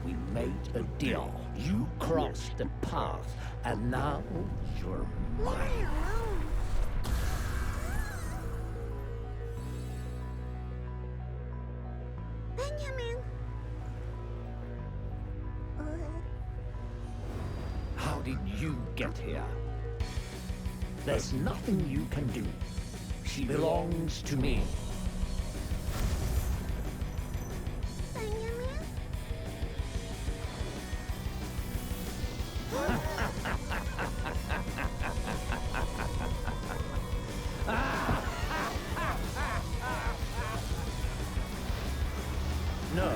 we made a deal. You crossed the path, and now you're Leave me mine. alone. Benjamin! How did you get here? There's nothing you can do. She belongs to me. Benjamin? No.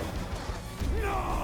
No!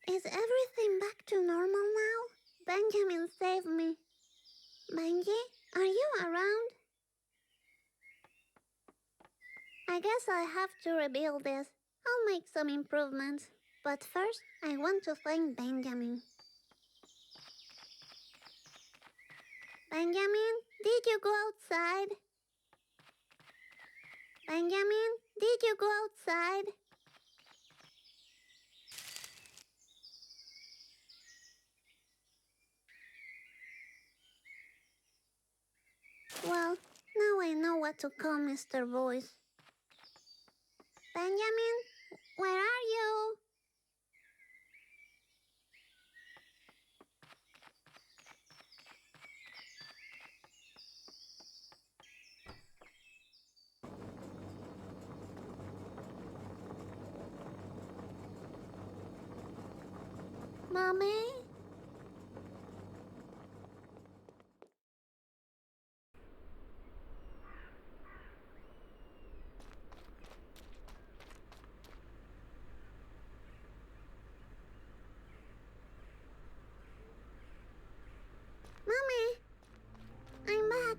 Is everything back to normal now? Benjamin, save me. Benji, are you around? I guess I have to rebuild this. I'll make some improvements. But first, I want to find Benjamin. Benjamin, did you go outside? Benjamin, did you go outside? Well, now I know what to call Mr. Voice. Benjamin, where are you? Mommy? Mommy, I'm back.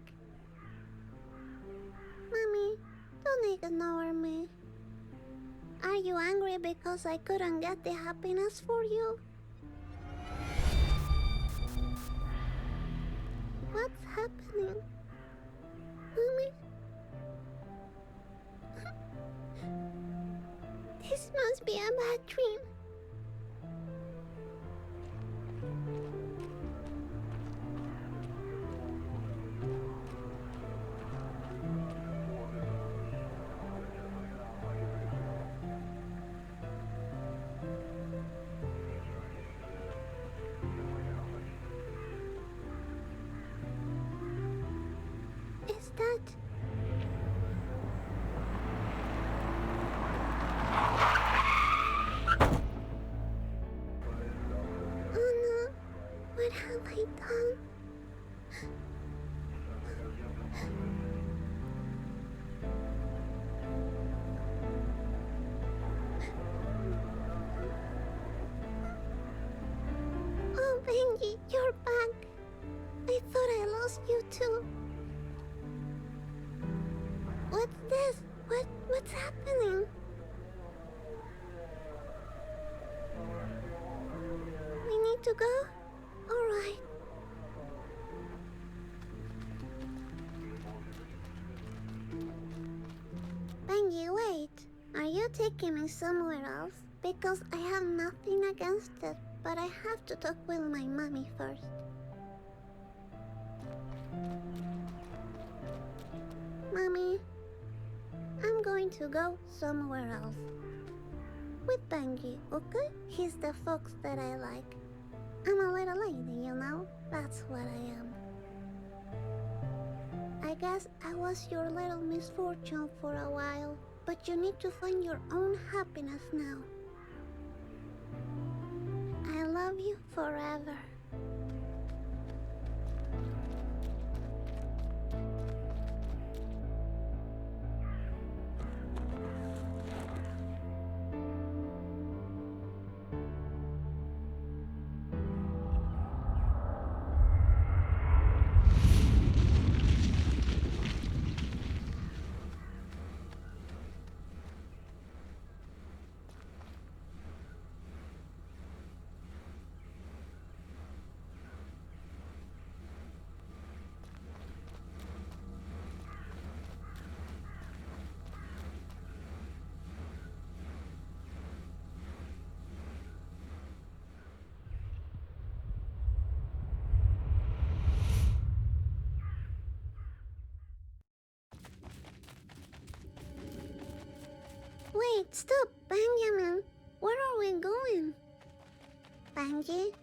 Mommy, don't ignore me. Are you angry because I couldn't get the happiness for you? What's happening? Mommy? This must be a bad dream. Is that... Oh no, what have I done? Oh, Benji, you're back. I thought I lost you too. What's this? What's happening? We need to go? Alright. Benji, wait. Are you taking me somewhere else? Because I have nothing against it, but I have to talk with my mommy first. Mommy, I'm going to go somewhere else. With Benji, okay? He's the fox that I like. I'm a little lady, you know? That's what I am. I guess I was your little misfortune for a while, but you need to find your own happiness now. love you forever. Wait, stop, Benjamin. Where are we going? Benji?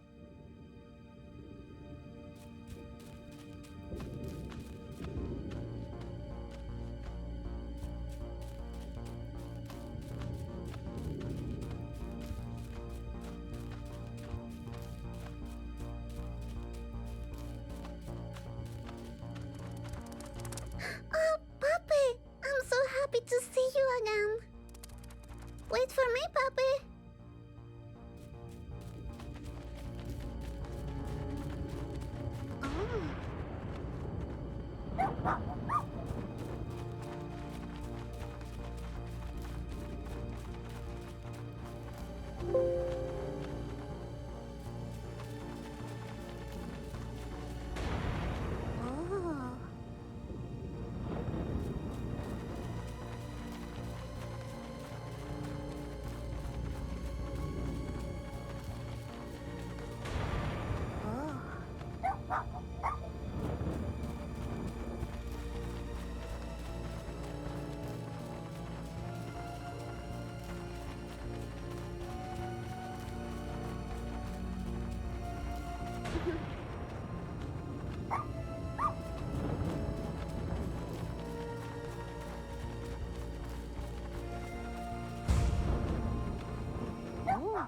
Oh, Papi! I'm so happy to see you again. Wait for me, Papi. Oh. Oh. Oh.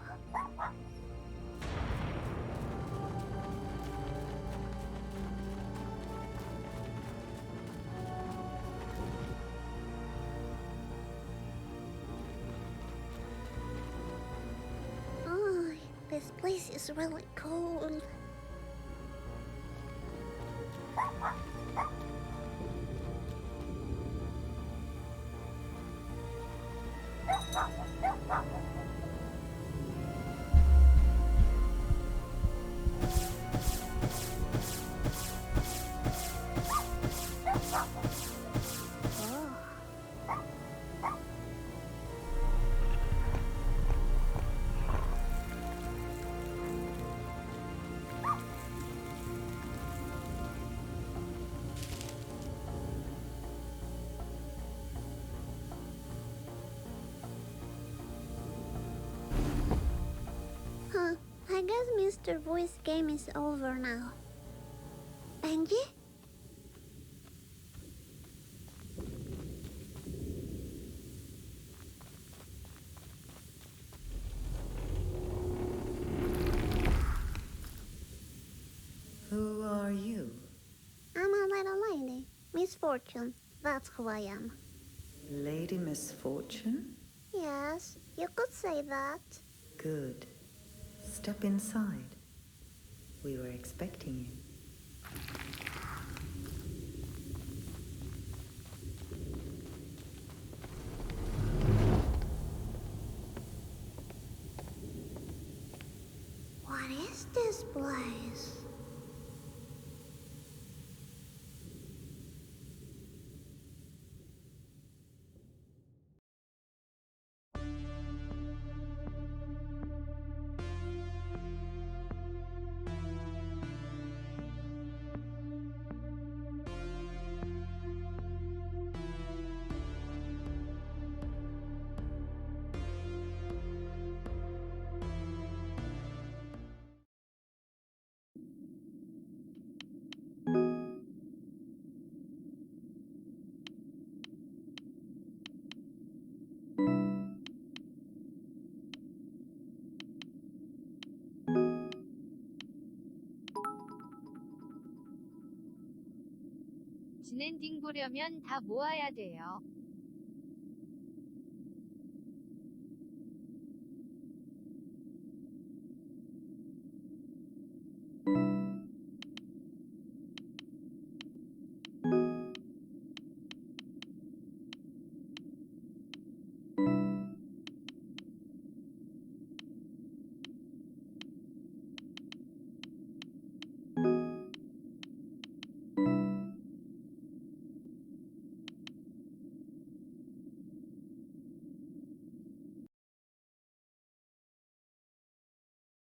Oh, this place is really cold. I guess Mr. Voice game is over now. Benji? Who are you? I'm a little lady. Misfortune. That's who I am. Lady Misfortune? Yes, you could say that. Good. Step inside. We were expecting you. What is this place? 진엔딩 보려면 다 모아야 돼요.